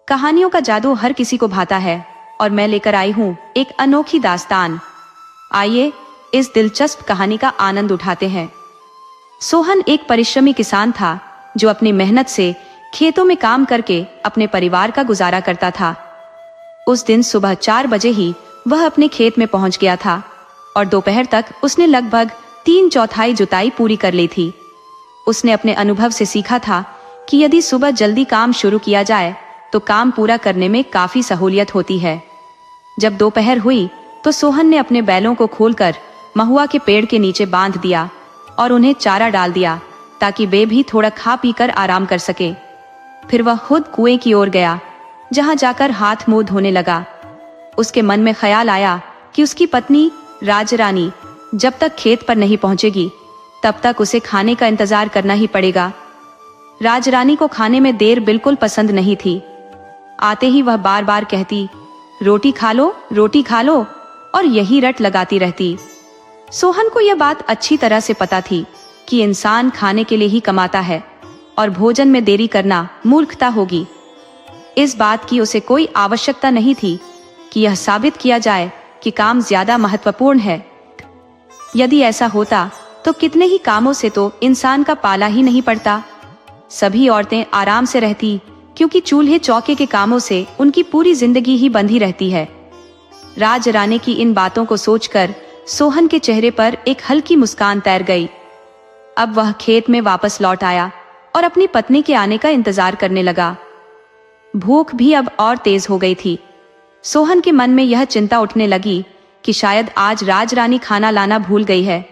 कहानियों का जादू हर किसी को भाता है और मैं लेकर आई हूँ एक अनोखी दास्तान। आइए इस दिलचस्प कहानी का आनंद उठाते हैं। सोहन एक परिश्रमी किसान था जो अपनी मेहनत से खेतों में काम करके अपने परिवार का गुजारा करता था। उस दिन सुबह 4 बजे ही वह अपने खेत में पहुंच गया था और दोपहर तक उसने लगभग 3/4 जुताई पूरी कर ली थी। उसने अपने अनुभव से सीखा था कि यदि सुबह जल्दी काम शुरू किया जाए तो काम पूरा करने में काफी सहूलियत होती है। जब दोपहर हुई तो सोहन ने अपने बैलों को खोलकर महुआ के पेड़ के नीचे बांध दिया और उन्हें चारा डाल दिया ताकि वे भी थोड़ा खा पीकर आराम कर सके। फिर वह खुद कुएं की ओर गया, जहां जाकर हाथ मुंह धोने लगा। उसके मन में ख्याल आया कि उसकी पत्नी राजरानी जब तक खेत पर नहीं पहुंचेगी तब तक उसे खाने का इंतजार करना ही पड़ेगा। राजरानी को खाने में देर बिल्कुल पसंद नहीं थी। आते ही वह बार बार कहती, रोटी खा लो, रोटी खा लो, और यही रट लगाती रहती। सोहन को यह बात अच्छी तरह से पता थी कि इंसान खाने के लिए ही कमाता है और भोजन में देरी करना मूर्खता होगी। इस बात की उसे कोई आवश्यकता नहीं थी कि यह साबित किया जाए कि काम ज्यादा महत्वपूर्ण है। यदि ऐसा होता तो कितने ही कामों से तो इंसान का पाला ही नहीं पड़ता। सभी औरतें आराम से रहती क्योंकि चूल्हे चौके के कामों से उनकी पूरी जिंदगी ही बंधी रहती है। राजरानी की इन बातों को सोचकर सोहन के चेहरे पर एक हल्की मुस्कान तैर गई। अब वह खेत में वापस लौट आया और अपनी पत्नी के आने का इंतजार करने लगा। भूख भी अब और तेज हो गई थी। सोहन के मन में यह चिंता उठने लगी कि शायद आज राजरानी खाना लाना भूल गई है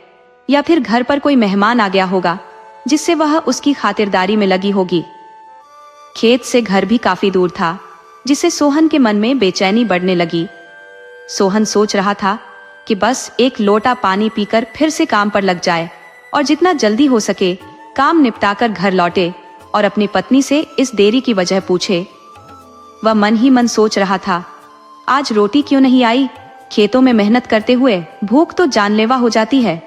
या फिर घर पर कोई मेहमान आ गया होगा जिससे वह उसकी खातिरदारी में लगी होगी। खेत से घर भी काफी दूर था, जिससे सोहन के मन में बेचैनी बढ़ने लगी। सोहन सोच रहा था कि बस एक लोटा पानी पीकर फिर से काम पर लग जाए और जितना जल्दी हो सके काम निपटाकर घर लौटे और अपनी पत्नी से इस देरी की वजह पूछे। वह मन ही मन सोच रहा था, आज रोटी क्यों नहीं आई? खेतों में मेहनत करते हुए भूख तो जानलेवा हो जाती है।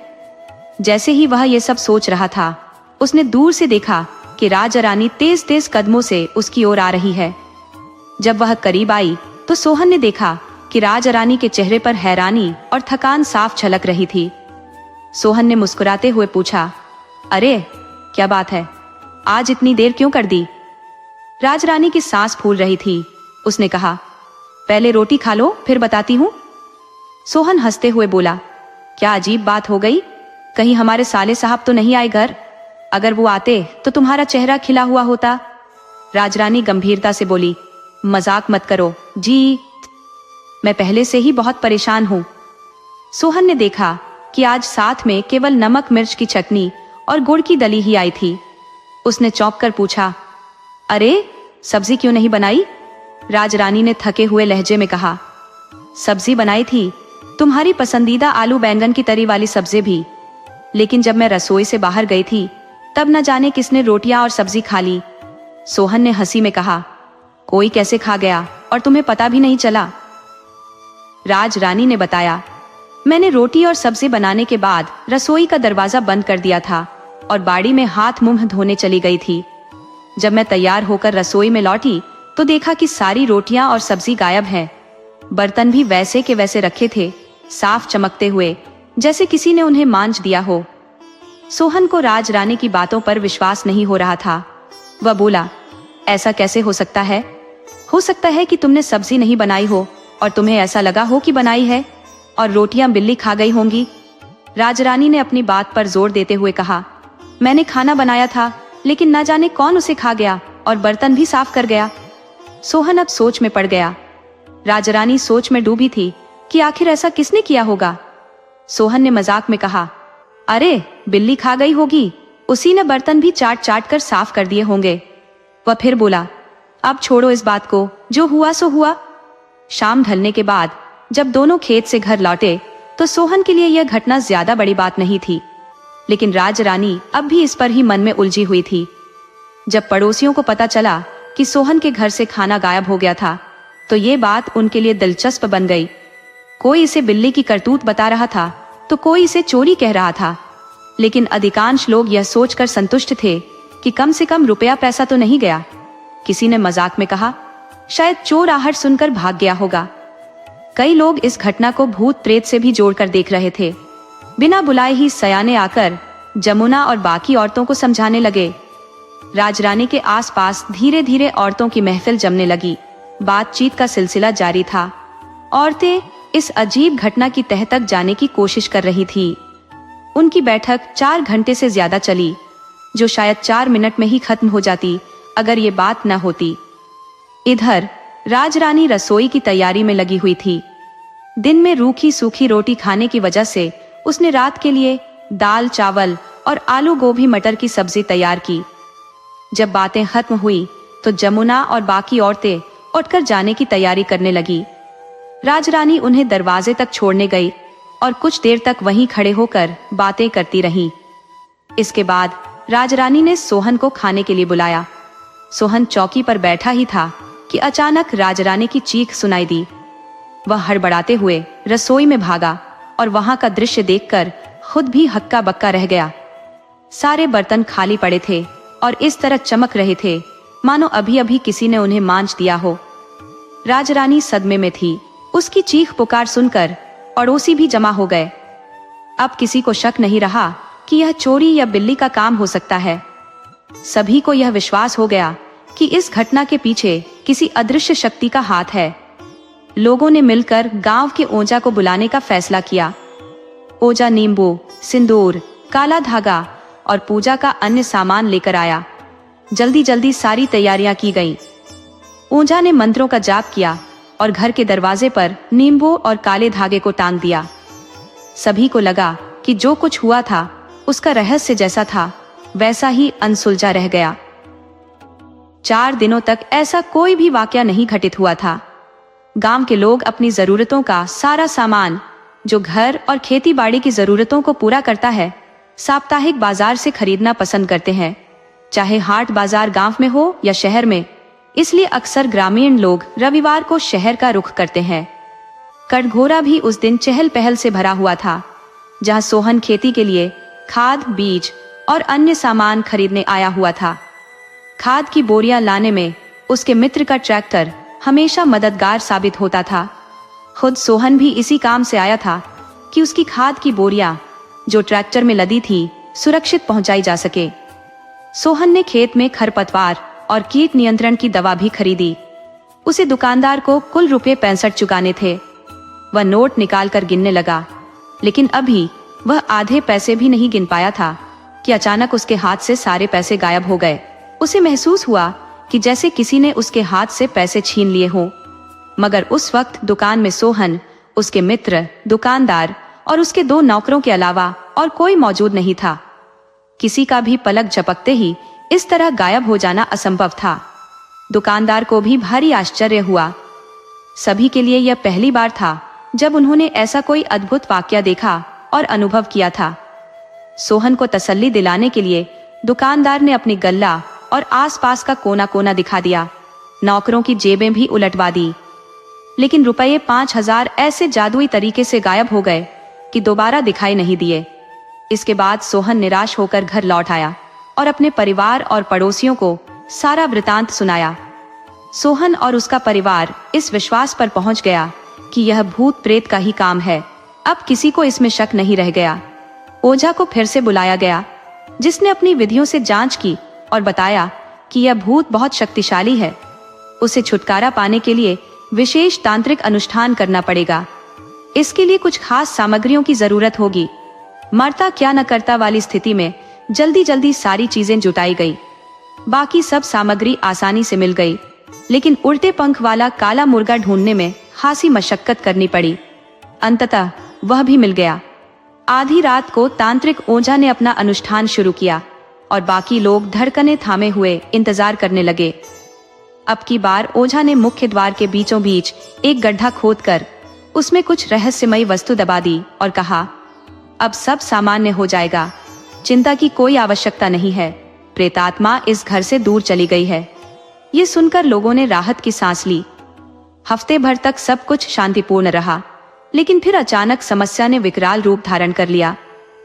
जैसे ही वह ये सब सोच रहा था, उसने दूर से देखा कि राजरानी तेज तेज कदमों से उसकी ओर आ रही है। जब वह करीब आई तो सोहन ने देखा कि राजरानी के चेहरे पर हैरानी और थकान साफ झलक रही थी। सोहन ने मुस्कुराते हुए पूछा, अरे क्या बात है, आज इतनी देर क्यों कर दी? राजरानी की सांस फूल रही थी। उसने कहा, पहले रोटी खा लो फिर बताती हूँ। सोहन हंसते हुए बोला, क्या अजीब बात हो गई? कहीं हमारे साले साहब तो नहीं आए घर? अगर वो आते तो तुम्हारा चेहरा खिला हुआ होता। राजरानी गंभीरता से बोली, मजाक मत करो जी, मैं पहले से ही बहुत परेशान हूँ। सोहन ने देखा कि आज साथ में केवल नमक मिर्च की चटनी और गुड़ की दली ही आई थी। उसने चौंक कर पूछा, अरे सब्जी क्यों नहीं बनाई? राजरानी ने थके हुए लहजे में कहा, सब्जी बनाई थी, तुम्हारी पसंदीदा आलू बैंगन की तरी वाली सब्जी भी, लेकिन जब मैं रसोई से बाहर गई थी तब न जाने किसने रोटियां और सब्जी खा ली। सोहन ने हंसी में कहा, कोई कैसे खा गया और तुम्हें पता भी नहीं चला? राजरानी ने बताया, मैंने रोटी और सब्जी बनाने के बाद रसोई का दरवाजा बंद कर दिया था और बाड़ी में हाथ मुंह धोने चली गई थी। जब मैं तैयार होकर रसोई में लौटी तो देखा कि सारी रोटियां और सब्जी गायब हैं। बर्तन भी वैसे के वैसे रखे थे, साफ चमकते हुए, जैसे किसी ने उन्हें मांज दिया हो। सोहन को राजरानी की बातों पर विश्वास नहीं हो रहा था। वह बोला, ऐसा कैसे हो सकता है? हो सकता है कि तुमने सब्जी नहीं बनाई हो और तुम्हें ऐसा लगा हो कि बनाई है और रोटियां बिल्ली खा गई होंगी। राजरानी ने अपनी बात पर जोर देते हुए कहा, मैंने खाना बनाया था लेकिन न जाने कौन उसे खा गया और बर्तन भी साफ कर गया। सोहन अब सोच में पड़ गया। राजरानी सोच में डूबी थी कि आखिर ऐसा किसने किया होगा। सोहन ने मजाक में कहा, अरे बिल्ली खा गई होगी, उसी ने बर्तन भी चाट चाट कर साफ कर दिए होंगे। वह फिर बोला, अब छोड़ो इस बात को, जो हुआ सो हुआ। शाम ढलने के बाद जब दोनों खेत से घर लौटे तो सोहन के लिए यह घटना ज्यादा बड़ी बात नहीं थी, लेकिन राजरानी अब भी इस पर ही मन में उलझी हुई थी। जब पड़ोसियों को पता चला कि सोहन के घर से खाना गायब हो गया था तो ये बात उनके लिए दिलचस्प बन गई। कोई इसे बिल्ली की करतूत बता रहा था तो कोई इसे चोरी कह रहा था, लेकिन अधिकांश लोग यह सोचकर संतुष्ट थे कि कम से कम रुपया पैसा तो नहीं गया। किसी ने मजाक में कहा, शायद चोर आहट सुनकर भाग गया होगा। कई लोग इस घटना को भूत प्रेत से भी जोड़कर देख रहे थे। बिना बुलाए ही सयाने आकर जमुना और बाकी औरतों को समझाने लगे। राजरानी के आसपास धीरे धीरे औरतों की महफिल जमने लगी। बातचीत का सिलसिला जारी था। औरतें इस अजीब घटना की तह तक जाने की कोशिश कर रही थी। उनकी बैठक 4 घंटे से ज्यादा चली, जो शायद 4 मिनट में ही खत्म हो जाती अगर ये बात न होती। इधर राजरानी रसोई की तैयारी में लगी हुई थी। दिन में रूखी सूखी रोटी खाने की वजह से उसने रात के लिए दाल चावल और आलू गोभी मटर की सब्जी तैयार की। जब बातें खत्म हुई तो जमुना और बाकी औरतें उठकर जाने की तैयारी करने लगी। राजरानी उन्हें दरवाजे तक छोड़ने गई और कुछ देर तक वहीं खड़े होकर बातें करती रहीं। इसके बाद राजरानी ने सोहन को खाने के लिए बुलाया। सोहन चौकी पर बैठा ही था कि अचानक राजरानी की चीख सुनाई दी। वह हड़बड़ाते हुए रसोई में भागा और वहां का दृश्य देखकर खुद भी हक्का बक्का रह गया। सारे बर्तन खाली पड़े थे और इस तरह चमक रहे थे मानो अभी अभी किसी ने उन्हें मांज दिया हो। राजरानी सदमे में थी। उसकी चीख पुकार सुनकर पड़ोसी भी जमा हो गए। अब किसी को शक नहीं रहा कि यह चोरी या बिल्ली का काम हो सकता है। सभी को यह विश्वास हो गया कि इस घटना के पीछे किसी अदृश्य शक्ति का हाथ है। लोगों ने मिलकर गांव के ओझा को बुलाने का फैसला किया। ओझा नींबू, सिंदूर, काला धागा और पूजा का अन्य सामान लेकर आया। जल्दी जल्दी सारी तैयारियां की गईं। ओझा ने मंत्रों का जाप किया और घर के दरवाजे पर नींबू और काले धागे को टांग दिया। सभी को लगा कि जो कुछ हुआ था उसका रहस्य जैसा था वैसा ही अनसुलझा रह गया। 4 दिनों तक ऐसा कोई भी वाकया नहीं घटित हुआ था। गांव के लोग अपनी जरूरतों का सारा सामान, जो घर और खेती बाड़ी की जरूरतों को पूरा करता है, साप्ताहिक बाजार से खरीदना पसंद करते हैं, चाहे हाट बाजार गांव में हो या शहर में। इसलिए अक्सर ग्रामीण लोग रविवार को शहर का रुख करते हैं। कटघोरा भी उस दिन चहल पहल से भरा हुआ था, जहां सोहन खेती के लिए खाद, बीज और अन्य सामान खरीदने आया हुआ था। खाद की बोरियां लाने में उसके मित्र का ट्रैक्टर हमेशा मददगार साबित होता था। खुद सोहन भी इसी काम से आया था कि उसकी खाद की बोरियां, जो ट्रैक्टर में लदी थी, सुरक्षित पहुंचाई जा सके। सोहन ने खेत में खरपतवार और कीट नियंत्रण की दवा भी खरीदी। उसे दुकानदार को कुल रुपए 65 चुकाने थे। वह नोट निकालकर गिनने लगा, लेकिन अभी वह आधे पैसे भी नहीं गिन पाया था कि अचानक उसके हाथ से सारे पैसे गायब हो गए। उसे महसूस हुआ कि जैसे किसी ने उसके हाथ से पैसे छीन लिए हों। मगर उस वक्त दुकान में सोहन, उसके मित्र, दुकानदार और उसके 2 नौकरों के अलावा और कोई मौजूद नहीं था। किसी का भी पलक झपकते ही इस तरह गायब हो जाना असंभव था। दुकानदार को भी भारी आश्चर्य हुआ। सभी के लिए यह पहली बार था जब उन्होंने ऐसा कोई अद्भुत वाकया देखा और अनुभव किया था। सोहन को तसल्ली दिलाने के लिए दुकानदार ने अपनी गल्ला और आसपास का कोना कोना दिखा दिया। नौकरों की जेबें भी उलटवा दी, लेकिन रुपये 5000 ऐसे जादुई तरीके से गायब हो गए कि दोबारा दिखाई नहीं दिए। इसके बाद सोहन निराश होकर घर लौट आया और अपने परिवार और पड़ोसियों को सारा वृतांत सुनाया। सोहन और उसका परिवार इस विश्वास पर पहुंच गया कि यह भूत प्रेत का ही काम है। अब किसी को इसमें शक नहीं रह गया। ओझा को फिर से बुलाया गया, जिसने अपनी विधियों से जांच की और बताया कि यह भूत बहुत शक्तिशाली है। उसे छुटकारा पाने के लिए विशेष तांत्रिक अनुष्ठान करना पड़ेगा। इसके लिए कुछ खास सामग्रियों की जरूरत होगी। मरता क्या न करता वाली स्थिति में जल्दी जल्दी सारी चीजें जुटाई गई। बाकी सब सामग्री आसानी से मिल गई, लेकिन उल्टे पंख वाला काला मुर्गा ढूंढने में खासी मशक्कत करनी पड़ी। अंततः वह भी मिल गया। आधी रात को तांत्रिक ओझा ने अपना अनुष्ठान शुरू किया और बाकी लोग धड़कने थामे हुए इंतजार करने लगे। अब की बार ओझा ने मुख्य द्वार के बीचों बीच एक गड्ढा खोदकर उसमें कुछ रहस्यमयी वस्तु दबा दी और कहा, अब सब सामान्य हो जाएगा, चिंता की कोई आवश्यकता नहीं है। प्रेतात्मा इस घर से दूर चली गई है। ये सुनकर लोगों ने राहत की सांस ली। हफ्ते भर तक सब कुछ शांतिपूर्ण रहा, लेकिन फिर अचानक समस्या ने विकराल रूप धारण कर लिया,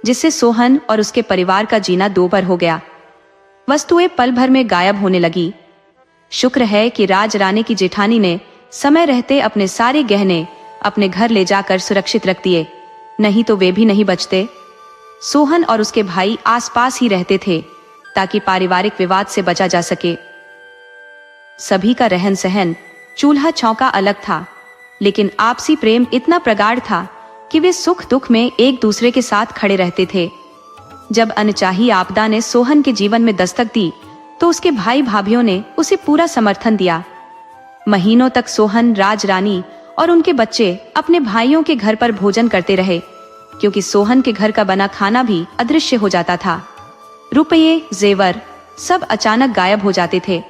जिससे सोहन और उसके परिवार का जीना 2 बार हो गया। वस्तुएं पल भर में गायब होने लगी। शुक्र है कि राज रानी की जेठानी ने समय रहते अपने सारे गहने अपने घर ले जाकर सुरक्षित रख दिए, नहीं तो वे भी नहीं बचते। सोहन और उसके भाई आसपास ही रहते थे ताकि पारिवारिक विवाद से बचा जा सके। सभी का रहन सहन, चूल्हा चौका अलग था, लेकिन आपसी प्रेम इतना प्रगाढ़ था कि वे सुख दुख में एक दूसरे के साथ खड़े रहते थे। जब अनचाही आपदा ने सोहन के जीवन में दस्तक दी तो उसके भाई भाभीओं ने उसे पूरा समर्थन दिया। महीनों तक सोहन, राज रानी और उनके बच्चे अपने भाइयों के घर पर भोजन करते रहे, क्योंकि सोहन के घर का बना खाना भी अदृश्य हो जाता था। रुपये, जेवर सब अचानक गायब हो जाते थे।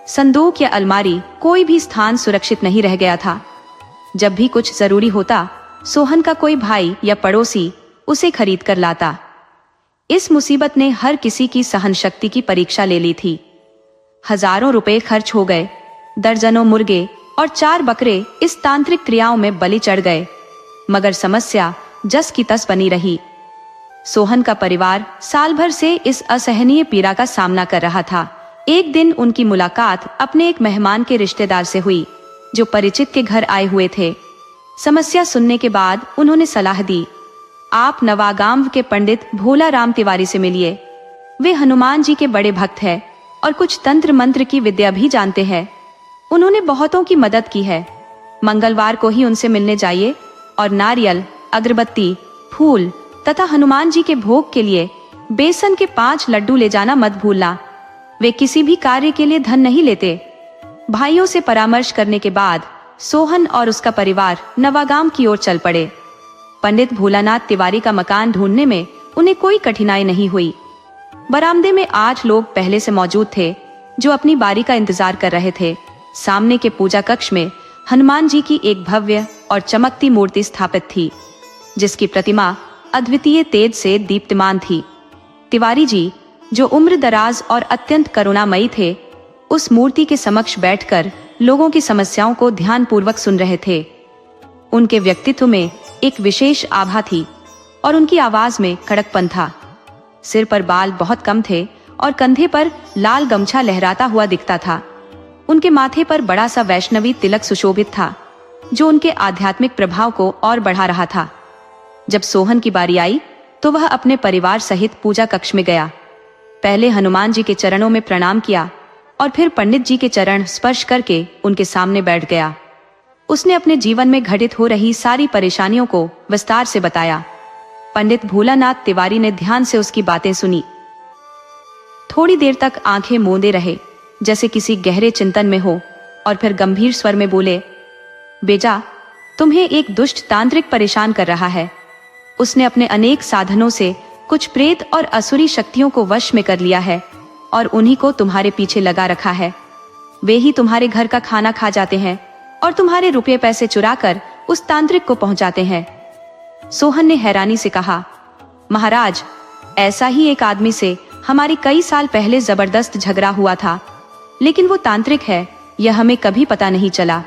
संदूक या अलमारी, कोई भी स्थान सुरक्षित नहीं रह गया था। जब भी कुछ जरूरी होता, सोहन का कोई भाई या पड़ोसी उसे खरीद कर लाता। इस मुसीबत ने हर किसी की सहन शक्ति की परीक्षा ले ली थी। हजारों रुपए खर्च हो गए, दर्जनों मुर्गे और 4 बकरे इस तांत्रिक क्रियाओं में बलि चढ़ गए, मगर समस्या जस की तस बनी रही। सोहन का परिवार साल भर से इस असहनीय पीड़ा का सामना कर रहा था। एक दिन उनकी मुलाकात अपने एक मेहमान के रिश्तेदार से हुई, जो परिचित के घर आए हुए थे। समस्या सुनने के बाद उन्होंने सलाह दी, आप नवागांव के पंडित भोला राम तिवारी से मिलिए। वे हनुमान जी के बड़े भक्त हैं और कुछ तंत्र मंत्र की विद्या भी जानते हैं। उन्होंने बहुतों की मदद की है। मंगलवार को ही उनसे मिलने जाइए और नारियल, अगरबत्ती, फूल तथा हनुमान जी के भोग के लिए बेसन के 5 लड्डू ले जाना मत भूलना। वे किसी भी कार्य के लिए धन नहीं लेते। भाइयों से परामर्श करने के बाद सोहन और उसका परिवार नवागांव की ओर चल पड़े। पंडित भोलानाथ तिवारी का मकान ढूंढने में उन्हें कोई कठिनाई नहीं हुई। बरामदे में 8 लोग पहले से मौजूद थे, जो अपनी बारी का इंतजार कर रहे थे। सामने के पूजा कक्ष में हनुमान जी की एक भव्य और चमकती मूर्ति स्थापित थी, जिसकी प्रतिमा अद्वितीय तेज से दीप्तिमान थी। तिवारी जी, जो उम्र दराज और अत्यंत करुणामयी थे, उस मूर्ति के समक्ष बैठकर लोगों की समस्याओं को ध्यानपूर्वक सुन रहे थे। उनके व्यक्तित्व में एक विशेष आभा थी और उनकी आवाज में कड़कपन था। सिर पर बाल बहुत कम थे और कंधे पर लाल गमछा लहराता हुआ दिखता था। उनके माथे पर बड़ा सा वैष्णवी तिलक सुशोभित था, जो उनके आध्यात्मिक प्रभाव को और बढ़ा रहा था। जब सोहन की बारी आई तो वह अपने परिवार सहित पूजा कक्ष में गया। पहले हनुमान जी के चरणों में प्रणाम किया और फिर पंडित जी के चरण स्पर्श करके उनके सामने बैठ गया। उसने अपने जीवन में घटित हो रही सारी परेशानियों को विस्तार से बताया। पंडित भोलानाथ तिवारी ने ध्यान से उसकी बातें सुनी। थोड़ी देर तक आंखें मूंदे रहे, जैसे किसी गहरे चिंतन में हो, और फिर गंभीर स्वर में बोले, बेजा, तुम्हें एक दुष्ट तांत्रिक परेशान कर रहा है। उसने अपने अनेक साधनों से कुछ प्रेत और असुरी शक्तियों को वश में कर लिया है और उन्हीं को तुम्हारे पीछे लगा रखा है। वे ही तुम्हारे घर का खाना खा जाते हैं और तुम्हारे रुपये पैसे चुराकर उस तांत्रिक को पहुंचाते हैं। सोहन ने हैरानी से कहा, महाराज, ऐसा ही एक आदमी से हमारी कई साल पहले जबरदस्त झगड़ा हुआ था, लेकिन वो तांत्रिक है यह हमें कभी पता नहीं चला।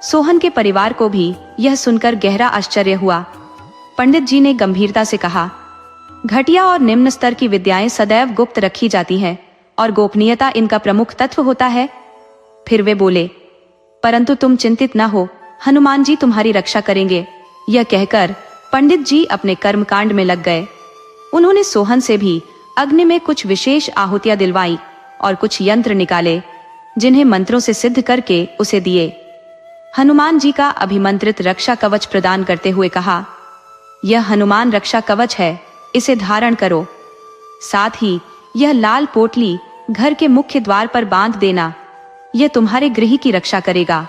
सोहन के परिवार को भी यह सुनकर गहरा आश्चर्य हुआ। पंडित जी ने गंभीरता से कहा, घटिया और निम्न स्तर की विद्याएं सदैव गुप्त रखी जाती हैं और गोपनीयता इनका प्रमुख तत्व होता है। फिर वे बोले, परंतु तुम चिंतित न हो, हनुमान जी तुम्हारी रक्षा करेंगे। यह कहकर पंडित जी अपने कर्मकांड में लग गए। उन्होंने सोहन से भी अग्नि में कुछ विशेष आहुतियां दिलवाई और कुछ यंत्र निकाले, जिन्हें मंत्रों से सिद्ध करके उसे दिए। हनुमान जी का अभिमंत्रित रक्षा कवच प्रदान करते हुए कहा, यह हनुमान रक्षा कवच है, इसे धारण करो। साथ ही यह लाल पोटली घर के मुख्य द्वार पर बांध देना, यह तुम्हारे गृह की रक्षा करेगा।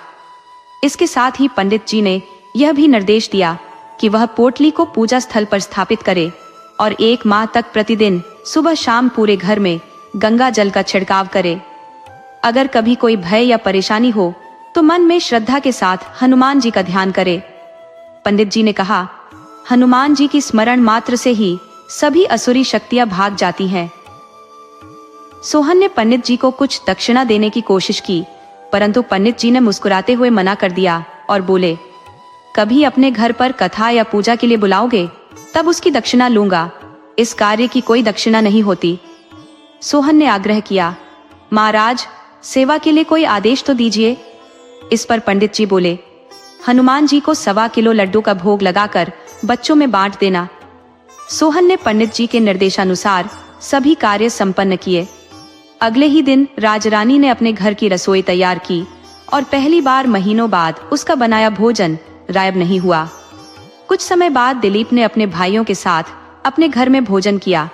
इसके साथ ही पंडित जी ने यह भी निर्देश दिया कि वह पोटली को पूजा स्थल पर स्थापित करे और 1 माह तक प्रतिदिन सुबह शाम पूरे घर में गंगा जल का छिड़काव करे। अगर कभी कोई भय या परेशानी हो तो मन में श्रद्धा के साथ हनुमान जी का ध्यान करे। पंडित जी ने कहा, हनुमान जी की स्मरण मात्र से ही सभी असुरी शक्तियां भाग जाती हैं। सोहन ने पंडित जी को कुछ दक्षिणा देने की कोशिश की, परंतु पंडित जी ने मुस्कुराते हुए मना कर दिया और बोले, कभी अपने घर पर कथा या पूजा के लिए बुलाओगे तब उसकी दक्षिणा लूंगा, इस कार्य की कोई दक्षिणा नहीं होती। सोहन ने आग्रह किया, महाराज, सेवा के लिए कोई आदेश तो दीजिए। इस पर पंडित जी बोले, हनुमान जी को 1.25 किलो लड्डू का भोग लगाकर बच्चों में बांट देना। सोहन ने पंडित जी के निर्देशानुसार सभी कार्य संपन्न किए। अगले ही दिन राजरानी ने अपने घर की रसोई तैयार की और पहली बार महीनों बाद उसका बनाया भोजन गायब नहीं हुआ। कुछ समय बाद दिलीप ने अपने भाइयों के साथ अपने घर में भोजन किया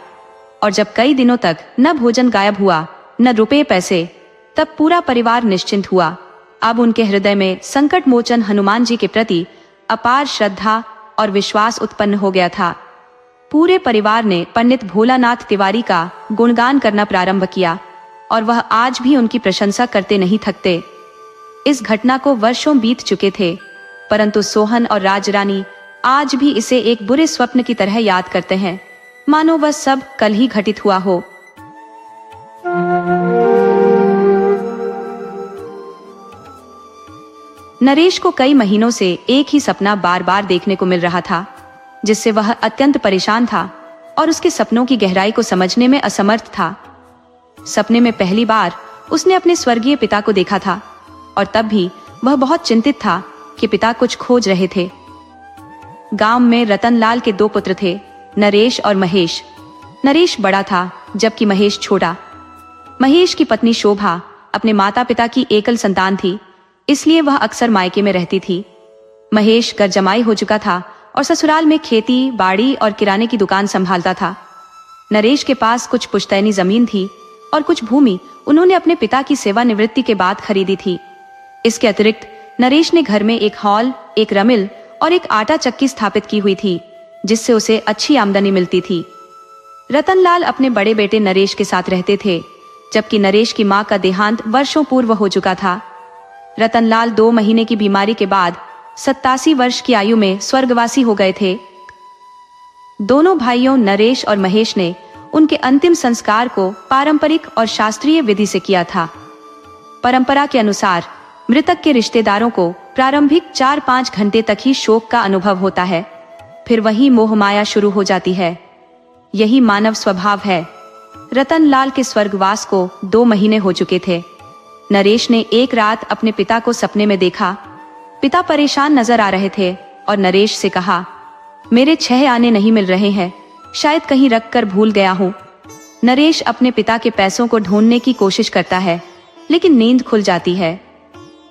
और जब कई दिनों तक न भोजन गायब हुआ न रुपए पैसे, तब पूरा परिवार निश्चिंत हुआ। अब उनके हृदय में संकट मोचन हनुमान जी के प्रति अपार श्रद्धा और विश्वास उत्पन्न हो गया था। पूरे परिवार ने पंडित भोलानाथ तिवारी का गुणगान करना प्रारंभ किया और वह आज भी उनकी प्रशंसा करते नहीं थकते। इस घटना को वर्षों बीत चुके थे, परंतु सोहन और राजरानी आज भी इसे एक बुरे स्वप्न की तरह याद करते हैं, मानो वह सब कल ही घटित हुआ हो। नरेश को कई महीनों से एक ही सपना बार बार देखने को मिल रहा था, जिससे वह अत्यंत परेशान था और उसके सपनों की गहराई को समझने में असमर्थ था। सपने में पहली बार उसने अपने स्वर्गीय पिता को देखा था और तब भी वह बहुत चिंतित था कि पिता कुछ खोज रहे थे। गांव में रतनलाल के 2 पुत्र थे, नरेश और महेश। नरेश बड़ा था जबकि महेश छोटा। महेश की पत्नी शोभा अपने माता पिता की एकल संतान थी, इसलिए वह अक्सर मायके में रहती थी। महेश घर जमाई हो चुका था और ससुराल में खेती बाड़ी और किराने की दुकान संभालता था। नरेश के पास कुछ पुश्तैनी जमीन थी और कुछ भूमि उन्होंने अपने पिता की सेवानिवृत्ति के बाद खरीदी थी। इसके अतिरिक्त नरेश ने घर में एक हॉल, एक रमिल और एक आटा चक्की स्थापित की हुई थी, जिससे उसे अच्छी आमदनी मिलती थी। रतनलाल अपने बड़े बेटे नरेश के साथ रहते थे, जबकि नरेश की मां का देहांत वर्षों पूर्व हो चुका था। रतनलाल 2 महीने की बीमारी के बाद 87 वर्ष की आयु में स्वर्गवासी हो गए थे। दोनों भाइयों नरेश और महेश ने उनके अंतिम संस्कार को पारंपरिक और शास्त्रीय विधि से किया था। परंपरा के अनुसार मृतक के रिश्तेदारों को प्रारंभिक 4-5 घंटे तक ही शोक का अनुभव होता है, फिर वही मोहमाया शुरू हो जाती है। यही मानव स्वभाव है। रतनलाल के स्वर्गवास को 2 महीने हो चुके थे। नरेश ने एक रात अपने पिता को सपने में देखा। पिता परेशान नजर आ रहे थे और नरेश से कहा, मेरे 6 आने नहीं मिल रहे हैं, शायद कहीं रख कर भूल गया हूँ। नरेश अपने पिता के पैसों को ढूंढने की कोशिश करता है, लेकिन नींद खुल जाती है।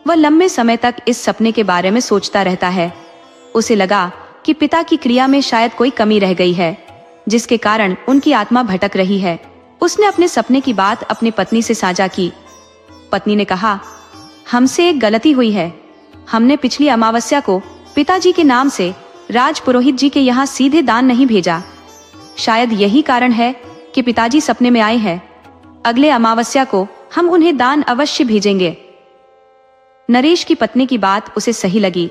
वह लंबे समय तक इस सपने के बारे में सोचता रहता है। उसे लगा कि पिता की क्रिया में शायद कोई कमी रह गई है, जिसके कारण उनकी आत्मा भटक रही है। उसने अपने सपने की बात अपनी पत्नी से साझा की। पत्नी ने कहा, हमसे एक गलती हुई है। हमने पिछली अमावस्या को पिताजी के नाम से राज पुरोहित जी के यहाँ सीधे दान नहीं भेजा। शायद यही कारण है कि पिताजी सपने में आए हैं। अगले अमावस्या को हम उन्हें दान अवश्य भेजेंगे। नरेश की पत्नी की बात उसे सही लगी।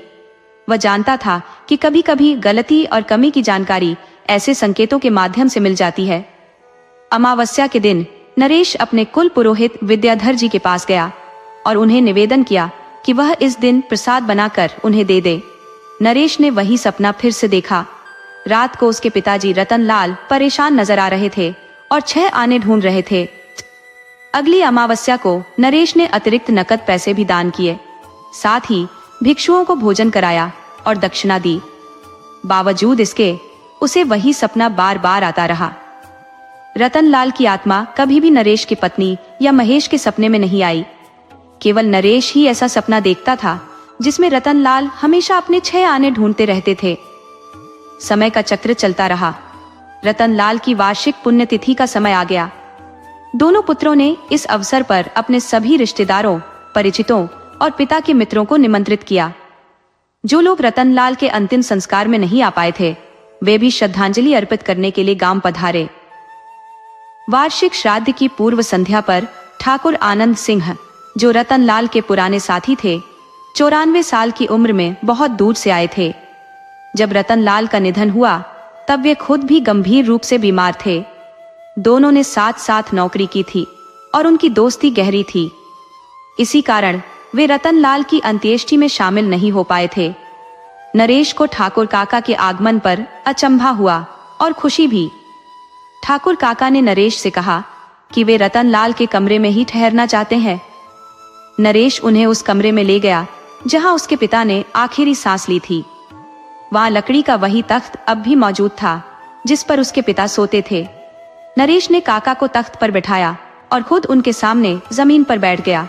वह जानता था कि कभी कभी गलती और कमी की जानकारी ऐसे संकेतों के माध्यम से मिल जाती है। अमावस्या के दिन नरेश अपने कुल पुरोहित विद्याधर जी के पास गया और उन्हें निवेदन किया कि वह इस दिन प्रसाद बनाकर उन्हें दे दे। नरेश ने वही सपना फिर से देखा। रात को उसके पिताजी रतनलाल परेशान नजर आ रहे थे और 6 आने ढूंढ रहे थे। अगली अमावस्या को नरेश ने अतिरिक्त नकद पैसे भी दान किए, साथ ही भिक्षुओं को भोजन कराया और दक्षिणा दी। बावजूद इसके उसे वही सपना बार बार आता रहा। रतनलाल की आत्मा कभी भी नरेश की पत्नी या महेश के सपने में नहीं आई। केवल नरेश ही ऐसा सपना देखता था जिसमें रतनलाल हमेशा अपने 6 आने ढूंढते रहते थे। समय का चक्र चलता रहा। रतनलाल की वार्षिक पुण्यतिथि का समय आ गया। दोनों पुत्रों ने इस अवसर पर अपने सभी रिश्तेदारों, परिचितों और पिता के मित्रों को निमंत्रित किया। जो लोग रतनलाल के अंतिम संस्कार में नहीं आ पाए थे, वे भी श्रद्धांजलि अर्पित करने के लिए गांव पधारे। वार्षिक श्राद्ध की पूर्व संध्या पर ठाकुर आनंद सिंह, जो रतनलाल के पुराने साथी थे, 94 साल की उम्र में बहुत दूर से आए थे। जब रतनलाल का निधन हुआ तब वे खुद भी गंभीर रूप से बीमार थे। दोनों ने साथ साथ नौकरी की थी और उनकी दोस्ती गहरी थी। इसी कारण वे रतनलाल की अंत्येष्टि में शामिल नहीं हो पाए थे। नरेश को ठाकुर काका के आगमन पर अचंभा हुआ और खुशी भी। ठाकुर काका ने नरेश से कहा कि वे रतनलाल के कमरे में ही ठहरना चाहते हैं, नरेश उन्हें उस कमरे में ले गया जहां उसके पिता ने आखिरी सांस ली थी। वहां लकड़ी का वही तख्त अब भी मौजूद था जिस पर उसके पिता सोते थे। नरेश ने काका को तख्त पर बिठाया और खुद उनके सामने जमीन पर बैठ गया।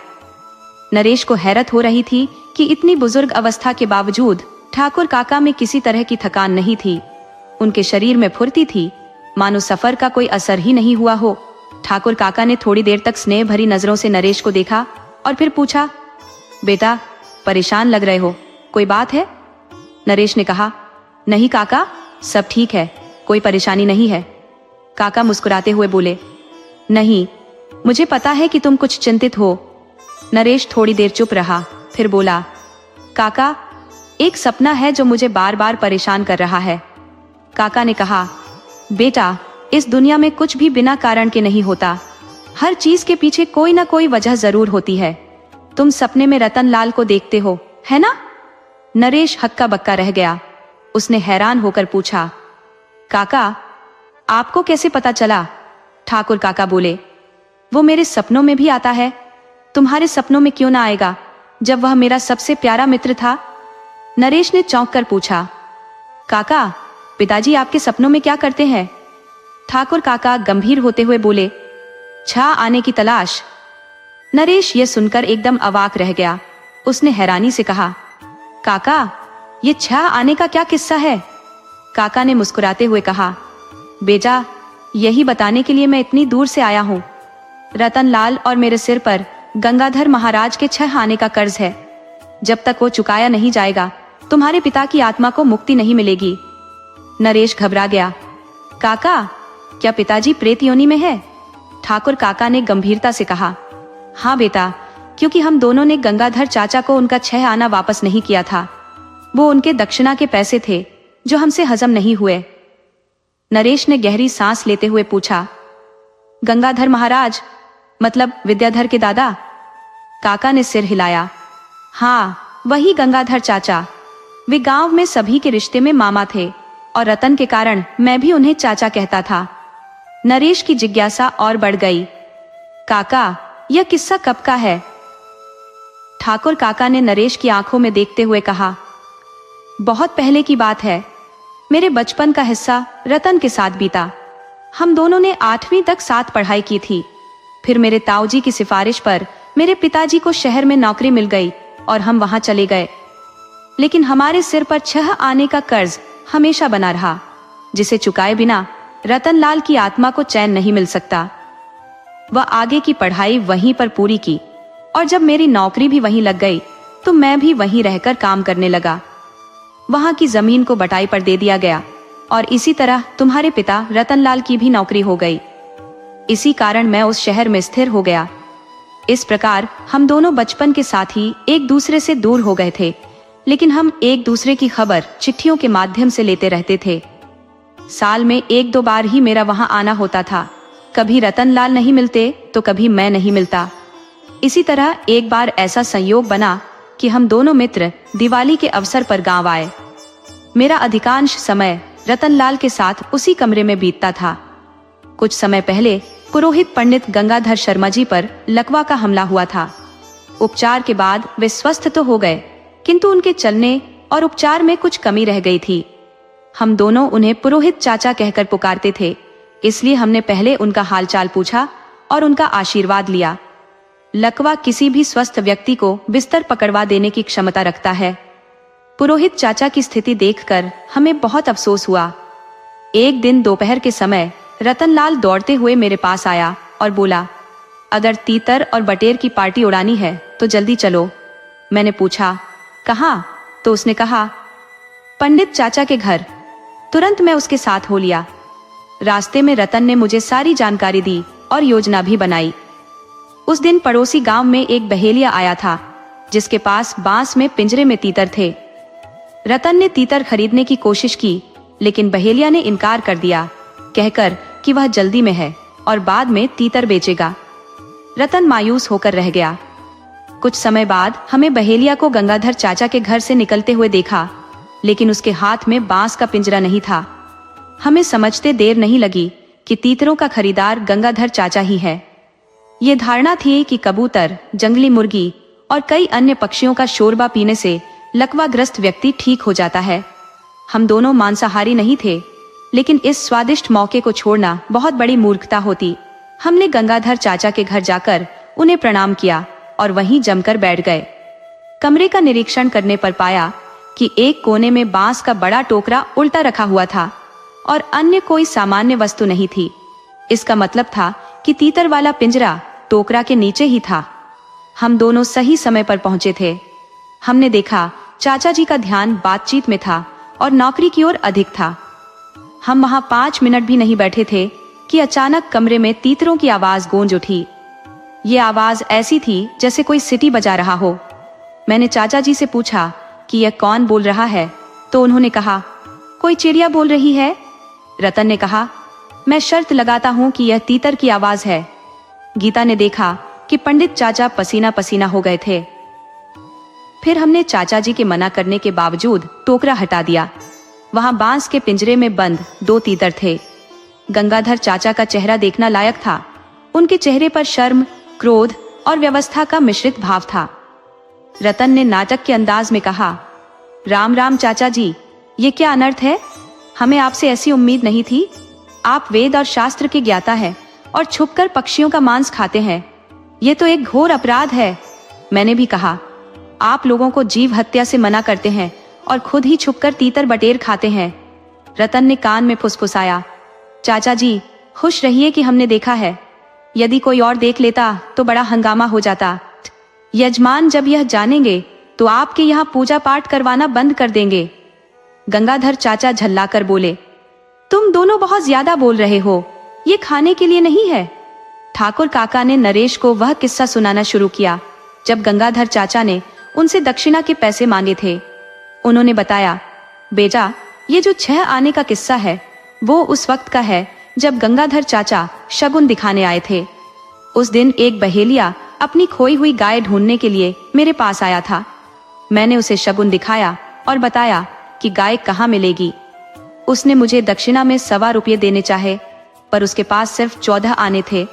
नरेश को हैरत हो रही थी कि इतनी बुजुर्ग अवस्था के बावजूद ठाकुर काका में किसी तरह की थकान नहीं थी। उनके शरीर में फुर्ती थी, मानो सफर का कोई असर ही नहीं हुआ हो। ठाकुर काका ने थोड़ी देर तक स्नेह भरी नजरों से नरेश को देखा और फिर पूछा, बेटा परेशान लग रहे हो, कोई बात है? नरेश ने कहा, नहीं काका, सब ठीक है, कोई परेशानी नहीं है। काका मुस्कुराते हुए बोले, नहीं, मुझे पता है कि तुम कुछ चिंतित हो। नरेश थोड़ी देर चुप रहा, फिर बोला, काका एक सपना है जो मुझे बार बार परेशान कर रहा है। काका ने कहा, बेटा इस दुनिया में कुछ भी बिना कारण के नहीं होता, हर चीज के पीछे कोई ना कोई वजह जरूर होती है। तुम सपने में रतन लाल को देखते हो, है ना? नरेश हक्का बक्का रह गया। उसने हैरान होकर पूछा, काका आपको कैसे पता चला? ठाकुर काका बोले, वो मेरे सपनों में भी आता है। तुम्हारे सपनों में क्यों ना आएगा जब वह मेरा सबसे प्यारा मित्र था? नरेश ने चौंक कर पूछा, काका पिताजी आपके सपनों में क्या करते हैं? ठाकुर काका गंभीर होते हुए बोले, छा आने की तलाश। नरेश ये सुनकर एकदम अवाक रह गया। उसने हैरानी से कहा, काका ये छा आने का क्या किस्सा है? काका ने मुस्कुराते हुए कहा, बेटा यही बताने के लिए मैं इतनी दूर से आया हूँ। रतन लाल और मेरे सिर पर गंगाधर महाराज के 6 आने का कर्ज है। जब तक वो चुकाया नहीं जाएगा तुम्हारे पिता की आत्मा को मुक्ति नहीं मिलेगी। नरेश घबरा गया। काका क्या पिताजी प्रेत योनि में है? ठाकुर काका ने गंभीरता से कहा, हाँ बेटा, क्योंकि हम दोनों ने गंगाधर चाचा को उनका 6 आना वापस नहीं किया था। वो उनके दक्षिणा के पैसे थे जो हमसे हजम नहीं हुए। नरेश ने गहरी सांस लेते हुए पूछा, गंगाधर महाराज मतलब विद्याधर के दादा? काका ने सिर हिलाया, हाँ वही गंगाधर चाचा। वे गांव में सभी के रिश्ते में मामा थे और रतन के कारण मैं भी उन्हें चाचा कहता था। नरेश की जिज्ञासा और बढ़ गई। काका यह किस्सा कब का है? ठाकुर काका ने नरेश की आंखों में देखते हुए कहा, बहुत पहले की बात है। मेरे बचपन का हिस्सा रतन के साथ बीता। हम दोनों ने 8वीं तक साथ पढ़ाई की थी। फिर मेरे ताऊजी की सिफारिश पर मेरे पिताजी को शहर में नौकरी मिल गई और हम वहां चले गए। लेकिन हमारे सिर पर 6 आने का कर्ज हमेशा बना रहा, जिसे चुकाए बिना रतन लाल की आत्मा को चैन नहीं मिल सकता। वह आगे की पढ़ाई वहीं पर पूरी की और जब मेरी नौकरी भी वहीं लग गई तो मैं भी वहीं रहकर काम करने लगा। वहां की जमीन को बटाई पर दे दिया गया और इसी तरह तुम्हारे पिता रतनलाल की भी नौकरी हो गई। इसी कारण मैं उस शहर में स्थिर हो गया। इस प्रकार हम दोनों बचपन के साथ ही एक दूसरे से दूर हो गए थे, लेकिन हम एक दूसरे की खबर चिट्ठियों के माध्यम से लेते रहते थे। साल में 1-2 बार ही मेरा वहां आना होता था। कभी रतनलाल नहीं मिलते तो कभी मैं नहीं मिलता। इसी तरह एक बार ऐसा संयोग बना कि हम दोनों मित्र दिवाली के अवसर पर गांव आए। मेरा अधिकांश समय रतनलाल के साथ उसी कमरे में बीतता था। कुछ समय पहले पुरोहित पंडित गंगाधर शर्मा जी पर लकवा का हमला हुआ था। उपचार के बाद वे स्वस्थ तो हो गए, किंतु उनके चलने और उपचार में कुछ कमी रह गई थी। हम दोनों उन्हें पुरोहित चाचा कहकर पुकारते थे, इसलिए हमने पहले उनका हालचाल पूछा और उनका आशीर्वाद लिया। लकवा किसी भी स्वस्थ व्यक्ति को बिस्तर पकड़वा देने की क्षमता रखता है। पुरोहित चाचा की स्थिति देखकर हमें बहुत अफसोस हुआ। एक दिन दोपहर के समय रतनलाल दौड़ते हुए मेरे पास आया और बोला, अगर तीतर और बटेर की पार्टी उड़ानी है तो जल्दी चलो। मैंने पूछा, कहाँ? तो उसने कहा, पंडित चाचा के घर। तुरंत मैं उसके साथ हो लिया। रास्ते में रतन ने मुझे सारी जानकारी दी और योजना भी बनाई। उस दिन पड़ोसी गांव में एक बहेलिया आया था जिसके पास बांस में पिंजरे में तीतर थे। रतन ने तीतर खरीदने की कोशिश की, लेकिन बहेलिया ने इनकार कर दिया, कहकर कि वह जल्दी में है और बाद में तीतर बेचेगा। रतन मायूस होकर रह गया। कुछ समय बाद हमें बहेलिया को गंगाधर चाचा के घर से निकलते हुए देखा, लेकिन उसके हाथ में बांस का पिंजरा नहीं था। हमें समझते देर नहीं लगी कि तीतरों का खरीदार गंगाधर चाचा ही है। ये धारणा थी कि कबूतर, जंगली मुर्गी और कई अन्य पक्षियों का शोरबा पीने से लकवाग्रस्त व्यक्ति ठीक हो जाता है। हम दोनों मांसाहारी नहीं थे, लेकिन इस स्वादिष्ट मौके को छोड़ना बहुत बड़ी मूर्खता होती। हमने गंगाधर चाचा के घर जाकर उन्हें प्रणाम किया और वहीं जमकर बैठ गए। कमरे का निरीक्षण करने पर पाया कि एक कोने में बांस का बड़ा टोकरा उल्टा रखा हुआ था और अन्य कोई सामान्य वस्तु नहीं थी। इसका मतलब था कि तीतर वाला पिंजरा टोकरा के नीचे ही था। हम दोनों सही समय पर पहुंचे थे। हमने देखा चाचा जी का ध्यान बातचीत में था और नौकरी की ओर अधिक था। हम वहां 5 मिनट भी नहीं बैठे थे कि अचानक कमरे में तीतरों की आवाज गूंज उठी। ये आवाज ऐसी थी जैसे कोई सीटी बजा रहा हो। मैंने चाचा जी से पूछा कि यह कौन बोल रहा है, तो उन्होंने कहा, कोई चिड़िया बोल रही है। रतन ने कहा, मैं शर्त लगाता हूं कि यह तीतर की आवाज है। गीता ने देखा कि पंडित चाचा पसीना पसीना हो गए थे। फिर हमने चाचा जी के मना करने के बावजूद टोकरा हटा दिया। वहां बांस के पिंजरे में बंद 2 तीतर थे। गंगाधर चाचा का चेहरा देखना लायक था। उनके चेहरे पर शर्म, क्रोध और व्यवस्था का मिश्रित भाव था। रतन ने नाटक के अंदाज में कहा, राम राम चाचा जी, ये क्या अनर्थ है? हमें आपसे ऐसी उम्मीद नहीं थी। आप वेद और शास्त्र के ज्ञाता हैं और छुपकर पक्षियों का मांस खाते हैं। ये तो एक घोर अपराध है। मैंने भी कहा, आप लोगों को जीव हत्या से मना करते हैं और खुद ही छुपकर तीतर बटेर खाते हैं। रतन ने कान में फुसफुसाया, चाचा जी खुश रहिए कि हमने देखा है। यदि कोई और देख लेता तो बड़ा हंगामा हो जाता। यजमान जब यह जानेंगे तो आपके यहाँ पूजा पाठ करवाना बंद कर देंगे। गंगाधर चाचा झल्लाकर बोले, तुम दोनों बहुत ज्यादा बोल रहे हो, ये खाने के लिए नहीं है। ठाकुर काका ने नरेश को वह किस्सा सुनाना शुरू किया जब गंगाधर चाचा ने उनसे दक्षिणा के पैसे मांगे थे। उन्होंने बताया, बेटा ये जो 6 आने का किस्सा है वो उस वक्त का है जब गंगाधर चाचा शगुन दिखाने आए थे। उस दिन एक बहेलिया अपनी खोई हुई गाय ढूंढने के लिए मेरे पास आया था। मैंने उसे शगुन दिखाया और बताया कि गाय कहाँ मिलेगी। उसने मुझे दक्षिणा में 1.25 रुपये देने चाहे, पर उसके पास सिर्फ 14 आने थे।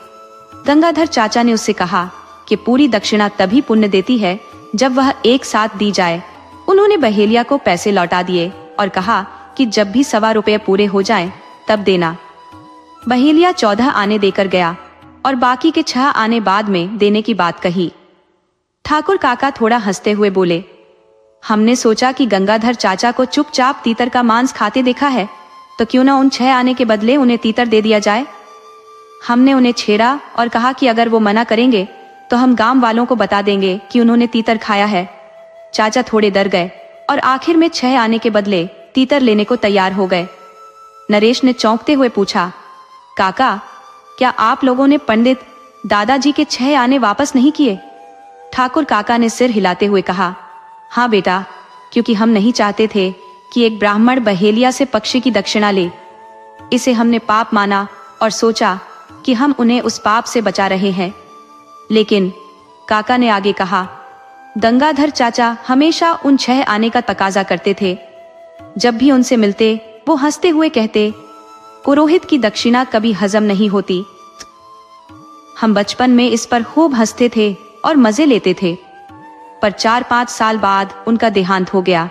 गंगाधर चाचा ने उससे कहा कि पूरी दक्षिणा तभी पुण्य देती है जब वह एक साथ दी जाए। उन्होंने बहेलिया को पैसे लौटा दिए और कहा कि जब भी 1.25 रुपये पूरे हो जाएं, तब देना। बहेलिया 14 आने देकर गया और बाकी के 6 आने बाद में देने की बात कही। ठाकुर काका थोड़ा हंसते हुए बोले, हमने सोचा कि गंगाधर चाचा को चुपचाप तीतर का मांस खाते देखा है, तो क्यों ना उन 6 आने के बदले उन्हें तीतर दे दिया जाए। हमने उन्हें छेड़ा और कहा कि अगर वो मना करेंगे तो हम गांव वालों को बता देंगे कि उन्होंने तीतर खाया है। चाचा थोड़े डर गए और आखिर में 6 आने के बदले तीतर लेने को तैयार हो गए। नरेश ने चौंकते हुए पूछा, काका क्या आप लोगों ने पंडित दादाजी के 6 आने वापस नहीं किए? ठाकुर काका ने सिर हिलाते हुए कहा, हाँ बेटा, क्योंकि हम नहीं चाहते थे कि एक ब्राह्मण बहेलिया से पक्षी की दक्षिणा ले। इसे हमने पाप माना और सोचा कि हम उन्हें उस पाप से बचा रहे हैं। लेकिन काका ने आगे कहा, गंगाधर चाचा हमेशा उन 6 आने का तकाजा करते थे। जब भी उनसे मिलते वो हंसते हुए कहते, पुरोहित की दक्षिणा कभी हजम नहीं होती। हम बचपन में इस पर खूब हंसते थे और मजे लेते थे, पर 4-5 साल बाद उनका देहांत हो गया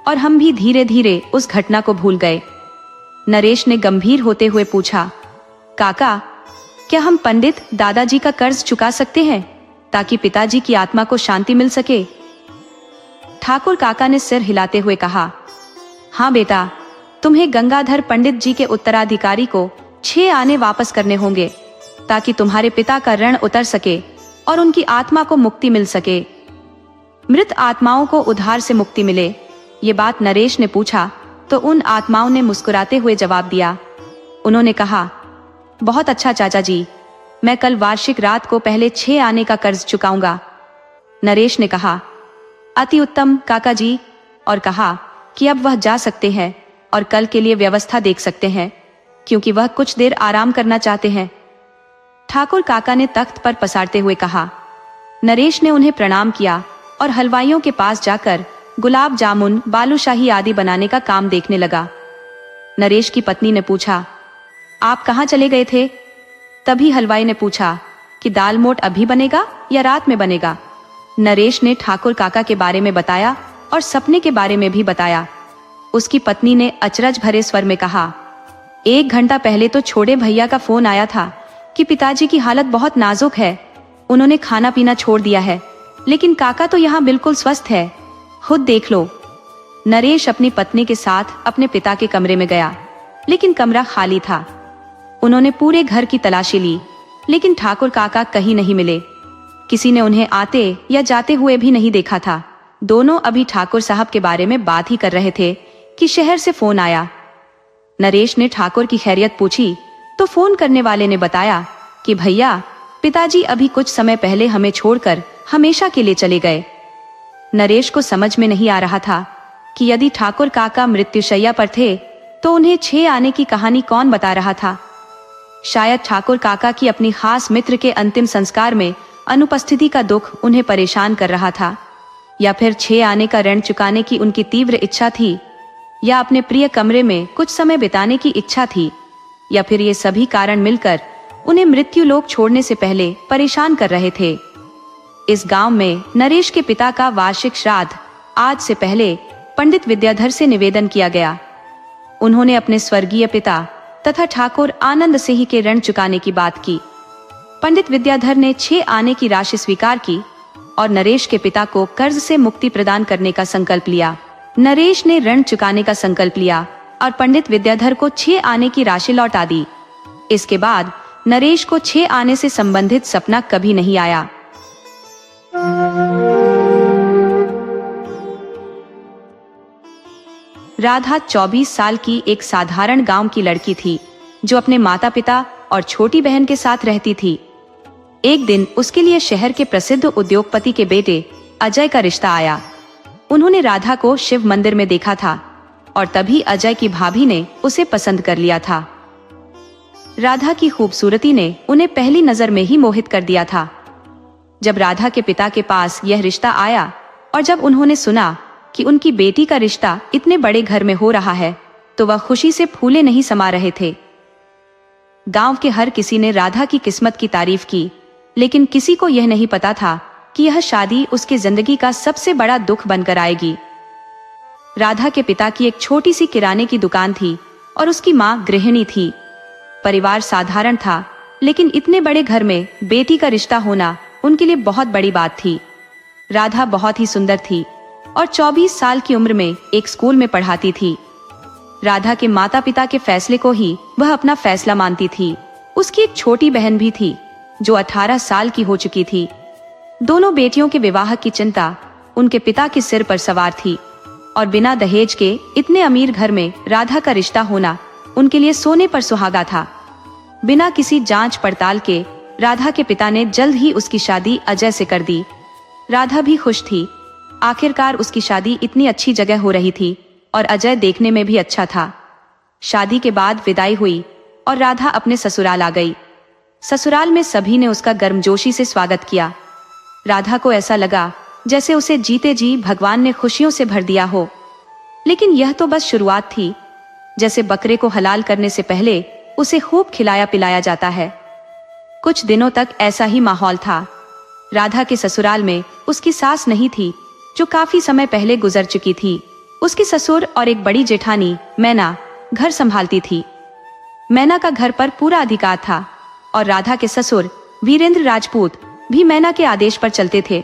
और हम भी धीरे धीरे उस घटना को भूल गए। नरेश ने गंभीर होते हुए पूछा, काका क्या हम पंडित दादाजी का कर्ज चुका सकते हैं ताकि पिताजी की आत्मा को शांति मिल सके? ठाकुर काका ने सिर हिलाते हुए कहा, हाँ बेटा, तुम्हें गंगाधर पंडित जी के उत्तराधिकारी को 6 आने वापस करने होंगे ताकि तुम्हारे पिता का ऋण उतर सके और उनकी आत्मा को मुक्ति मिल सके। मृत आत्माओं को उधार से मुक्ति मिले। ये बात नरेश ने पूछा तो उन आत्माओं ने मुस्कुराते हुए जवाब दिया। उन्होंने कहा, बहुत अच्छा चाचा जी, मैं कल वार्षिक रात को पहले 6 आने का कर्ज चुकाऊंगा। नरेश ने कहा, अति उत्तम काका जी, और कहा कि अब वह जा सकते हैं और कल के लिए व्यवस्था देख सकते हैं क्योंकि वह कुछ देर आराम करना चाहते हैं। ठाकुर काका ने तख्त पर पसारते हुए कहा। नरेश ने उन्हें प्रणाम किया और हलवाइयों के पास जाकर गुलाब जामुन, बालूशाही आदि बनाने का काम देखने लगा। नरेश की पत्नी ने पूछा, आप कहाँ चले गए थे? तभी हलवाई ने पूछा कि दाल मोट अभी बनेगा या रात में बनेगा। नरेश ने ठाकुर काका के बारे में बताया और सपने के बारे में भी बताया। उसकी पत्नी ने अचरज भरे स्वर में कहा, 1 घंटा पहले तो छोटे भैया का फोन आया था कि पिताजी की हालत बहुत नाजुक है, उन्होंने खाना पीना छोड़ दिया है, लेकिन काका तो यहाँ बिल्कुल स्वस्थ है, खुद देख लो। नरेश अपनी पत्नी के साथ अपने पिता के कमरे में गया, लेकिन कमरा खाली था। उन्होंने पूरे घर की तलाशी ली, लेकिन ठाकुर काका कहीं नहीं मिले। किसी ने उन्हें आते या जाते हुए भी नहीं देखा था। दोनों अभी ठाकुर साहब के बारे में बात ही कर रहे थे कि शहर से फोन आया। नरेश ने ठाकुर की खैरियत पूछी तो फोन करने वाले ने बताया कि भैया, पिताजी अभी कुछ समय पहले हमें छोड़कर हमेशा के लिए चले गए। नरेश को समझ में नहीं आ रहा था कि यदि ठाकुर काका मृत्युशैया पर थे तो उन्हें 6 आने की कहानी कौन बता रहा था। शायद ठाकुर काका की अपनी खास मित्र के अंतिम संस्कार में अनुपस्थिति का दुख उन्हें परेशान कर रहा था, या फिर 6 आने का ऋण चुकाने की उनकी तीव्र इच्छा थी, या अपने प्रिय कमरे में कुछ समय बिताने की इच्छा थी, या फिर ये सभी कारण मिलकर उन्हें मृत्यु लोक छोड़ने से पहले परेशान कर रहे थे। इस गांव में नरेश के पिता का वार्षिक श्राद्ध आज से पहले पंडित विद्याधर से निवेदन किया गया। उन्होंने अपने स्वर्गीय पिता तथा ठाकुर आनंद सिंह के ऋण चुकाने की बात की। पंडित विद्याधर ने 6 आने की राशि स्वीकार की और नरेश के पिता को कर्ज से मुक्ति प्रदान करने का संकल्प लिया। नरेश ने ऋण चुकाने का संकल्प लिया और पंडित विद्याधर को 6 आने की राशि लौटा दी। इसके बाद नरेश को 6 आने से संबंधित सपना कभी नहीं आया। राधा 24 साल की एक साधारण गांव की लड़की थी जो अपने माता पिता और छोटी बहन के साथ रहती थी। एक दिन उसके लिए शहर के प्रसिद्ध उद्योगपति के बेटे अजय का रिश्ता आया। उन्होंने राधा को शिव मंदिर में देखा था और तभी अजय की भाभी ने उसे पसंद कर लिया था। राधा की खूबसूरती ने उन्हें पहली नजर में ही मोहित कर दिया था। जब राधा के पिता के पास यह रिश्ता आया और जब उन्होंने सुना कि उनकी बेटी का रिश्ता इतने बड़े घर में हो रहा है, तो वह खुशी से फूले नहीं समा रहे थे। गांव के हर किसी ने राधा की किस्मत की तारीफ की, लेकिन किसी को यह नहीं पता था कि यह शादी उसकी जिंदगी का सबसे बड़ा दुख बनकर आएगी। राधा के पिता की एक छोटी सी किराने की दुकान थी और उसकी माँ गृहिणी थी। परिवार साधारण था, लेकिन इतने बड़े घर में बेटी का रिश्ता होना उनके लिए बहुत बड़ी बात थी। राधा बहुत ही सुंदर थी और 24 साल की उम्र में एक स्कूल में पढ़ाती थी। राधा के माता पिता के फैसले को ही वह अपना फैसला मानती थी। उसकी एक छोटी बहन भी थी जो 18 साल की हो चुकी थी। दोनों बेटियों के विवाह की चिंता उनके पिता के सिर पर सवार थी और बिना दहेज के इतने अमीर घर में राधा का रिश्ता होना उनके लिए सोने पर सुहागा था। बिना किसी जांच पड़ताल के राधा के पिता ने जल्द ही उसकी शादी अजय से कर दी। राधा भी खुश थी। आखिरकार उसकी शादी इतनी अच्छी जगह हो रही थी और अजय देखने में भी अच्छा था। शादी के बाद विदाई हुई और राधा अपने ससुराल आ गई। ससुराल में सभी ने उसका गर्मजोशी से स्वागत किया। राधा को ऐसा लगा जैसे उसे जीते जी भगवान ने खुशियों से भर दिया हो। लेकिन यह तो बस शुरुआत थी। जैसे बकरे को हलाल करने से पहले उसे खूब खिलाया पिलाया जाता है। कुछ दिनों तक ऐसा ही माहौल था। राधा के ससुराल में उसकी सास नहीं थी, जो काफी समय पहले गुजर चुकी थी। उसके ससुर और एक बड़ी जेठानी मैना घर संभालती थी। मैना का घर पर पूरा अधिकार था और राधा के ससुर वीरेंद्र राजपूत भी मैना के आदेश पर चलते थे।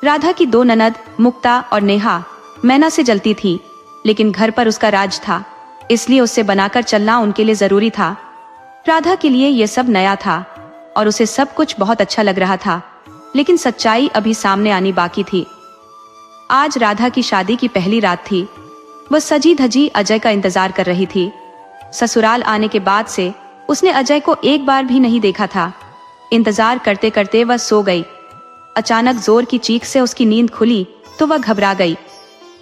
राधा की 2 ननद मुक्ता और नेहा मैना से जलती थी, लेकिन घर पर उसका राज था, इसलिए उससे बनाकर चलना उनके लिए जरूरी था। राधा के लिए यह सब नया था और उसे सब कुछ बहुत अच्छा लग रहा था, लेकिन सच्चाई अभी सामने आनी बाकी थी। आज राधा की शादी की पहली रात थी। वह सजी धजी अजय का इंतजार कर रही थी। ससुराल आने के बाद से उसने अजय को एक बार भी नहीं देखा था। इंतजार करते करते वह सो गई। अचानक जोर की चीख से उसकी नींद खुली तो वह घबरा गई।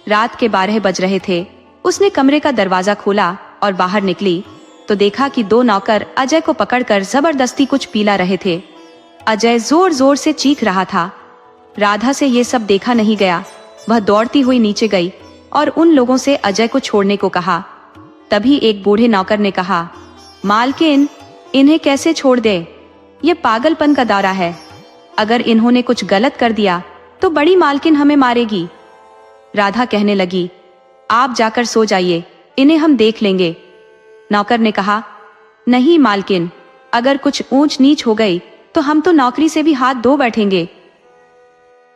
रात के 12 बज रहे थे। उसने कमरे का दरवाजा खोला और बाहर निकली तो देखा कि 2 नौकर अजय को पकड़कर जबरदस्ती कुछ पीला रहे थे। अजय जोर जोर से चीख रहा था। राधा से ये सब देखा नहीं गया। वह दौड़ती हुई नीचे गई और उन लोगों से अजय को छोड़ने को कहा। तभी एक बूढ़े नौकर ने कहा, मालकिन, इन्हें कैसे छोड़ दे? ये पागलपन का दौरा है। अगर इन्होंने कुछ गलत कर दिया तो बड़ी मालकिन हमें मारेगी। राधा कहने लगी, आप जाकर सो जाइए, इन्हें हम देख लेंगे। नौकर ने कहा, नहीं मालकिन, अगर कुछ ऊंच नीच हो गई तो हम तो नौकरी से भी हाथ धो बैठेंगे।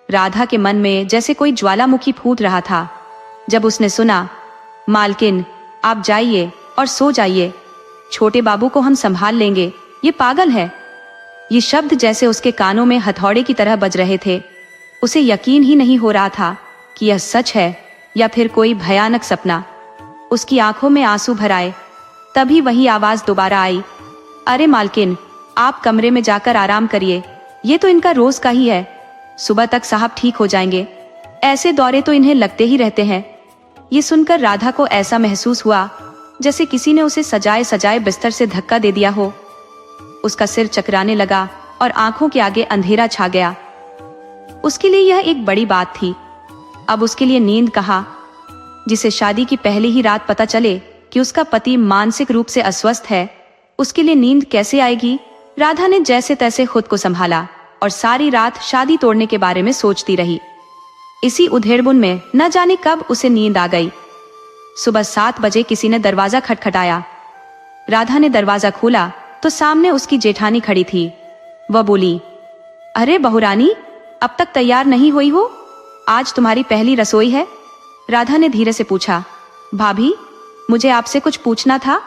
राधा के मन में जैसे कोई ज्वालामुखी फूट रहा था जब उसने सुना, मालकिन आप जाइए और सो जाइए, छोटे बाबू को हम संभाल लेंगे, ये पागल है। ये शब्द जैसे उसके कानों में हथौड़े की तरह बज रहे थे। उसे यकीन ही नहीं हो रहा था कि यह सच है या फिर कोई भयानक सपना। उसकी आंखों में आंसू भर आए। तभी वही आवाज दोबारा आई, अरे मालकिन, आप कमरे में जाकर आराम करिए, ये तो इनका रोज का ही है, सुबह तक साहब ठीक हो जाएंगे, ऐसे दौरे तो इन्हें लगते ही रहते हैं। ये सुनकर राधा को ऐसा महसूस हुआ जैसे किसी ने उसे सजाए सजाए बिस्तर से धक्का दे दिया हो। उसका सिर चकराने लगा और आंखों के आगे अंधेरा छा गया। उसके लिए यह एक बड़ी बात थी। अब उसके लिए नींद कहाँ? जिसे शादी की पहली ही रात पता चले कि उसका पति मानसिक रूप से अस्वस्थ है, उसके लिए नींद कैसे आएगी? राधा ने जैसे तैसे खुद को संभाला और सारी रात शादी तोड़ने के बारे में सोचती रही। इसी उधेड़बुन में न जाने कब उसे नींद आ गई। सुबह 7 बजे किसी ने दरवाजा खटखटाया। राधा ने दरवाजा खोला तो सामने उसकी जेठानी खड़ी थी। वह बोली, अरे बहुरानी, अब तक तैयार नहीं हुई हो? आज तुम्हारी पहली रसोई है। राधा ने धीरे से पूछा, भाभी, मुझे आपसे कुछ पूछना था।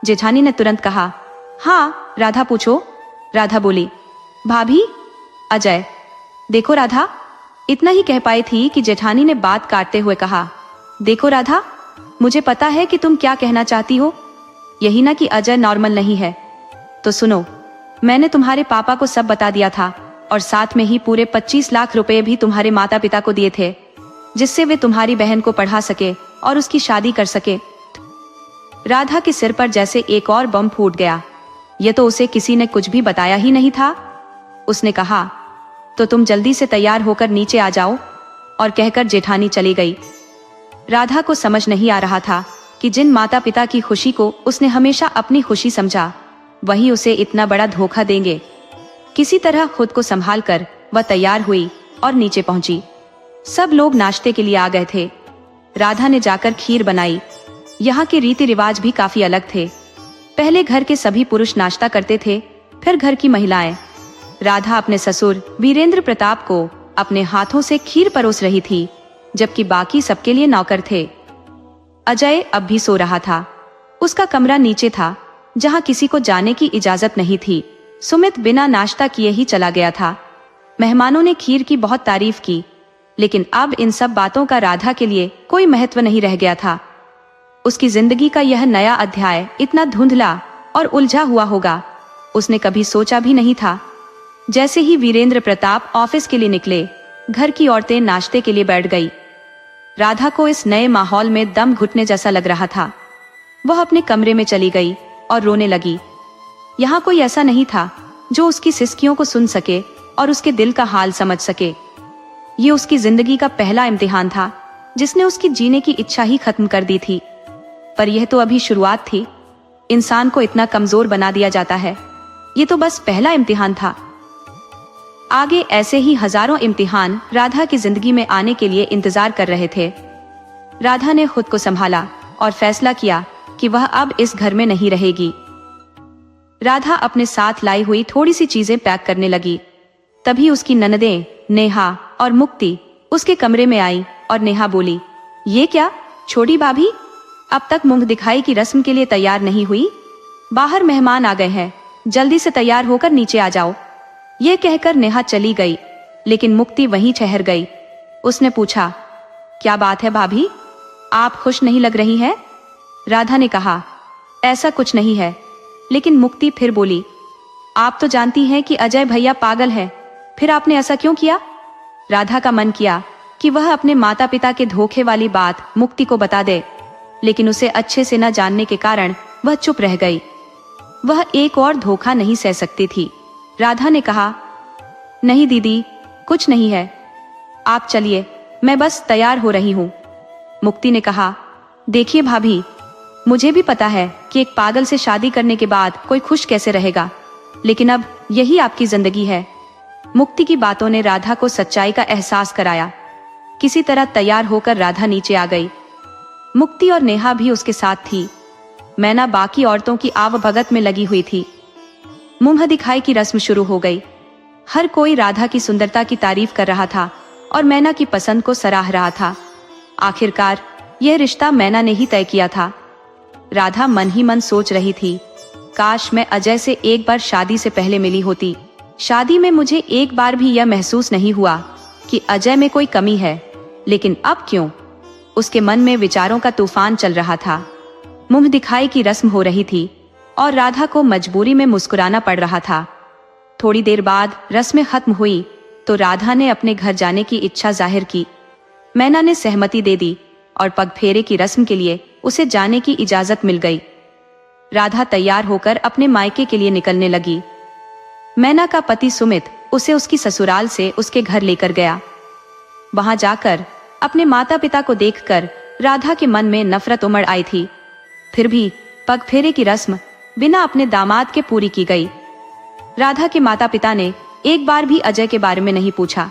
जेठानी ने तुरंत कहा, हाँ राधा पूछो। राधा बोली, भाभी, अजय। देखो राधा, इतना ही कह पाई थी कि जेठानी ने बात काटते हुए कहा, देखो राधा, मुझे पता है कि तुम क्या कहना चाहती हो, यही ना कि अजय नॉर्मल नहीं है। तो सुनो, मैंने तुम्हारे पापा को सब बता दिया था और साथ में ही पूरे 25 लाख रुपए भी तुम्हारे माता पिता को दिए थे, जिससे वे तुम्हारी बहन को पढ़ा सके और उसकी शादी कर सके। राधा के सिर पर जैसे एक और बम फूट गया। यह तो उसे किसी ने कुछ भी बताया ही नहीं था। उसने कहा, तो तुम जल्दी से तैयार होकर नीचे आ जाओ, और कहकर जेठानी चली गई। राधा को समझ नहीं आ रहा था कि जिन माता पिता की खुशी को उसने हमेशा अपनी खुशी समझा, वही उसे इतना बड़ा धोखा देंगे। किसी तरह खुद को संभाल कर वह तैयार हुई और नीचे पहुंची। सब लोग नाश्ते के लिए आ गए थे। राधा ने जाकर खीर बनाई। यहाँ के रीति रिवाज भी काफी अलग थे। पहले घर के सभी पुरुष नाश्ता करते थे, फिर घर की महिलाएं। राधा अपने ससुर वीरेंद्र प्रताप को अपने हाथों से खीर परोस रही थी, जबकि बाकी सबके लिए नौकर थे। अजय अब भी सो रहा था। उसका कमरा नीचे था, जहां किसी को जाने की इजाजत नहीं थी। सुमित बिना नाश्ता किए ही चला गया था। मेहमानों ने खीर की बहुत तारीफ की, लेकिन अब इन सब बातों का राधा के लिए कोई महत्व नहीं रह गया था। उसकी जिंदगी का यह नया अध्याय इतना धुंधला और उलझा हुआ होगा, उसने कभी सोचा भी नहीं था। जैसे ही वीरेंद्र प्रताप ऑफिस के लिए निकले, घर की औरतें नाश्ते के लिए बैठ गई। राधा को इस नए माहौल में दम घुटने जैसा लग रहा था। वह अपने कमरे में चली गई और रोने लगी। यहाँ कोई ऐसा नहीं था जो उसकी सिसकियों को सुन सके और उसके दिल का हाल समझ सके। ये उसकी जिंदगी का पहला इम्तिहान था, जिसने उसकी जीने की इच्छा ही खत्म कर दी थी। पर यह तो अभी शुरुआत थी। इंसान को इतना कमजोर बना दिया जाता है। ये तो बस पहला इम्तिहान था। आगे ऐसे ही हजारों इम्तिहान राधा की जिंदगी में आने के लिए इंतजार कर रहे थे। राधा ने खुद को संभाला और फैसला किया कि वह अब इस घर में नहीं रहेगी। राधा अपने साथ लाई हुई थोड़ी सी चीजें पैक करने लगी। तभी उसकी ननदें नेहा और मुक्ति उसके कमरे में आई और नेहा बोली, ये क्या छोटी भाभी, अब तक मुंह दिखाई की रस्म के लिए तैयार नहीं हुई? बाहर मेहमान आ गए हैं, जल्दी से तैयार होकर नीचे आ जाओ। ये कहकर नेहा चली गई, लेकिन मुक्ति वहीं ठहर गई। उसने पूछा, क्या बात है भाभी, आप खुश नहीं लग रही हैं? राधा ने कहा, ऐसा कुछ नहीं है। लेकिन मुक्ति फिर बोली, आप तो जानती हैं कि अजय भैया पागल है, फिर आपने ऐसा क्यों किया? राधा का मन किया कि वह अपने माता पिता के धोखे वाली बात मुक्ति को बता दे, लेकिन उसे अच्छे से न जानने के कारण वह चुप रह गई। वह एक और धोखा नहीं सह सकती थी। राधा ने कहा, नहीं दीदी, कुछ नहीं है, आप चलिए, मैं बस तैयार हो रही हूँ। मुक्ति ने कहा, देखिए भाभी, मुझे भी पता है कि एक पागल से शादी करने के बाद कोई खुश कैसे रहेगा, लेकिन अब यही आपकी जिंदगी है। मुक्ति की बातों ने राधा को सच्चाई का एहसास कराया। किसी तरह तैयार होकर राधा नीचे आ गई। मुक्ति और नेहा भी उसके साथ थी। मैना बाकी औरतों की आवभगत में लगी हुई थी। मुंह दिखाई की रस्म शुरू हो गई। हर कोई राधा की सुंदरता की तारीफ कर रहा था और मैना की पसंद को सराह रहा था। आखिरकार यह रिश्ता मैना ने ही तय किया था। राधा मन ही मन सोच रही थी, काश मैं अजय से एक बार शादी से पहले मिली होती। शादी में मुझे एक बार भी यह महसूस नहीं हुआ कि अजय में कोई कमी है, लेकिन अब क्यों? उसके मन में विचारों का तूफान चल रहा था। मुंह दिखाई की रस्म हो रही थी और राधा को मजबूरी में मुस्कुराना पड़ रहा था। थोड़ी देर बाद रस्में खत्म हुई तो राधा ने अपने घर जाने की इच्छा जाहिर की। मैना ने सहमति दे दी और पगफेरे की रस्म के लिए उसे जाने की इजाजत मिल गई। राधा तैयार होकर अपने मायके के लिए निकलने लगी। मैना का पति सुमित उसे उसकी ससुराल से उसके घर लेकर गया। वहां जाकर अपने माता पिता को देखकर राधा के मन में नफरत उमड़ आई थी। फिर भी पगफेरे की रस्म बिना अपने दामाद के पूरी की गई। राधा के माता पिता ने एक बार भी अजय के बारे में नहीं पूछा।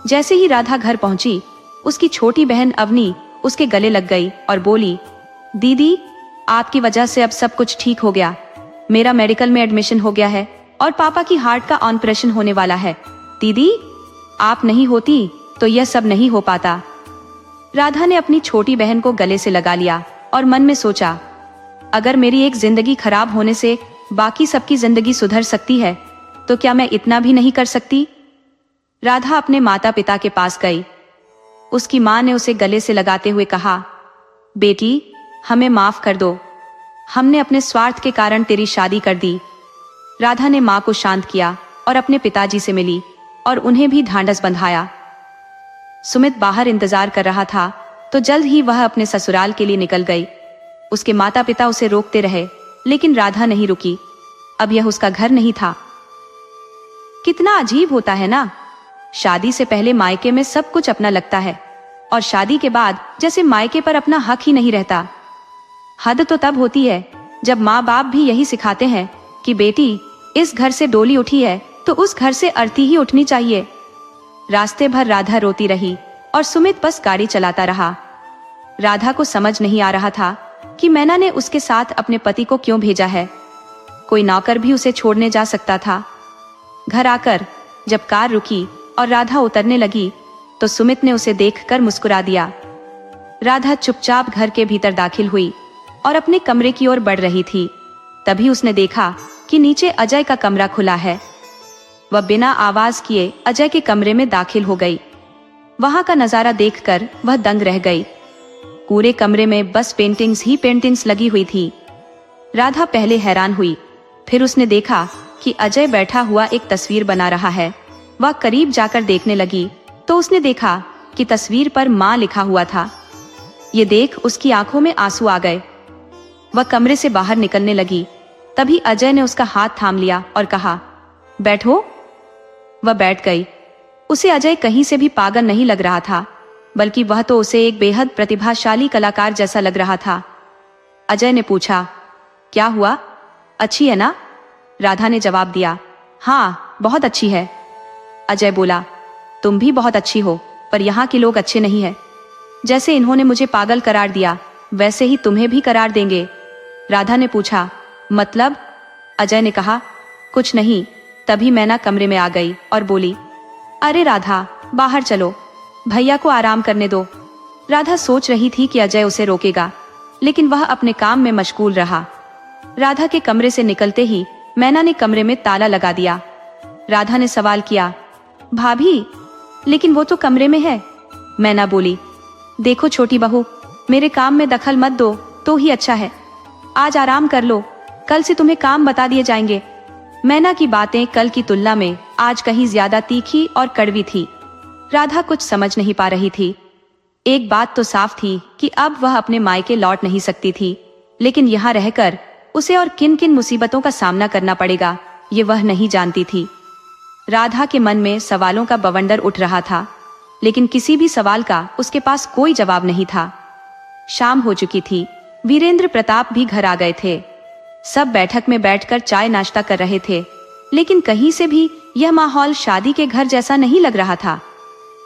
जैसे ही राधा घर पहुंची, उसकी छोटी बहन अवनी उसके गले लग गई और बोली, दीदी, आपकी वजह से अब सब कुछ ठीक हो गया। मेरा मेडिकल में एडमिशन हो गया है और पापा की हार्ट का ऑपरेशन होने वाला है। दीदी, आप नहीं होती तो यह सब नहीं हो पाता। राधा ने अपनी छोटी बहन को गले से लगा लिया और मन में सोचा, अगर मेरी एक जिंदगी खराब होने से बाकी सबकी जिंदगी सुधर सकती है तो क्या मैं इतना भी नहीं कर सकती? राधा अपने माता पिता के पास गई। उसकी मां ने उसे गले से लगाते हुए कहा, बेटी, हमें माफ कर दो। हमने अपने स्वार्थ के कारण तेरी शादी कर दी। राधा ने मां को शांत किया और अपने पिताजी से मिली और उन्हें भी ढांढस बंधाया। सुमित बाहर इंतजार कर रहा था तो जल्द ही वह अपने ससुराल के लिए निकल गई। उसके माता पिता उसे रोकते रहे, लेकिन राधा नहीं रुकी। अब यह उसका घर नहीं था। कितना अजीब होता है ना, शादी से पहले मायके में सब कुछ अपना लगता है और शादी के बाद जैसे मायके पर अपना हक ही नहीं रहता। हद तो तब होती है जब माँ बाप भी यही सिखाते हैं कि बेटी, इस घर से डोली उठी है तो उस घर से अर्थी ही उठनी चाहिए। रास्ते भर राधा रोती रही और सुमित बस गाड़ी चलाता रहा। राधा को समझ नहीं आ रहा था कि मैना ने उसके साथ अपने पति को क्यों भेजा है। कोई नौकर भी उसे छोड़ने जा सकता था। घर आकर जब कार रुकी और राधा उतरने लगी तो सुमित ने उसे देखकर मुस्कुरा दिया। राधा चुपचाप घर के भीतर दाखिल हुई और अपने कमरे की ओर बढ़ रही थी। तभी उसने देखा कि नीचे अजय का कमरा खुला है। वह बिना आवाज किए अजय के कमरे में दाखिल हो गई। वहां का नजारा देखकर वह दंग रह गई। पूरे कमरे में बस पेंटिंग्स ही पेंटिंग्स लगी हुई थी। राधा पहले हैरान हुई, फिर उसने देखा कि अजय बैठा हुआ एक तस्वीर बना रहा है। वह करीब जाकर देखने लगी तो उसने देखा कि तस्वीर पर माँ लिखा हुआ था। ये देख उसकी आंखों में आंसू आ गए। वह कमरे से बाहर निकलने लगी। तभी अजय ने उसका हाथ थाम लिया और कहा, बैठो। वह बैठ गई। उसे अजय कहीं से भी पागल नहीं लग रहा था, बल्कि वह तो उसे एक बेहद प्रतिभाशाली कलाकार जैसा लग रहा था। अजय ने पूछा, क्या हुआ, अच्छी है ना? राधा ने जवाब दिया, हाँ, बहुत अच्छी है। अजय बोला, तुम भी बहुत अच्छी हो, पर यहाँ के लोग अच्छे नहीं हैं। जैसे इन्होंने मुझे पागल करार दिया, वैसे ही तुम्हें भी करार देंगे। राधा ने पूछा, मतलब? अजय ने कहा, कुछ नहीं। तभी मैना कमरे में आ गई और बोली, अरे राधा, बाहर चलो, भैया को आराम करने दो। राधा सोच रही थी कि अजय उसे रोकेगा, लेकिन वह अपने काम में मशगूल रहा। राधा के कमरे से निकलते ही मैना ने कमरे में ताला लगा दिया। राधा ने सवाल किया, भाभी, लेकिन वो तो कमरे में है। मैना बोली, देखो छोटी बहू, मेरे काम में दखल मत दो तो ही अच्छा है। आज आराम कर लो, कल से तुम्हें काम बता दिए जाएंगे। मैना की बातें कल की तुलना में आज कहीं ज्यादा तीखी और कड़वी थी। राधा कुछ समझ नहीं पा रही थी। एक बात तो साफ थी कि अब वह अपने मायके लौट नहीं सकती थी, लेकिन यहाँ रहकर उसे और किन किन मुसीबतों का सामना करना पड़ेगा, ये वह नहीं जानती थी। राधा के मन में सवालों का बवंडर उठ रहा था, लेकिन किसी भी सवाल का उसके पास कोई जवाब नहीं था। शाम हो चुकी थी। वीरेंद्र प्रताप भी घर आ गए थे। सब बैठक में बैठकर चाय नाश्ता कर रहे थे, लेकिन कहीं से भी यह माहौल शादी के घर जैसा नहीं लग रहा था।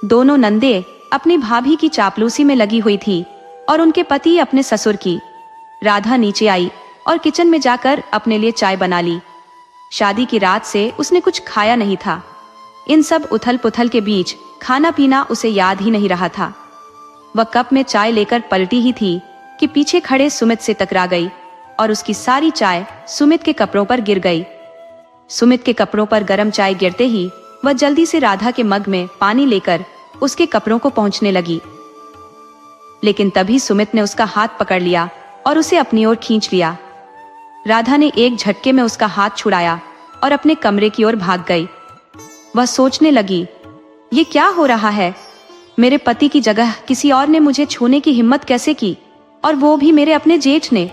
दोनों नंदे अपनी भाभी की चापलूसी में लगी हुई थी और उनके पति अपने ससुर की। राधा नीचे आई और किचन में जाकर अपने लिए चाय बना ली। शादी की रात से उसने कुछ खाया नहीं था। इन सब उथल पुथल के बीच खाना पीना उसे याद ही नहीं रहा था। वह कप में चाय लेकर पलटी ही थी कि पीछे खड़े सुमित से टकरा गई और उसकी सारी चाय सुमित के कपड़ों पर गिर गई। सुमित के कपड़ों पर गर्म चाय गिरते ही वह जल्दी से राधा के मग में पानी लेकर उसके कपड़ों को पोंछने लगी, लेकिन तभी सुमित ने उसका हाथ पकड़ लिया और उसे अपनी ओर खींच लिया। राधा ने एक झटके में उसका हाथ छुड़ाया और अपने कमरे की ओर भाग गई। वह सोचने लगी, ये क्या हो रहा है? मेरे पति की जगह किसी और ने मुझे छूने की हिम्मत कैसे की, और वो भी मेरे अपने जेठ ने।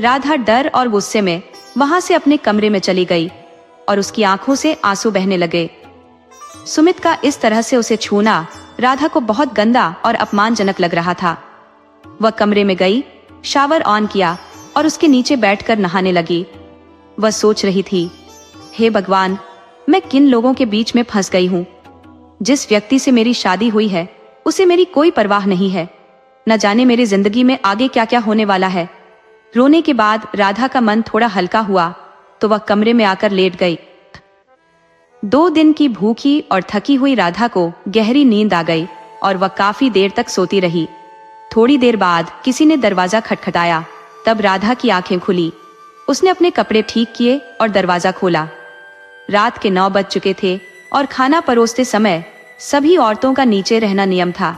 राधा डर और गुस्से में वहां से अपने कमरे में चली गई और उसकी आंखों से आंसू बहने लगे। सुमित का इस तरह से उसे छूना राधा को बहुत गंदा और अपमानजनक लग रहा था। वह कमरे में गई, शावर ऑन किया और उसके नीचे बैठकर नहाने लगी। वह सोच रही थी, हे भगवान, मैं किन लोगों के बीच में फंस गई हूँ। जिस व्यक्ति से मेरी शादी हुई है उसे मेरी कोई परवाह नहीं है। न जाने मेरी जिंदगी में आगे क्या क्या होने वाला है। रोने के बाद राधा का मन थोड़ा हल्का हुआ तो वह कमरे में आकर लेट गई। 2 दिन की भूखी और थकी हुई राधा को गहरी नींद आ गई और वह काफी देर तक सोती रही। थोड़ी देर बाद किसी ने दरवाजा खटखटाया। तब राधा की आंखें खुली। उसने अपने कपड़े ठीक किए और दरवाजा खोला। रात के 9 बज चुके थे और खाना परोसते समय सभी औरतों का नीचे रहना नियम था।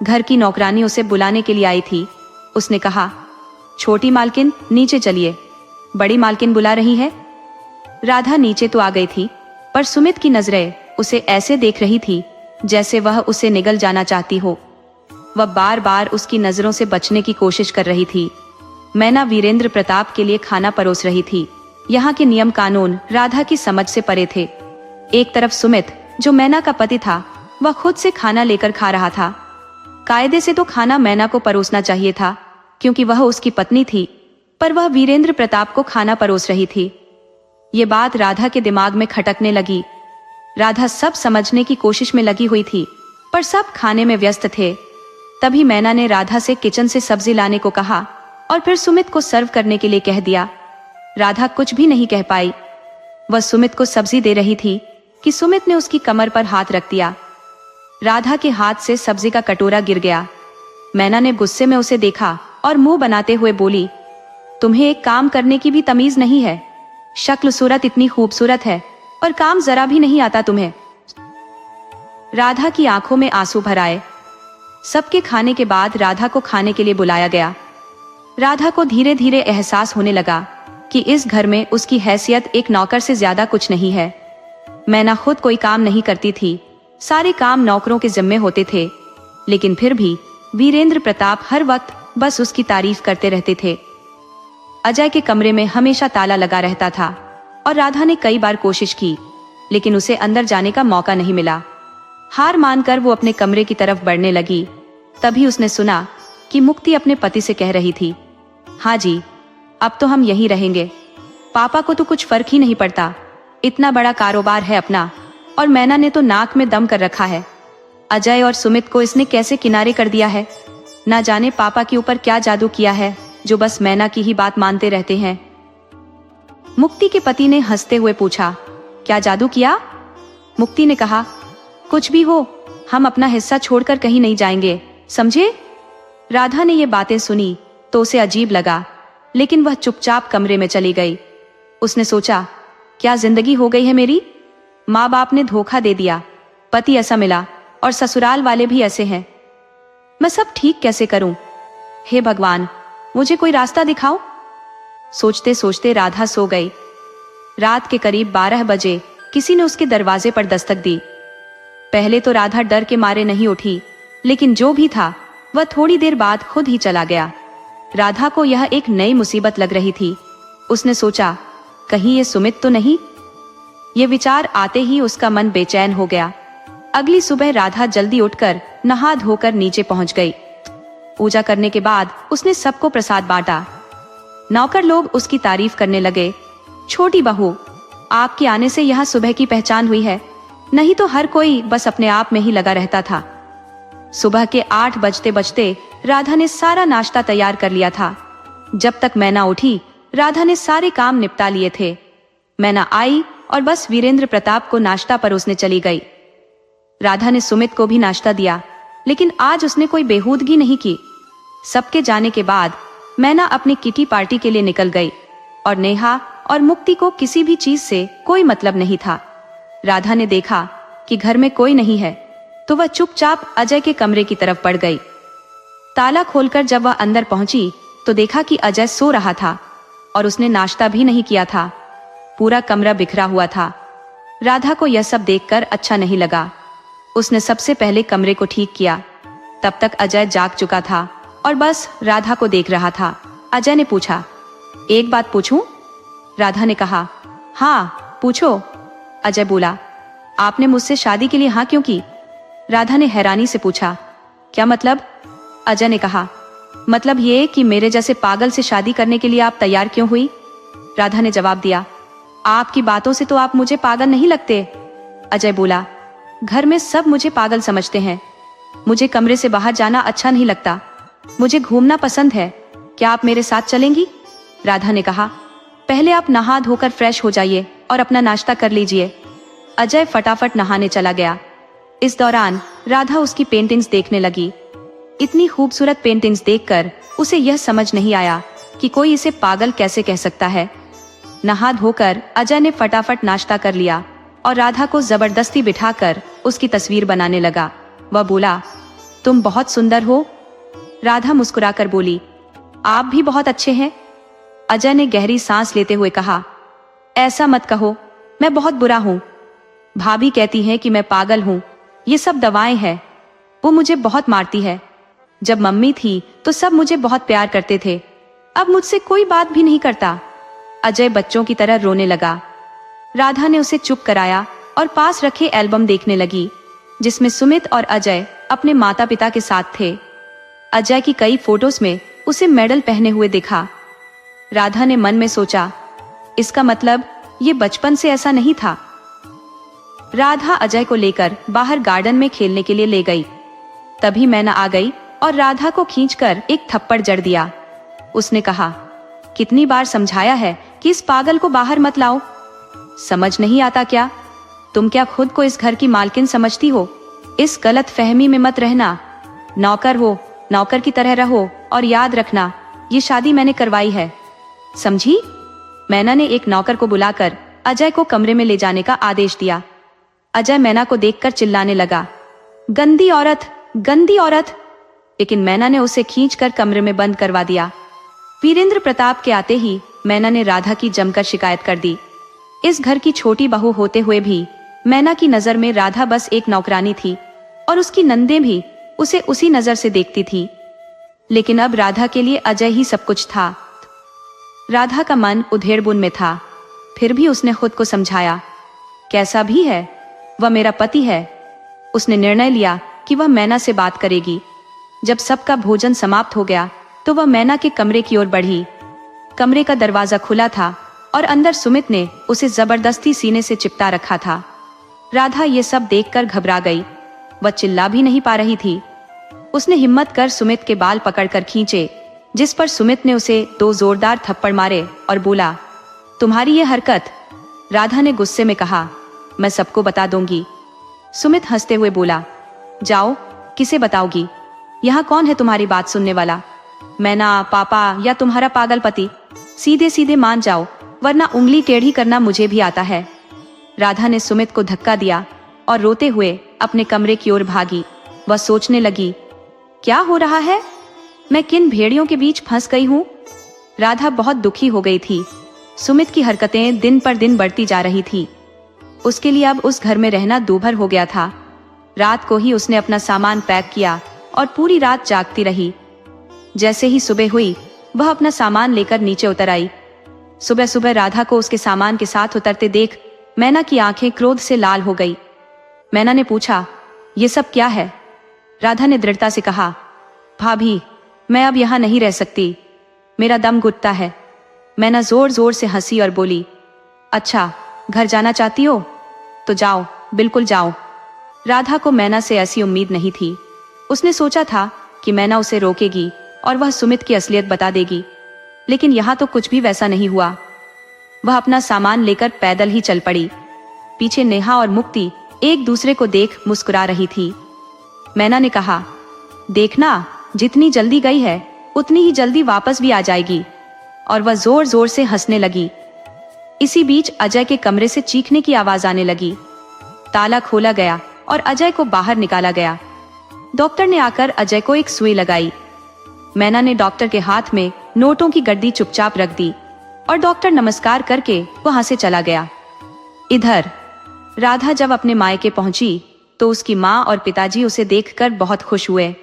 घर की नौकरानी उसे बुलाने के लिए आई थी। उसने कहा, छोटी मालकिन नीचे चलिए, बड़ी मालकिन बुला रही है। राधा नीचे तो आ गई थी, पर सुमित की नजरें उसे ऐसे देख रही थी जैसे वह उसे निगल जाना चाहती हो। वह बार बार उसकी नजरों से बचने की कोशिश कर रही थी। मैना वीरेंद्र प्रताप के लिए खाना परोस रही थी। यहाँ के नियम कानून राधा की समझ से परे थे। एक तरफ सुमित, जो मैना का पति था, वह खुद से खाना लेकर खा रहा था। कायदे से तो खाना मैना को परोसना चाहिए था क्योंकि वह उसकी पत्नी थी, पर वह वीरेंद्र प्रताप को खाना परोस रही थी। ये बात राधा के दिमाग में खटकने लगी। राधा सब समझने की कोशिश में लगी हुई थी, पर सब खाने में व्यस्त थे। तभी मैना ने राधा से किचन से सब्जी लाने को कहा और फिर सुमित को सर्व करने के लिए कह दिया। राधा कुछ भी नहीं कह पाई। वह सुमित को सब्जी दे रही थी कि सुमित ने उसकी कमर पर हाथ रख दिया। राधा के हाथ से सब्जी का कटोरा गिर गया। मैना ने गुस्से में उसे देखा और मुंह बनाते हुए बोली, तुम्हें एक काम करने की भी तमीज नहीं है। शक्ल सूरत इतनी खूबसूरत है और काम जरा भी नहीं आता तुम्हें। राधा की आंखों में आंसू भर आए। सबके खाने के बाद राधा को खाने के लिए बुलाया गया। राधा को धीरे धीरे एहसास होने लगा कि इस घर में उसकी हैसियत एक नौकर से ज्यादा कुछ नहीं है। मैना खुद कोई काम नहीं करती थी, सारे काम नौकरों के जिम्मे होते थे, लेकिन फिर भी वीरेंद्र प्रताप हर वक्त बस उसकी तारीफ करते रहते थे। अजय के कमरे में हमेशा ताला लगा रहता था और राधा ने कई बार कोशिश की, लेकिन उसे अंदर जाने का मौका नहीं मिला। हार मानकर वो अपने कमरे की तरफ बढ़ने लगी। तभी उसने सुना कि मुक्ति अपने पति से कह रही थी, हाँ जी, अब तो हम यहीं रहेंगे। पापा को तो कुछ फर्क ही नहीं पड़ता, इतना बड़ा कारोबार है अपना, और मैना ने तो नाक में दम कर रखा है। अजय और सुमित को इसने कैसे किनारे कर दिया है। ना जाने पापा के ऊपर क्या जादू किया है जो बस मैना की ही बात मानते रहते हैं। मुक्ति के पति ने हंसते हुए पूछा, क्या जादू किया? मुक्ति ने कहा, कुछ भी हो, हम अपना हिस्सा छोड़कर कहीं नहीं जाएंगे, समझे? राधा ने ये बातें सुनी तो उसे अजीब लगा, लेकिन वह चुपचाप कमरे में चली गई। उसने सोचा, क्या जिंदगी हो गई है मेरी? माँ बाप ने धोखा दे दिया, पति ऐसा मिला और ससुराल वाले भी ऐसे हैं। मैं सब ठीक कैसे करूं? हे भगवान, मुझे कोई रास्ता दिखाओ। सोचते सोचते राधा सो गई। रात के करीब 12 बजे किसी ने उसके दरवाजे पर दस्तक दी। पहले तो राधा डर के मारे नहीं उठी, लेकिन जो भी था वह थोड़ी देर बाद खुद ही चला गया। राधा को यह एक नई मुसीबत लग रही थी। उसने सोचा, कहीं ये सुमित तो नहीं? ये विचार आते ही उसका मन बेचैन हो गया। अगली सुबह राधा जल्दी उठकर नहा धोकर नीचे पहुंच गई। पूजा करने के बाद उसने सबको प्रसाद बांटा। नौकर लोग उसकी तारीफ करने लगे। छोटी बहू, आपके आने से यहाँ सुबह की पहचान हुई है, नहीं तो हर कोई बस अपने आप में ही लगा रहता था। सुबह के 8 बजते बजते राधा ने सारा नाश्ता तैयार कर लिया था। जब तक मैना उठी, राधा ने सारे काम निपटा लिए थे। मैना आई और बस वीरेंद्र प्रताप को नाश्ता परोसने चली गई। राधा ने सुमित को भी नाश्ता दिया, लेकिन आज उसने कोई बेहूदगी नहीं की। सबके जाने के बाद मैना अपनी किटी पार्टी के लिए निकल गई और नेहा और मुक्ति को किसी भी चीज से कोई मतलब नहीं था। राधा ने देखा कि घर में कोई नहीं है तो वह चुपचाप अजय के कमरे की तरफ बढ़ गई। ताला खोलकर जब वह अंदर पहुंची तो देखा कि अजय सो रहा था और उसने नाश्ता भी नहीं किया था। पूरा कमरा बिखरा हुआ था। राधा को यह सब देखकर अच्छा नहीं लगा। उसने सबसे पहले कमरे को ठीक किया। तब तक अजय जाग चुका था और बस राधा को देख रहा था। अजय ने पूछा, एक बात पूछूं? राधा ने कहा, हाँ पूछो। अजय बोला, आपने मुझसे शादी के लिए हाँ क्यों की? राधा ने हैरानी से पूछा, क्या मतलब? अजय ने कहा, मतलब ये कि मेरे जैसे पागल से शादी करने के लिए आप तैयार क्यों हुई? राधा ने जवाब दिया, आपकी बातों से तो आप मुझे पागल नहीं लगते। अजय बोला, घर में सब मुझे पागल समझते हैं। मुझे कमरे से बाहर जाना अच्छा नहीं लगता। मुझे घूमना पसंद है। क्या आप मेरे साथ चलेंगी? राधा ने कहा, पहले आप नहा धोकर फ्रेश हो जाइए और अपना नाश्ता कर लीजिए। अजय फटाफट नहाने चला गया। इस दौरान राधा उसकी पेंटिंग्स देखने लगी। इतनी खूबसूरत पेंटिंग्स देखकर उसे यह समझ नहीं आया कि कोई इसे पागल कैसे कह सकता है। नहा धोकर अजय ने फटाफट नाश्ता कर लिया और राधा को जबरदस्ती बिठाकर उसकी तस्वीर बनाने लगा। वह बोला, तुम बहुत सुंदर हो। राधा मुस्कुराकर बोली, आप भी बहुत अच्छे हैं। अजय ने गहरी सांस लेते हुए कहा, ऐसा मत कहो, मैं बहुत बुरा हूं। भाभी कहती हैं कि मैं पागल हूं। ये सब दवाएं हैं। वो मुझे बहुत मारती है। जब मम्मी थी तो सब मुझे बहुत प्यार करते थे। अब मुझसे कोई बात भी नहीं करता। अजय बच्चों की तरह रोने लगा। राधा ने उसे चुप कराया और पास रखे एल्बम देखने लगी, जिसमें सुमित और अजय अपने माता पिता के साथ थे। अजय की कई फोटोज में उसे मेडल पहने हुए दिखा। राधा ने मन में सोचा, इसका मतलब ये बचपन से ऐसा नहीं था। राधा अजय को लेकर बाहर गार्डन में खेलने के लिए ले गई। तभी मैना आ गई और राधा को खींचकर एक थप्पड़ जड़ दिया। उसने कहा, कितनी बार समझाया है कि इस पागल को बाहर मत लाओ। समझ नहीं आता क्या? तुम क्या खुद को इस घर की मालकिन समझती हो? इस गलत फहमी में मत रहना। नौकर हो, नौकर की तरह रहो और याद रखना, ये शादी मैंने करवाई है, समझी? मैना ने एक नौकर को बुलाकर अजय को कमरे में ले जाने का आदेश दिया। अजय मैना को देखकर चिल्लाने लगा, गंदी औरत, गंदी औरत। लेकिन मैना ने उसे खींचकर कमरे में बंद करवा दिया। वीरेंद्र प्रताप के आते ही मैना ने राधा की जमकर शिकायत कर दी। इस घर की छोटी बहू होते हुए भी मैना की नजर में राधा बस एक नौकरानी थी और उसकी नंदें भी उसे उसी नजर से देखती थी। लेकिन अब राधा के लिए अजय ही सब कुछ था। राधा का मन उधेड़बुन में था, फिर भी उसने खुद को समझाया, कैसा भी है वह मेरा पति है। उसने निर्णय लिया कि वह मैना से बात करेगी। जब सबका भोजन समाप्त हो गया तो वह मैना के कमरे की ओर बढ़ी। कमरे का दरवाजा खुला था और अंदर सुमित ने उसे जबरदस्ती सीने से चिपटा रखा था। राधा ये सब देखकर घबरा गई। वह चिल्ला भी नहीं पा रही थी। उसने हिम्मत कर सुमित के बाल पकड़कर खींचे, जिस पर सुमित ने उसे 2 जोरदार थप्पड़ मारे और बोला, तुम्हारी ये हरकत। राधा ने गुस्से में कहा, मैं सबको बता दूंगी। सुमित हंसते हुए बोला, जाओ, किसे बताओगी? यहाँ कौन है तुम्हारी बात सुनने वाला? मैना, पापा या तुम्हारा पागल पति? सीधे सीधे मान जाओ, वरना उंगली टेढ़ी करना मुझे भी आता है। राधा ने सुमित को धक्का दिया और रोते हुए अपने कमरे की ओर भागी। वह सोचने लगी, क्या हो रहा है? मैं किन भेड़ियों के बीच फंस गई हूँ? राधा बहुत दुखी हो गई थी। सुमित की हरकतें दिन पर दिन बढ़ती जा रही थी। उसके लिए अब उस घर में रहना दूभर हो गया था। रात को ही उसने अपना सामान पैक किया और पूरी रात जागती रही। जैसे ही सुबह हुई, वह अपना सामान लेकर नीचे उतर आई। सुबह सुबह राधा को उसके सामान के साथ उतरते देख मैना की आंखें क्रोध से लाल हो गई। मैना ने पूछा, ये सब क्या है? राधा ने दृढ़ता से कहा, भाभी, मैं अब यहाँ नहीं रह सकती। मेरा दम घुटता है। मैना जोर जोर से हंसी और बोली, अच्छा, घर जाना चाहती हो तो जाओ, बिल्कुल जाओ। राधा को मैना से ऐसी उम्मीद नहीं थी। उसने सोचा था कि मैना उसे रोकेगी और वह सुमित की असलियत बता देगी, लेकिन यहाँ तो कुछ भी वैसा नहीं हुआ। वह अपना सामान लेकर पैदल ही चल पड़ी। पीछे नेहा और मुक्ति एक दूसरे को देख मुस्कुरा रही थी। मैना ने कहा, देखना, जितनी जल्दी गई है उतनी ही जल्दी वापस भी आ जाएगी। और वह जोर जोर से हंसने लगी। इसी बीच अजय के कमरे से चीखने की आवाज आने लगी। ताला खोला गया और अजय को बाहर निकाला गया। डॉक्टर ने आकर अजय को एक सुई लगाई। मैना ने डॉक्टर के हाथ में नोटों की गड्डी चुपचाप रख दी और डॉक्टर नमस्कार करके वहां से चला गया। इधर राधा जब अपने मायके पहुंची तो उसकी माँ और पिताजी उसे देखकर बहुत खुश हुए।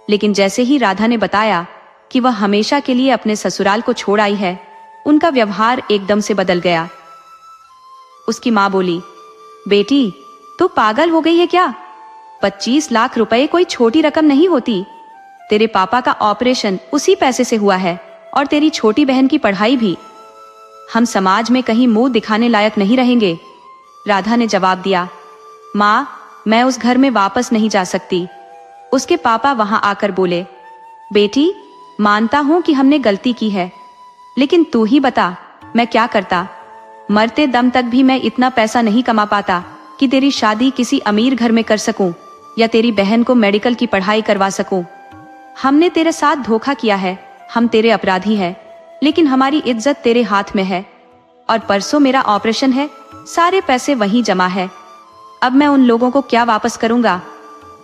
लेकिन जैसे ही राधा ने बताया कि वह हमेशा के लिए अपने ससुराल को छोड़ आई है, उनका व्यवहार एकदम से बदल गया। उसकी माँ बोली, बेटी, तू पागल हो गई है क्या? 25 लाख रुपए कोई छोटी रकम नहीं होती। तेरे पापा का ऑपरेशन उसी पैसे से हुआ है और तेरी छोटी बहन की पढ़ाई भी। हम समाज में कहीं मुंह दिखाने लायक नहीं रहेंगे। राधा ने जवाब दिया, माँ, मैं उस घर में वापस नहीं जा सकती। उसके पापा वहां आकर बोले, बेटी, मानता हूं कि हमने गलती की है, लेकिन तू ही बता मैं क्या करता। मरते दम तक भी मैं इतना पैसा नहीं कमा पाता कि तेरी शादी किसी अमीर घर में कर सकूं या तेरी बहन को मेडिकल की पढ़ाई करवा सकूं। हमने तेरे साथ धोखा किया है, हम तेरे अपराधी हैं, लेकिन हमारी इज्जत तेरे हाथ में है। और परसों मेरा ऑपरेशन है, सारे पैसे वहीं जमा है। अब मैं उन लोगों को क्या वापस करूंगा?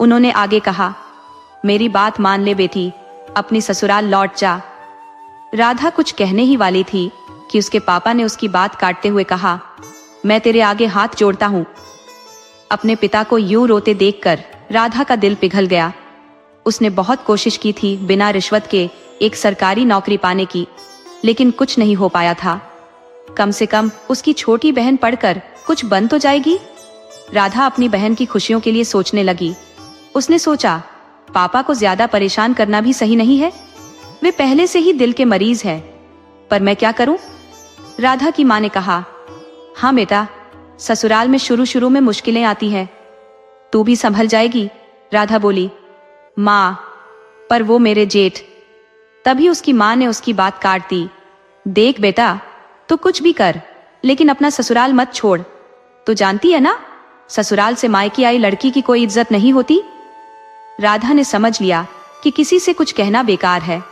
उन्होंने आगे कहा, मेरी बात मान ले बेटी, अपनी ससुराल लौट जा। राधा कुछ कहने ही वाली थी कि उसके पापा ने उसकी बात काटते हुए कहा, मैं तेरे आगे हाथ जोड़ता हूं। अपने पिता को यूं रोते देखकर राधा का दिल पिघल गया। उसने बहुत कोशिश की थी बिना रिश्वत के एक सरकारी नौकरी पाने की, लेकिन कुछ नहीं हो पाया था। कम से कम उसकी छोटी बहन पढ़कर कुछ बन तो जाएगी। राधा अपनी बहन की खुशियों के लिए सोचने लगी। उसने सोचा, पापा को ज्यादा परेशान करना भी सही नहीं है, वे पहले से ही दिल के मरीज हैं। पर मैं क्या करूं? राधा की मां ने कहा, हाँ बेटा, ससुराल में शुरू शुरू में मुश्किलें आती हैं, तू भी संभल जाएगी। राधा बोली, माँ, पर वो मेरे जेठ। तभी उसकी माँ ने उसकी बात काट दी। देख बेटा, तू कुछ भी कर, लेकिन अपना ससुराल मत छोड़। तू जानती है ना, ससुराल से मायके आई लड़की की कोई इज्जत नहीं होती। राधा ने समझ लिया कि किसी से कुछ कहना बेकार है।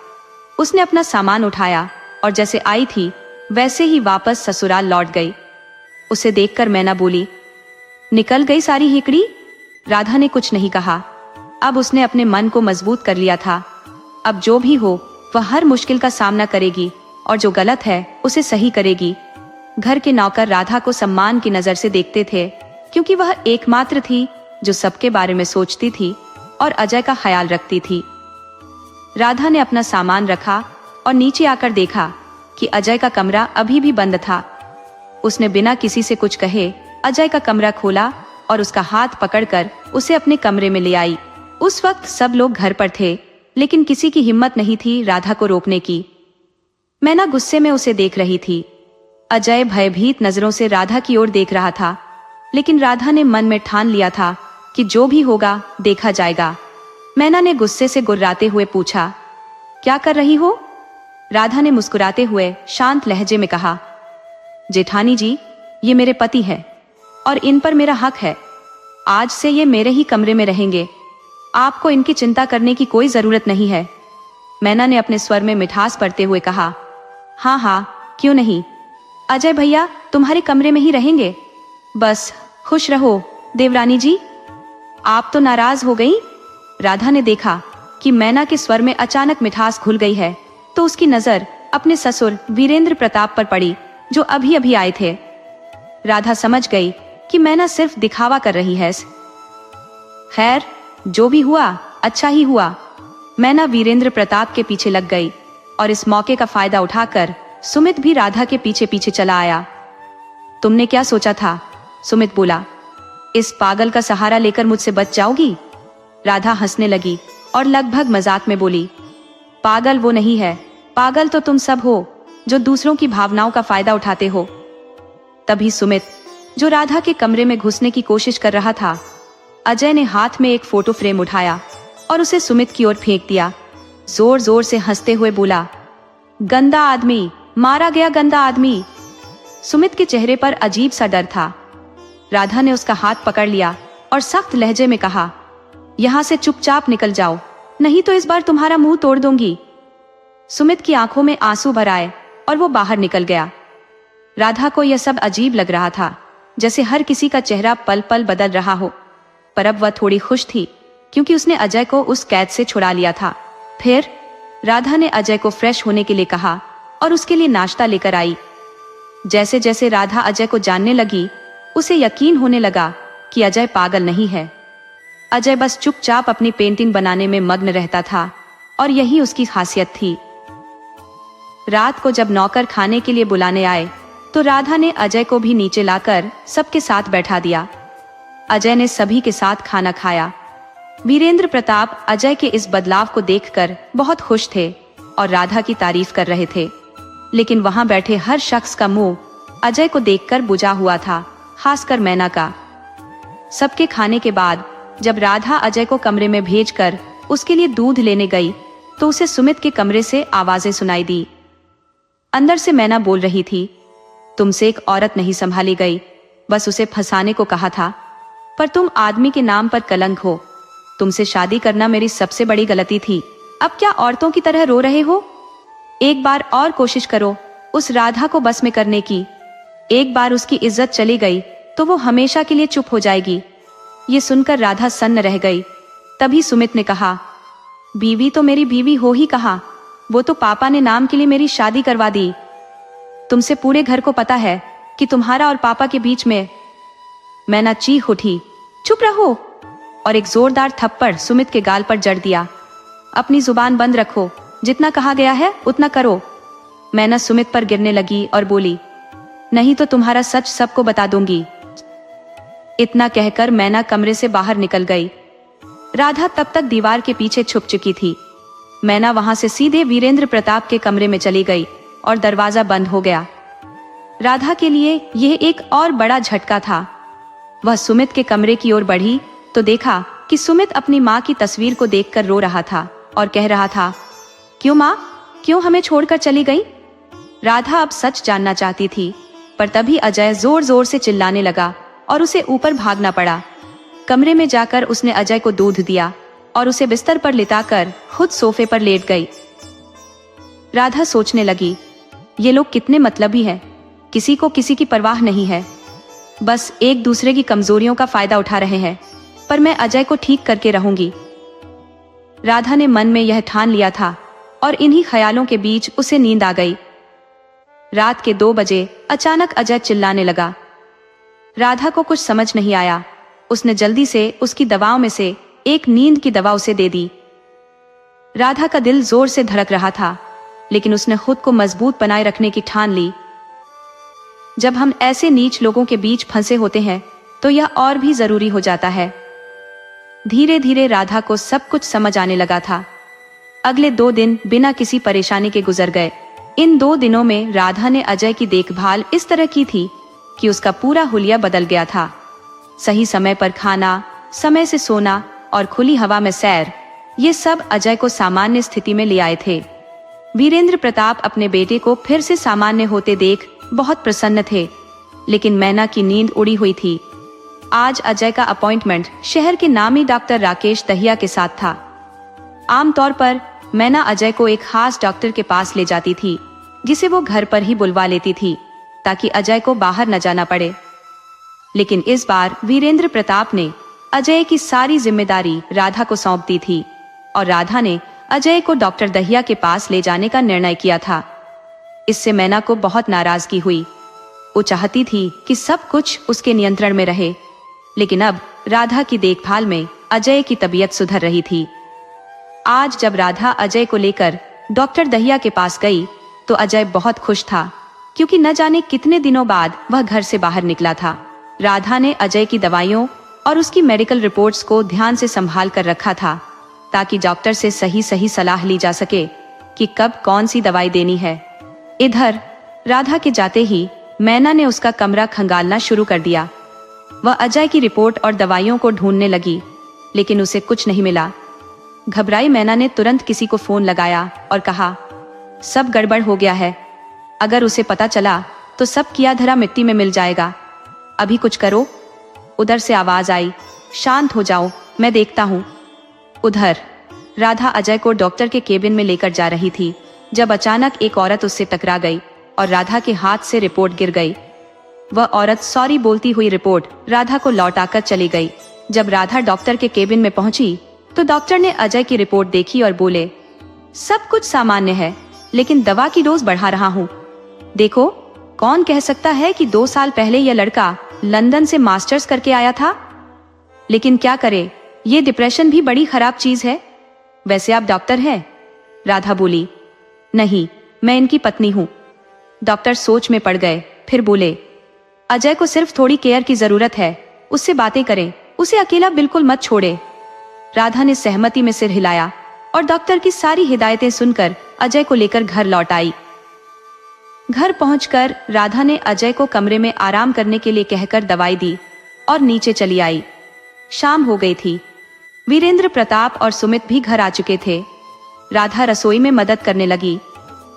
उसने अपना सामान उठाया और जैसे आई थी वैसे ही वापस ससुराल लौट गई। उसे देखकर मैना बोली, निकल गई सारी हिकड़ी? राधा ने कुछ नहीं कहा। अब उसने अपने मन को मजबूत कर लिया था। अब जो भी हो वह हर मुश्किल का सामना करेगी और जो गलत है उसे सही करेगी। घर के नौकर राधा को सम्मान की नजर से देखते थे, क्योंकि वह एकमात्र थी जो सबके बारे में सोचती थी और अजय का ख्याल रखती थी। राधा ने अपना सामान रखा और नीचे आकर देखा कि अजय का कमरा अभी भी बंद था। उसने बिना किसी से कुछ कहे अजय का कमरा खोला और उसका हाथ पकड़कर उसे अपने कमरे में ले आई। उस वक्त सब लोग घर पर थे, लेकिन किसी की हिम्मत नहीं थी राधा को रोकने की। मैना गुस्से में उसे देख रही थी। अजय भयभीत नजरों से राधा की ओर देख रहा था, लेकिन राधा ने मन में ठान लिया था कि जो भी होगा देखा जाएगा। मैना ने गुस्से से गुर्राते हुए पूछा, क्या कर रही हो? राधा ने मुस्कुराते हुए शांत लहजे में कहा, जेठानी जी, ये मेरे पति हैं और इन पर मेरा हक है। आज से ये मेरे ही कमरे में रहेंगे। आपको इनकी चिंता करने की कोई जरूरत नहीं है। मैना ने अपने स्वर में मिठास भरते हुए कहा, हाँ हाँ, क्यों नहीं। अजय भैया तुम्हारे कमरे में ही रहेंगे। बस खुश रहो देवरानी जी। आप तो नाराज हो गई। राधा ने देखा कि मैना के स्वर में अचानक मिठास घुल गई है, तो उसकी नजर अपने ससुर वीरेंद्र प्रताप पर पड़ी, जो अभी अभी आए थे। राधा समझ गई कि मैना सिर्फ दिखावा कर रही है। खैर, जो भी हुआ अच्छा ही हुआ। मैना वीरेंद्र प्रताप के पीछे लग गई और इस मौके का फायदा उठाकर सुमित भी राधा के पीछे पीछे चला आया। तुमने क्या सोचा था? सुमित बोला, इस पागल का सहारा लेकर मुझसे बच जाओगी? राधा हंसने लगी और लगभग मजाक में बोली, पागल वो नहीं है, पागल तो तुम सब हो जो दूसरों की भावनाओं का फायदा उठाते हो। तभी सुमित जो राधा के कमरे में घुसने की कोशिश कर रहा था। अजय ने हाथ में एक फोटो फ्रेम उठाया और उसे सुमित की ओर फेंक दिया। जोर जोर से हंसते हुए बोला, गंदा आदमी, मारा गया गंदा आदमी। सुमित के चेहरे पर अजीब सा डर था। राधा ने उसका हाथ पकड़ लिया और सख्त लहजे में कहा, यहां से चुपचाप निकल जाओ, नहीं तो इस बार तुम्हारा मुंह तोड़ दूंगी। सुमित की आंखों में आंसू भर आए और वो बाहर निकल गया। राधा को यह सब अजीब लग रहा था, जैसे हर किसी का चेहरा पल पल बदल रहा हो। पर अब वह थोड़ी खुश थी, क्योंकि उसने अजय को उस कैद से छुड़ा लिया था। फिर राधा ने अजय को फ्रेश होने के लिए कहा और उसके लिए नाश्ता लेकर आई। जैसे जैसे राधा अजय को जानने लगी, उसे यकीन होने लगा कि अजय पागल नहीं है। अजय बस चुपचाप अपनी पेंटिंग बनाने में मग्न रहता था और यही उसकी खासियत थी। रात को जब नौकर खाने के लिए बुलाने आए तो राधा ने अजय को भी नीचे लाकर सबके साथ बैठा दिया। अजय ने सभी के साथ खाना खाया। वीरेंद्र प्रताप अजय के इस बदलाव को देखकर बहुत खुश थे और राधा की तारीफ कर रहे थे, लेकिन वहां बैठे हर शख्स का मुंह अजय को देखकर बुझा हुआ था, खासकर मैना का। सबके खाने के बाद जब राधा अजय को कमरे में भेजकर उसके लिए दूध लेने गई तो उसे सुमित के कमरे से आवाजें सुनाई दी। अंदर से मैना बोल रही थी, तुमसे एक औरत नहीं संभाली गई, बस उसे फंसाने को कहा था, पर तुम आदमी के नाम पर कलंक हो। तुमसे शादी करना मेरी सबसे बड़ी गलती थी। अब क्या औरतों की तरह रो रहे हो? एक बार और कोशिश करो उस राधा को बस में करने की। एक बार उसकी इज्जत चली गई तो वो हमेशा के लिए चुप हो जाएगी। ये सुनकर राधा सन्न रह गई। तभी सुमित ने कहा, बीवी तो मेरी बीवी हो ही कहा, वो तो पापा ने नाम के लिए मेरी शादी करवा दी। तुमसे पूरे घर को पता है कि तुम्हारा और पापा के बीच में। मैना चीख उठी, चुप रहो, और एक जोरदार थप्पड़ सुमित के गाल पर जड़ दिया। अपनी जुबान बंद रखो, जितना कहा गया है उतना करो। मैना सुमित पर गिरने लगी और बोली, नहीं तो तुम्हारा सच सबको बता दूंगी। इतना कहकर मैना कमरे से बाहर निकल गई। राधा तब तक दीवार के पीछे छुप चुकी थी। मैना वहां से सीधे वीरेंद्र प्रताप के कमरे में चली गई और दरवाजा बंद हो गया। राधा के लिए यह एक और बड़ा झटका था। वह सुमित के कमरे की ओर बढ़ी तो देखा कि सुमित अपनी माँ की तस्वीर को देखकर रो रहा था और कह रहा था, क्यों माँ, क्यों हमें छोड़कर चली गई? राधा अब सच जानना चाहती थी, पर तभी अजय जोर जोर से चिल्लाने लगा और उसे ऊपर भागना पड़ा। कमरे में जाकर उसने अजय को दूध दिया और उसे बिस्तर पर लिटाकर खुद सोफे पर लेट गई। राधा सोचने लगी, ये लोग कितने मतलबी हैं, किसी को किसी की परवाह नहीं है, बस एक दूसरे की कमजोरियों का फायदा उठा रहे हैं, पर मैं अजय को ठीक करके रहूंगी। राधा ने मन में यह ठान लिया था और इन्हीं ख्यालों के बीच उसे नींद आ गई। रात के 2 बजे अचानक अजय चिल्लाने लगा। राधा को कुछ समझ नहीं आया। उसने जल्दी से उसकी दवाओं में से एक नींद की दवा उसे दे दी। राधा का दिल जोर से धड़क रहा था, लेकिन उसने खुद को मजबूत बनाए रखने की ठान ली। जब हम ऐसे नीच लोगों के बीच फंसे होते हैं तो यह और भी जरूरी हो जाता है। धीरे धीरे राधा को सब कुछ समझ आने लगा था। अगले 2 दिन बिना किसी परेशानी के गुजर गए। इन 2 दिनों में राधा ने अजय की देखभाल इस तरह की थी कि उसका पूरा हुलिया बदल गया था। सही समय पर खाना, समय से सोना और खुली हवा में सैर, ये सब अजय को सामान्य स्थिति में ले आए थे। वीरेंद्र प्रताप अपने बेटे को फिर से सामान्य होते देख बहुत प्रसन्न थे, लेकिन मैना की नींद उड़ी हुई थी। आज अजय का अपॉइंटमेंट शहर के नामी डॉक्टर राकेश दहिया के साथ था। आमतौर पर मैना अजय को एक खास डॉक्टर के पास ले जाती थी, जिसे वो घर पर ही बुलवा लेती थी ताकि अजय को बाहर न जाना पड़े। लेकिन इस बार वीरेंद्र प्रताप ने अजय की सारी जिम्मेदारी राधा को सौंप दी थी और राधा ने अजय को डॉक्टर दहिया के पास ले जाने का निर्णय किया था। इससे मैना को बहुत नाराजगी हुई। वो चाहती थी कि सब कुछ उसके नियंत्रण में रहे, लेकिन अब राधा की देखभाल में अजय की तबीयत सुधर रही थी। आज जब राधा अजय को लेकर डॉक्टर दहिया के पास गई तो अजय बहुत खुश था, क्योंकि न जाने कितने दिनों बाद वह घर से बाहर निकला था। राधा ने अजय की दवाइयों और उसकी मेडिकल रिपोर्ट्स को ध्यान से संभाल कर रखा था, ताकि डॉक्टर से सही सही सलाह ली जा सके कि कब कौन सी दवाई देनी है। इधर राधा के जाते ही मैना ने उसका कमरा खंगालना शुरू कर दिया। वह अजय की रिपोर्ट और दवाइयों को ढूंढने लगी, लेकिन उसे कुछ नहीं मिला। घबराई मैना ने तुरंत किसी को फोन लगाया और कहा, सब गड़बड़ हो गया है। अगर उसे पता चला तो सब किया धरा मिट्टी में मिल जाएगा। अभी कुछ करो। उधर से आवाज आई, शांत हो जाओ, मैं देखता हूँ। उधर राधा अजय को डॉक्टर के केबिन में लेकर जा रही थी, जब अचानक एक औरत उससे टकरा गई और राधा के हाथ से रिपोर्ट गिर गई। वह औरत सॉरी बोलती हुई रिपोर्ट राधा को लौटाकर चली गई। जब राधा डॉक्टर के केबिन में पहुंची तो डॉक्टर ने अजय की रिपोर्ट देखी और बोले, सब कुछ सामान्य है, लेकिन दवा की डोज बढ़ा रहा हूँ। देखो, कौन कह सकता है कि 2 साल पहले यह लड़का लंदन से मास्टर्स करके आया था। लेकिन क्या करे, ये डिप्रेशन भी बड़ी खराब चीज है। वैसे आप डॉक्टर हैं? राधा बोली, नहीं, मैं इनकी पत्नी हूँ। डॉक्टर सोच में पड़ गए, फिर बोले, अजय को सिर्फ थोड़ी केयर की जरूरत है, उससे बातें करें, उसे अकेला बिल्कुल मत छोड़े। राधा ने सहमति में सिर हिलाया और डॉक्टर की सारी हिदायतें सुनकर अजय को लेकर घर लौट आई। घर पहुंचकर राधा ने अजय को कमरे में आराम करने के लिए कहकर दवाई दी और नीचे चली आई। शाम हो गई थी। वीरेंद्र प्रताप और सुमित भी घर आ चुके थे। राधा रसोई में मदद करने लगी।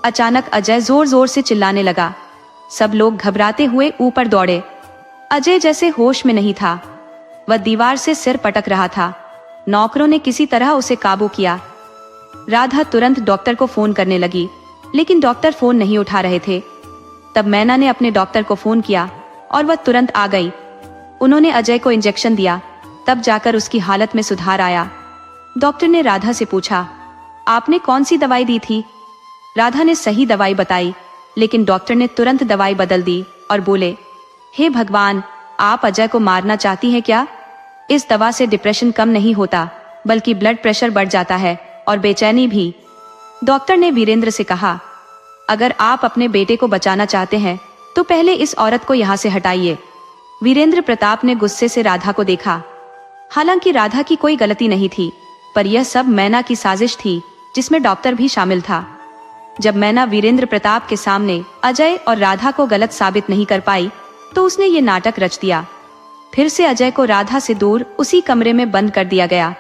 अचानक अजय जोर जोर से चिल्लाने लगा। सब लोग घबराते हुए ऊपर दौड़े। अजय जैसे होश में नहीं था। वह दीवार से सिर पटक रहा था। नौकरों ने किसी तरह उसे काबू किया। राधा तुरंत डॉक्टर को फोन करने लगी, लेकिन डॉक्टर फोन नहीं उठा रहे थे। तब मैना ने अपने डॉक्टर को फोन किया और वह तुरंत आ गई। उन्होंने अजय को इंजेक्शन दिया, तब जाकर उसकी हालत में सुधार आया। डॉक्टर ने राधा से पूछा, आपने कौन सी दवाई दी थी? राधा ने सही दवाई बताई, लेकिन डॉक्टर ने तुरंत दवाई बदल दी और बोले, हे भगवान, आप अजय को मारना चाहती हैं क्या? इस दवा से डिप्रेशन कम नहीं होता, बल्कि ब्लड प्रेशर बढ़ जाता है और बेचैनी भी। डॉक्टर ने वीरेंद्र से कहा, अगर आप अपने बेटे को बचाना चाहते हैं तो पहले इस औरत को यहाँ से हटाइए। वीरेंद्र प्रताप ने गुस्से से राधा को देखा। हालांकि राधा की कोई गलती नहीं थी, पर यह सब मैना की साजिश थी, जिसमें डॉक्टर भी शामिल था। जब मैना वीरेंद्र प्रताप के सामने अजय और राधा को गलत साबित नहीं कर पाई, तो उसने ये नाटक रच दिया। फिर से अजय को राधा से दूर उसी कमरे में बंद कर दिया गया।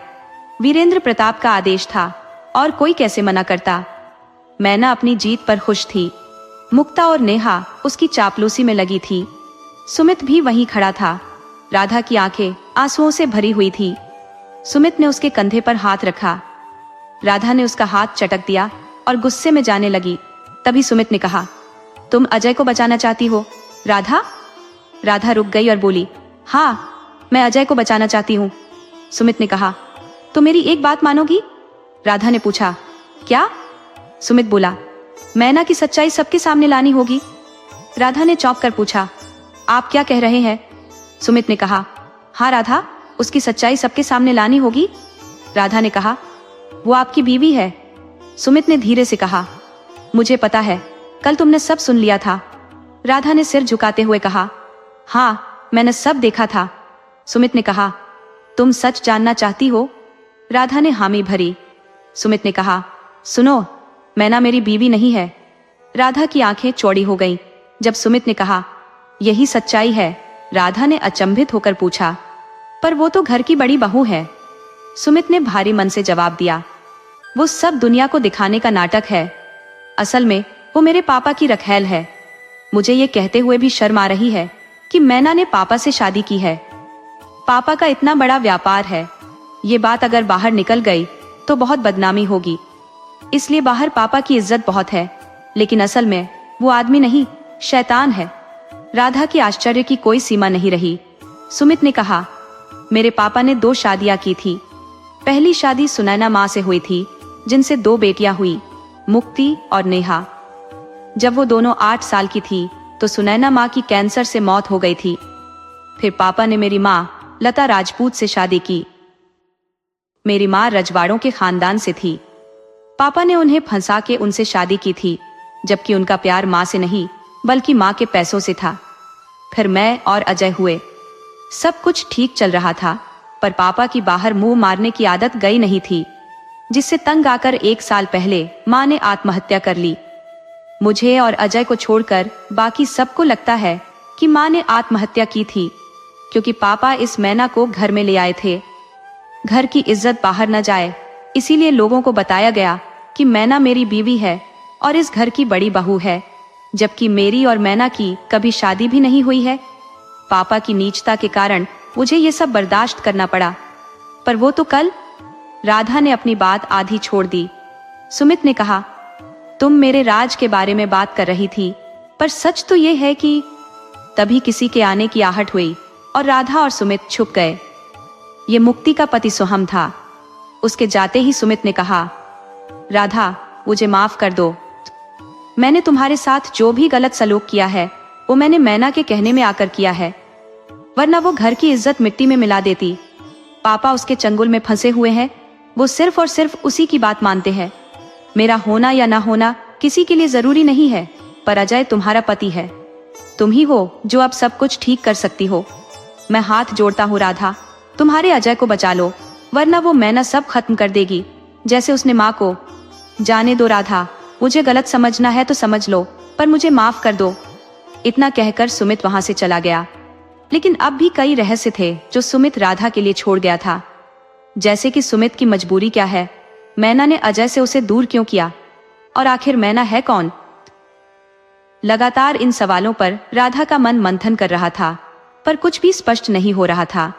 वीरेंद्र प्रताप का आदेश था और कोई कैसे मना करता। मैना अपनी जीत पर खुश थी। मुक्ता और नेहा उसकी चापलूसी में लगी थी। सुमित भी वहीं खड़ा था। राधा की आंखें आंसुओं से भरी हुई थी। सुमित ने उसके कंधे पर हाथ रखा। राधा ने उसका हाथ चटक दिया और गुस्से में जाने लगी। तभी सुमित ने कहा, तुम अजय को बचाना चाहती हो, राधा? राधा रुक गई और बोली, हाँ, मैं अजय को बचाना चाहती हूँ। सुमित ने कहा, तो मेरी एक बात मानोगी? राधा ने पूछा, क्या? सुमित बोला, मैना की सच्चाई सबके सामने लानी होगी। राधा ने चौंक कर पूछा, आप क्या कह रहे हैं? सुमित ने कहा, हाँ राधा, उसकी सच्चाई सबके सामने लानी होगी। राधा ने कहा, वो आपकी बीवी है। सुमित ने धीरे से कहा, मुझे पता है, कल तुमने सब सुन लिया था। राधा ने सिर झुकाते हुए कहा, हाँ, मैंने सब देखा था। सुमित ने कहा, तुम सच जानना चाहती हो? राधा ने हामी भरी। सुमित ने कहा, सुनो, मैना मेरी बीवी नहीं है। राधा की आंखें चौड़ी हो गईं। जब सुमित ने कहा, यही सच्चाई है, राधा ने अचंभित होकर पूछा, पर वो तो घर की बड़ी बहू है। सुमित ने भारी मन से जवाब दिया, वो सब दुनिया को दिखाने का नाटक है। असल में वो मेरे पापा की रखैल है। मुझे ये कहते हुए भी शर्म आ रही है कि मैना ने पापा से शादी की है। पापा का इतना बड़ा व्यापार है, ये बात अगर बाहर निकल गई तो बहुत बदनामी होगी। इसलिए बाहर पापा की इज्जत बहुत है, लेकिन असल में वो आदमी नहीं, शैतान है। राधा की आश्चर्य की कोई सीमा नहीं रही। सुमित ने कहा, मेरे पापा ने 2 शादियां की थी। पहली शादी सुनैना माँ से हुई थी, जिनसे 2 बेटियां हुई, मुक्ति और नेहा। जब वो दोनों 8 साल की थी तो सुनैना माँ की कैंसर से मौत हो गई थी। फिर पापा ने मेरी माँ लता राजपूत से शादी की। मेरी माँ रजवाड़ों के खानदान से थी। पापा ने उन्हें फंसा के उनसे शादी की थी, जबकि उनका प्यार माँ से नहीं बल्कि माँ के पैसों से था। फिर मैं और अजय हुए। सब कुछ ठीक चल रहा था, पर पापा की बाहर मुंह मारने की आदत गई नहीं थी, जिससे तंग आकर 1 साल पहले माँ ने आत्महत्या कर ली। मुझे और अजय को छोड़कर बाकी सबको लगता है कि माँ ने आत्महत्या की थी, क्योंकि पापा इस मैना को घर में ले आए थे। घर की इज्जत बाहर न जाए, इसीलिए लोगों को बताया गया कि मैना मेरी बीवी है और इस घर की बड़ी बहू है, जबकि मेरी और मैना की कभी शादी भी नहीं हुई है। पापा की नीचता के कारण मुझे ये सब बर्दाश्त करना पड़ा। पर वो तो कल। राधा ने अपनी बात आधी छोड़ दी। सुमित ने कहा, तुम मेरे राज के बारे में बात कर रही थी, पर सच तो ये है कि। तभी किसी के आने की आहट हुई और राधा और सुमित छुप गए। ये मुक्ति का पति सोहम था। उसके जाते ही सुमित ने कहा, राधा, मुझे माफ कर दो। मैंने तुम्हारे साथ जो भी गलत सलूक किया है वो मैंने मैना के कहने में आकर किया है, वरना वो घर की इज्जत मिट्टी में मिला देती। पापा उसके चंगुल में फंसे हुए हैं। वो सिर्फ और सिर्फ उसी की बात मानते हैं। मेरा होना या ना होना किसी के लिए जरूरी नहीं है, पर अजय तुम्हारा पति है। तुम ही हो जो अब सब कुछ ठीक कर सकती हो। मैं हाथ जोड़ता हूँ राधा, तुम्हारे अजय को बचा लो, वरना वो मैना सब खत्म कर देगी, जैसे उसने माँ को। जाने दो राधा, मुझे गलत समझना है तो समझ लो, पर मुझे माफ कर दो। इतना कहकर सुमित वहां से चला गया। लेकिन अब भी कई रहस्य थे जो सुमित राधा के लिए छोड़ गया था। जैसे कि सुमित की मजबूरी क्या है, मैना ने अजय से उसे दूर क्यों किया, और आखिर मैना है कौन। लगातार इन सवालों पर राधा का मन मंथन कर रहा था, पर कुछ भी स्पष्ट नहीं हो रहा था।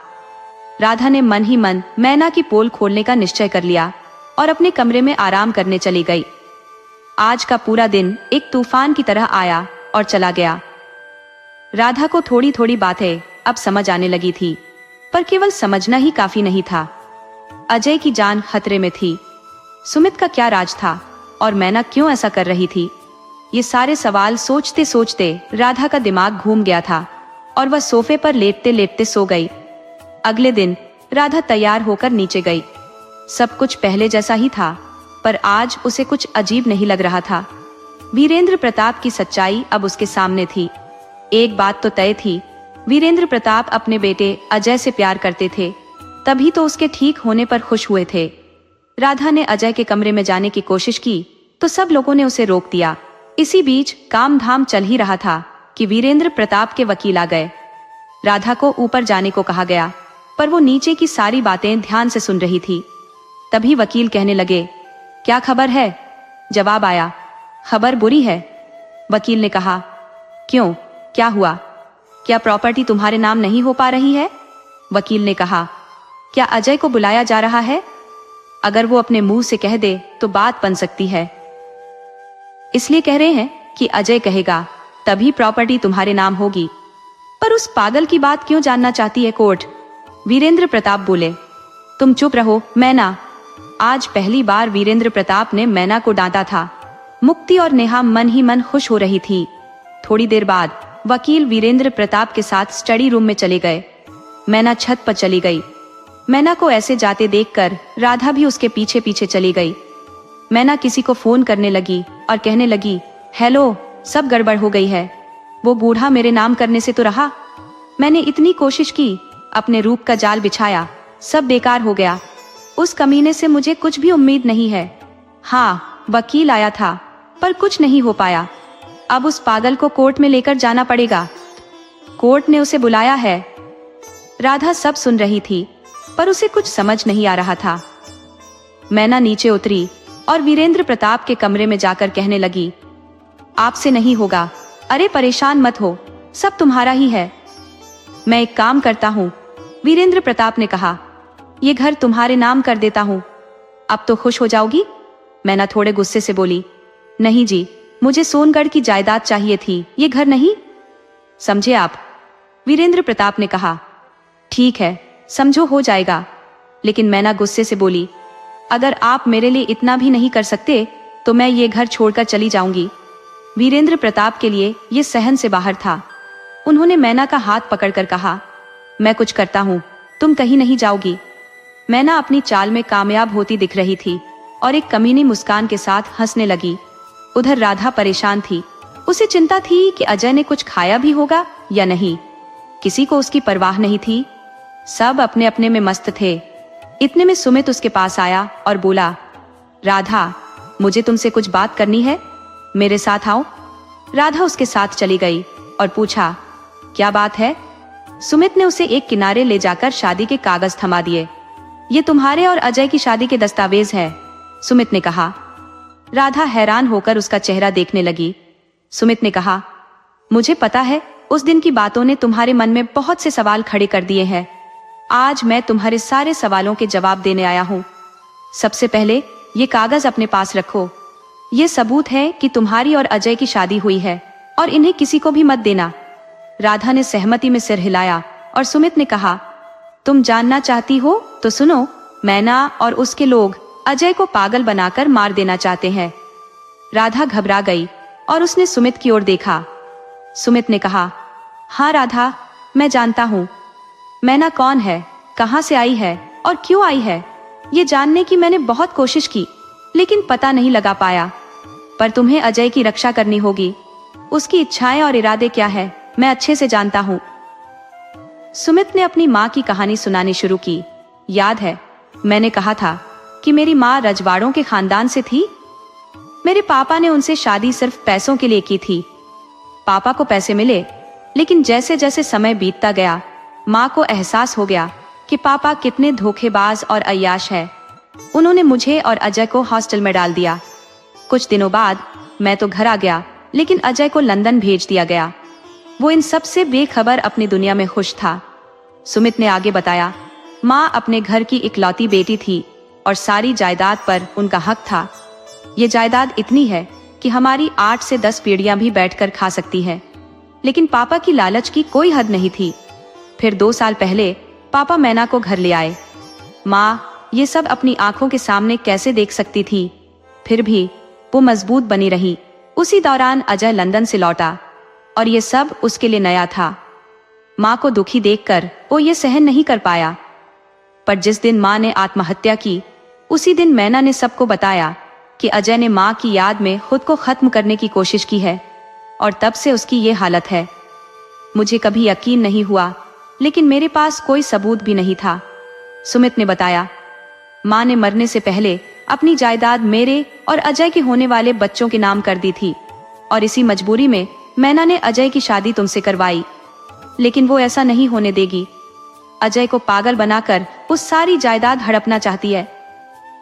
राधा ने मन ही मन मैना की पोल खोलने का निश्चय कर लिया और अपने कमरे में आराम करने चली गई। आज का पूरा दिन एक तूफान की तरह आया और चला गया। राधा को थोड़ी थोड़ी बातें अब समझ आने लगी थी, पर केवल समझना ही काफी नहीं था। अजय की जान खतरे में थी। सुमित का क्या राज था और मैना क्यों ऐसा कर रही थी। ये सारे सवाल सोचते सोचते राधा का दिमाग घूम गया था और वह सोफे पर लेटते लेटते सो गई। अगले दिन राधा तैयार होकर नीचे गई। सब कुछ पहले जैसा ही था, पर आज उसे कुछ अजीब नहीं लग रहा था। वीरेंद्र प्रताप की सच्चाई अब उसके सामने थी। एक बात तो तय थी, वीरेंद्र प्रताप अपने बेटे अजय से प्यार करते थे, तभी तो उसके ठीक होने पर खुश हुए थे। राधा ने अजय के कमरे में जाने की कोशिश की तो सब लोगों ने उसे रोक दिया। इसी बीच काम धाम चल ही रहा था कि वीरेंद्र प्रताप के वकील आ गए। राधा को ऊपर जाने को कहा गया, पर वो नीचे की सारी बातें ध्यान से सुन रही थी। तभी वकील कहने लगे, क्या खबर है। जवाब आया, खबर बुरी है। वकील ने कहा, क्यों, क्या हुआ, क्या प्रॉपर्टी तुम्हारे नाम नहीं हो पा रही है। वकील ने कहा, क्या अजय को बुलाया जा रहा है। अगर वो अपने मुंह से कह दे तो बात बन सकती है, इसलिए कह रहे हैं कि अजय कहेगा तभी प्रॉपर्टी तुम्हारे नाम होगी। पर उस पागल की बात क्यों जानना चाहती है कोर्ट। वीरेंद्र प्रताप बोले, तुम चुप रहो मैना। आज पहली बार वीरेंद्र प्रताप ने मैना को डांटा था। मुक्ति और नेहा मन ही मन खुश हो रही थी। थोड़ी देर बाद वकील वीरेंद्र प्रताप के साथ स्टडी रूम में चले गए। मैना छत पर चली गई। मैना को ऐसे जाते देखकर राधा भी उसके पीछे पीछे चली गई। मैना किसी को फोन करने लगी और कहने लगी, हेलो, सब गड़बड़ हो गई है। वो बूढ़ा मेरे नाम करने से तो रहा। मैंने इतनी कोशिश की, अपने रूप का जाल बिछाया, सब बेकार हो गया। उस कमीने से मुझे कुछ भी उम्मीद नहीं है। हाँ, वकील आया था, पर कुछ नहीं हो पाया। अब उस पागल को कोर्ट में लेकर जाना पड़ेगा। कोर्ट ने उसे बुलाया है। राधा सब सुन रही थी, पर उसे कुछ समझ नहीं आ रहा था। मैना नीचे उतरी और वीरेंद्र प्रताप के कमरे में जाकर कहने लगी, आपसे नहीं होगा। अरे परेशान मत हो, सब तुम्हारा ही है। मैं एक काम करता हूँ, वीरेंद्र प्रताप ने कहा, ये घर तुम्हारे नाम कर देता हूँ। अब तो खुश हो जाओगी। मैना थोड़े गुस्से से बोली, नहीं जी, मुझे सोनगढ़ की जायदाद चाहिए थी, ये घर नहीं। समझे आप। वीरेंद्र प्रताप ने कहा, ठीक है, समझो हो जाएगा। लेकिन मैना गुस्से से बोली, अगर आप मेरे लिए इतना भी नहीं कर सकते तो मैं ये घर छोड़कर चली जाऊंगी। वीरेंद्र प्रताप के लिए ये सहन से बाहर था। उन्होंने मैना का हाथ पकड़कर कहा, मैं कुछ करता हूँ, तुम कहीं नहीं जाओगी। मैना अपनी चाल में कामयाब होती दिख रही थी और एक कमीनी मुस्कान के साथ हंसने लगी। उधर राधा परेशान थी। उसे चिंता थी कि अजय ने कुछ खाया भी होगा या नहीं। किसी को उसकी परवाह नहीं थी। सब अपने अपने में मस्त थे। इतने में सुमित उसके पास आया और बोला, राधा, मुझे तुमसे कुछ बात करनी है। मेरे साथ आओ। राधा उसके साथ चली गई और पूछा, क्या बात है? सुमित ने उसे एक किनारे ले जाकर शादी के कागज थमा दिए। ये तुम्हारे और अजय की शादी के दस्तावेज है, सुमित ने कहा। राधा हैरान होकर उसका चेहरा देखने लगी। सुमित ने कहा, मुझे पता है उस दिन की बातों ने तुम्हारे मन में बहुत से सवाल खड़े कर दिए हैं। आज मैं तुम्हारे सारे सवालों के जवाब देने आया हूँ। सबसे पहले ये कागज अपने पास रखो। ये सबूत है कि तुम्हारी और अजय की शादी हुई है और इन्हें किसी को भी मत देना। राधा ने सहमति में सिर हिलाया और सुमित ने कहा, तुम जानना चाहती हो तो सुनो। मैना और उसके लोग अजय को पागल बनाकर मार देना चाहते हैं। राधा घबरा गई और उसने सुमित की ओर देखा। सुमित ने कहा, हाँ राधा, मैं जानता हूँ। मैना कौन है, कहाँ से आई है और क्यों आई है, ये जानने की मैंने बहुत कोशिश की, लेकिन पता नहीं लगा पाया। पर तुम्हें अजय की रक्षा करनी होगी। उसकी इच्छाएं और इरादे क्या है, मैं अच्छे से जानता हूँ। सुमित ने अपनी माँ की कहानी सुनानी शुरू की। याद है, मैंने कहा था कि मेरी माँ रजवाड़ों के खानदान से थी। मेरे पापा ने उनसे शादी सिर्फ पैसों के लिए की थी। पापा को पैसे मिले, लेकिन जैसे जैसे समय बीतता गया, माँ को एहसास हो गया कि पापा कितने धोखेबाज और अय्याश है। उन्होंने मुझे और अजय को हॉस्टल में डाल दिया। कुछ दिनों बाद मैं तो घर आ गया, लेकिन अजय को लंदन भेज दिया गया। वो इन सब से बेखबर अपनी दुनिया में खुश था। सुमित ने आगे बताया, माँ अपने घर की इकलौती बेटी थी और सारी जायदाद पर उनका हक था। ये जायदाद इतनी है कि हमारी 8 से 10 पीढ़ियां भी बैठकर खा सकती है। लेकिन पापा की लालच की कोई हद नहीं थी। फिर 2 साल पहले पापा मैना को घर ले आए। माँ ये सब अपनी आंखों के सामने कैसे देख सकती थी, फिर भी वो मजबूत बनी रही। उसी दौरान अजय लंदन से लौटा और ये सब उसके लिए नया था। माँ को दुखी देखकर वो ये सहन नहीं कर पाया। पर जिस दिन माँ ने आत्महत्या की, उसी दिन मैना ने सबको बताया कि अजय ने माँ की याद में खुद को खत्म करने की कोशिश की है और तब से उसकी ये हालत है। मुझे कभी यकीन नहीं हुआ, लेकिन मेरे पास कोई सबूत भी नहीं था, सुमित ने बताया। माँ ने मरने से पहले अपनी जायदाद मेरे और अजय के होने वाले बच्चों के नाम कर दी थी और इसी मजबूरी में मैना ने अजय की शादी तुमसे करवाई। लेकिन वो ऐसा नहीं होने देगी। अजय को पागल बनाकर वो सारी जायदाद हड़पना चाहती है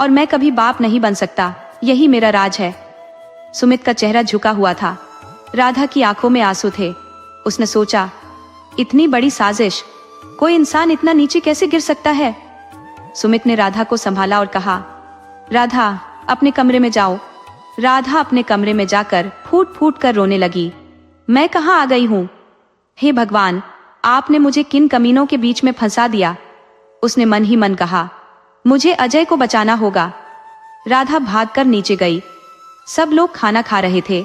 और मैं कभी बाप नहीं बन सकता। यही मेरा राज है। सुमित का चेहरा झुका हुआ था। राधा की आंखों में आंसू थे। उसने सोचा, इतनी बड़ी साजिश, कोई इंसान इतना नीचे कैसे गिर सकता है। सुमित ने राधा को संभाला और कहा, राधा अपने कमरे में जाओ। राधा अपने कमरे में जाकर फूट फूट कर रोने लगी। मैं कहाँ आ गई हूँ? हे भगवान, आपने मुझे किन कमीनों के बीच में फंसा दिया। उसने मन ही मन कहा, मुझे अजय को बचाना होगा। राधा भागकर नीचे गई। सब लोग खाना खा रहे थे।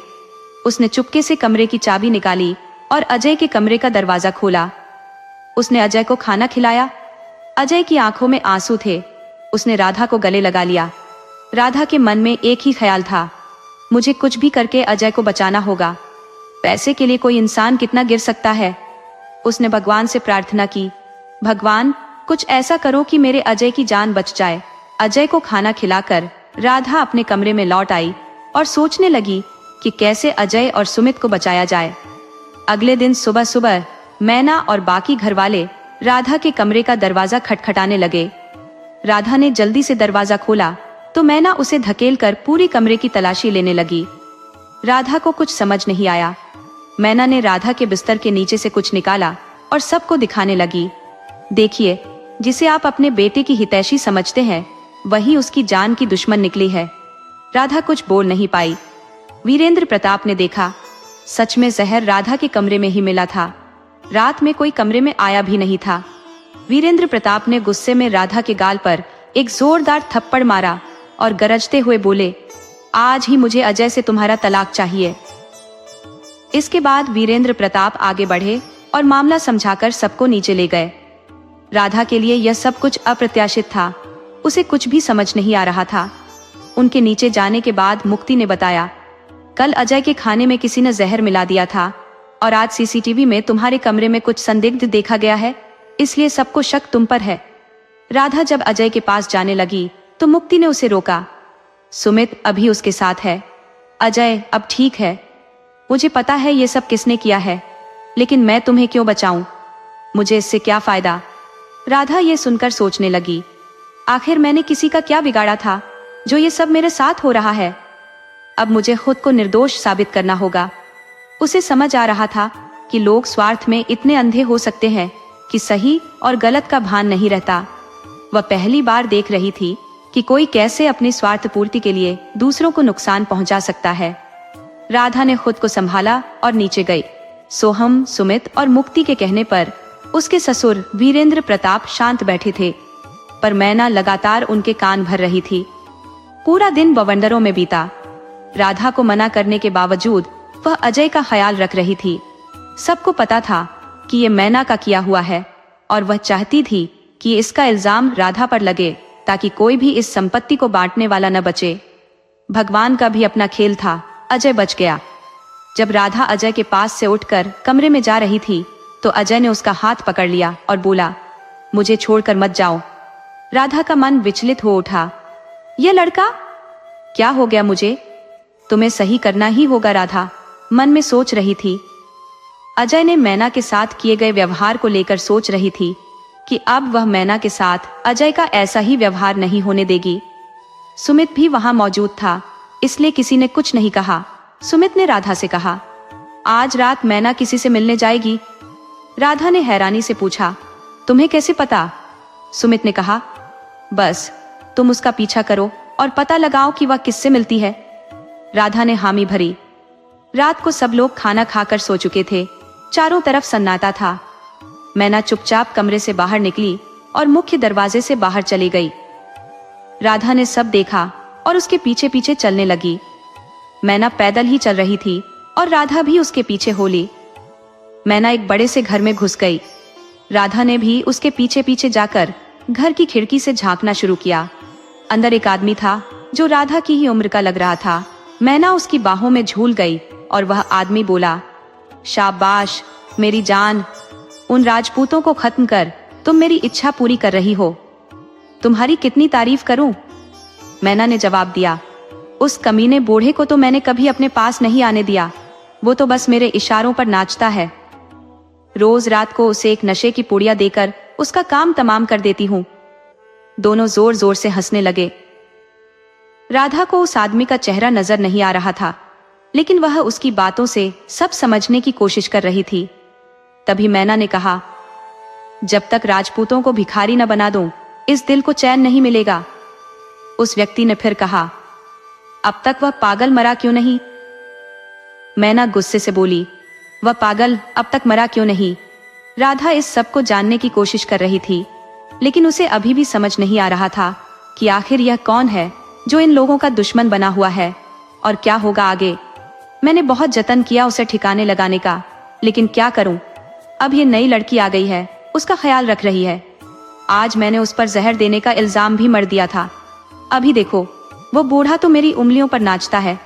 उसने चुपके से कमरे की चाबी निकाली और अजय के कमरे का दरवाजा खोला। उसने अजय को खाना खिलाया। अजय की आंखों में आंसू थे। उसने राधा को गले लगा लिया। राधा के मन में एक ही ख्याल था, मुझे कुछ भी करके अजय को बचाना होगा। पैसे के लिए कोई इंसान कितना गिर सकता है। उसने भगवान से प्रार्थना की, भगवान कुछ ऐसा करो कि मेरे अजय की जान बच जाए। अजय को खाना खिलाकर राधा अपने कमरे में लौट आई और सोचने लगी कि कैसे अजय और सुमित को बचाया जाए। अगले दिन सुबह सुबह मैना और बाकी घरवाले राधा के कमरे का दरवाजा खटखटाने लगे। राधा ने जल्दी से दरवाजा खोला तो मैना उसे धकेलकर पूरी कमरे की तलाशी लेने लगी। राधा को कुछ समझ नहीं आया। मैना ने राधा के बिस्तर के नीचे से कुछ निकाला और सबको दिखाने लगी। देखिए, जिसे आप अपने बेटे की हितैषी समझते हैं, वही उसकी जान की दुश्मन निकली है। राधा कुछ बोल नहीं पाई। वीरेंद्र प्रताप ने देखा, सच में जहर राधा के कमरे में ही मिला था। रात में कोई कमरे में आया भी नहीं था। वीरेंद्र प्रताप ने गुस्से में राधा के गाल पर एक जोरदार थप्पड़ मारा और गरजते हुए बोले, आज ही मुझे अजय से तुम्हारा तलाक चाहिए। इसके बाद वीरेंद्र प्रताप आगे बढ़े और मामला समझाकर सबको नीचे ले गए। राधा के लिए यह सब कुछ अप्रत्याशित था। उसे कुछ भी समझ नहीं आ रहा था। उनके नीचे जाने के बाद मुक्ति ने बताया, कल अजय के खाने में किसी ने जहर मिला दिया था और आज सीसीटीवी में तुम्हारे कमरे में कुछ संदिग्ध देखा गया है, इसलिए सबको शक तुम पर है। राधा जब अजय के पास जाने लगी तो मुक्ति ने उसे रोका। सुमित अभी उसके साथ है। अजय, अब ठीक है। मुझे पता है ये सब किसने किया है, लेकिन मैं तुम्हें क्यों बचाऊं? मुझे इससे क्या फायदा? राधा ये सुनकर सोचने लगी, आखिर मैंने किसी का क्या बिगाड़ा था जो ये सब मेरे साथ हो रहा है? अब मुझे खुद को निर्दोष साबित करना होगा। उसे समझ आ रहा था कि लोग स्वार्थ में इतने अंधे हो सकते हैं कि सही और गलत का भान नहीं रहता। वह पहली बार देख रही थी कि कोई कैसे अपनी स्वार्थ पूर्ति के लिए दूसरों को नुकसान पहुंचा सकता है। राधा ने खुद को संभाला और नीचे गई। सोहम, सुमित और मुक्ति के कहने पर उसके ससुर वीरेंद्र प्रताप शांत बैठे थे, पर मैना लगातार उनके कान भर रही थी। पूरा दिन बवंडरों में बीता। राधा को मना करने के बावजूद वह अजय का ख्याल रख रही थी। सबको पता था कि ये मैना का किया हुआ है और वह चाहती थी कि इसका इल्जाम राधा पर लगे ताकि कोई भी इस संपत्ति को बांटने वाला न बचे। भगवान का भी अपना खेल था, अजय बच गया। जब राधा अजय के पास से उठकर कमरे में जा रही थी तो अजय ने उसका हाथ पकड़ लिया और बोला, मुझे छोड़कर मत जाओ। राधा का मन विचलित हो उठा। यह लड़का, क्या हो गया मुझे? तुम्हें सही करना ही होगा, राधा मन में सोच रही थी। अजय ने मैना के साथ किए गए व्यवहार को लेकर सोच रही थी कि अब वह मैना के साथ अजय का ऐसा ही व्यवहार नहीं होने देगी। सुमित भी वहां मौजूद था, इसलिए किसी ने कुछ नहीं कहा। सुमित ने राधा से कहा, आज रात मैना किसी से मिलने जाएगी? राधा ने हैरानी से पूछा, तुम्हें कैसे पता? सुमित ने कहा, बस तुम उसका पीछा करो और पता लगाओ कि वह किससे मिलती है। राधा ने हामी भरी। रात को सब लोग खाना खाकर सो चुके थे। चारों तरफ सन्नाटा था। मैना चुपचाप कमरे से बाहर निकली और मुख्य दरवाजे से बाहर चली गई। राधा ने सब देखा और उसके पीछे पीछे चलने लगी। मैना पैदल ही चल रही थी और राधा भी उसके पीछे हो ली। मैना एक बड़े से घर में घुस गई। राधा ने भी उसके पीछे पीछे जाकर घर की खिड़की से झांकना शुरू किया। अंदर एक आदमी था जो राधा की ही उम्र का लग रहा था। मैना उसकी बाहों में झूल गई और वह आदमी बोला, शाबाश मेरी जान, उन राजपूतों को खत्म कर तुम मेरी इच्छा पूरी कर रही हो। तुम्हारी कितनी तारीफ करूं? मैना ने जवाब दिया, उस कमीने बूढ़े को तो मैंने कभी अपने पास नहीं आने दिया। वो तो बस मेरे इशारों पर नाचता है। रोज रात को उसे एक नशे की पुड़िया देकर उसका काम तमाम कर देती हूं। दोनों जोर जोर से हंसने लगे। राधा को उस आदमी का चेहरा नजर नहीं आ रहा था, लेकिन वह उसकी बातों से सब समझने की कोशिश कर रही थी। तभी मैना ने कहा, जब तक राजपूतों को भिखारी न बना दूं, इस दिल को चैन नहीं मिलेगा। उस व्यक्ति ने फिर कहा, अब तक वह पागल मरा क्यों नहीं? मैना गुस्से से बोली, वह पागल अब तक मरा क्यों नहीं? राधा इस सब को जानने की कोशिश कर रही थी, लेकिन उसे अभी भी समझ नहीं आ रहा था कि आखिर यह कौन है जो इन लोगों का दुश्मन बना हुआ है और क्या होगा आगे। मैंने बहुत जतन किया उसे ठिकाने लगाने का, लेकिन क्या करूं? अब ये नई लड़की आ गई है, उसका ख्याल रख रही है। आज मैंने उस पर जहर देने का इल्जाम भी मर दिया था। अभी देखो, वो बूढ़ा तो मेरी उंगलियों पर नाचता है।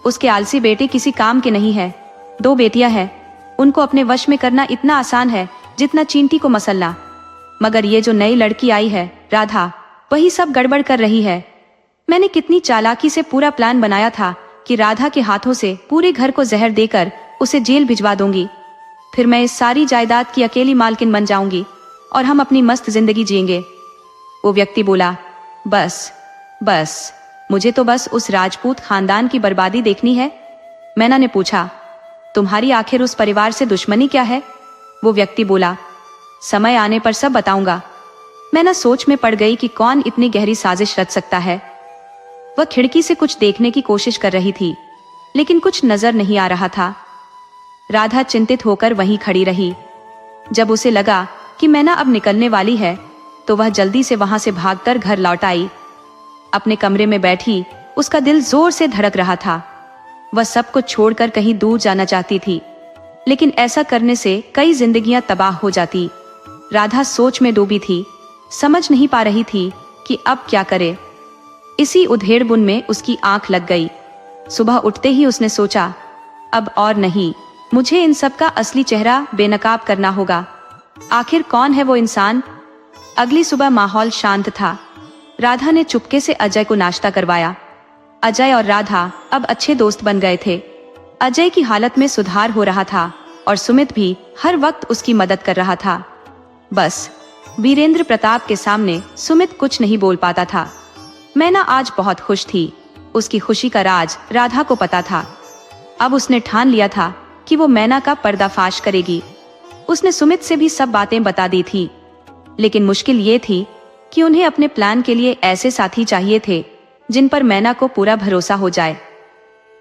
उसके आलसी बेटे किसी काम के नहीं है। 2 बेटियां हैं, उनको अपने वश में करना इतना आसान है जितना चींटी को मसलना। मगर ये जो नई लड़की आई है, राधा, वही सब गड़बड़ कर रही है। मैंने कितनी चालाकी से पूरा प्लान बनाया था कि राधा के हाथों से पूरे घर को जहर देकर उसे जेल भिजवा दूंगी। फिर मैं इस सारी जायदाद की अकेली मालकिन बन जाऊंगी और हम अपनी मस्त जिंदगी जिएंगे। वो व्यक्ति बोला, बस बस मुझे तो बस उस राजपूत खानदान की बर्बादी देखनी है। मैना ने पूछा, तुम्हारी आखिर उस परिवार से दुश्मनी क्या है? वो व्यक्ति बोला, समय आने पर सब बताऊंगा। मैना सोच में पड़ गई कि कौन इतनी गहरी साजिश रच सकता है। वह खिड़की से कुछ देखने की कोशिश कर रही थी, लेकिन कुछ नजर नहीं आ रहा था। राधा चिंतित होकर वहीं खड़ी रही। जब उसे लगा कि मैना अब निकलने वाली है, तो वह जल्दी से वहां से भागकर घर लौट आई। अपने कमरे में बैठी उसका दिल जोर से धड़क रहा था। वह सब कुछ छोड़कर कहीं दूर जाना चाहती थी, लेकिन ऐसा करने से कई जिंदगियां तबाह हो जाती। राधा सोच में डूबी थी, समझ नहीं पा रही थी कि अब क्या करे। इसी उधेड़बुन में उसकी आंख लग गई। सुबह उठते ही उसने सोचा, अब और नहीं, मुझे इन सब का असली चेहरा बेनकाब करना होगा। आखिर कौन है वो इंसान? अगली सुबह माहौल शांत था। राधा ने चुपके से अजय को नाश्ता करवाया। अजय और राधा अब अच्छे दोस्त बन गए थे। अजय की हालत में सुधार हो रहा था और सुमित भी हर वक्त उसकी मदद कर रहा था। बस वीरेंद्र प्रताप के सामने सुमित कुछ नहीं बोल पाता था। मैना आज बहुत खुश थी। उसकी खुशी का राज राधा को पता था। अब उसने ठान लिया था कि वो मैना का पर्दाफाश करेगी। उसने सुमित से भी सब बातें बता दी थी, लेकिन मुश्किल ये थी कि उन्हें अपने प्लान के लिए ऐसे साथी चाहिए थे जिन पर मैना को पूरा भरोसा हो जाए।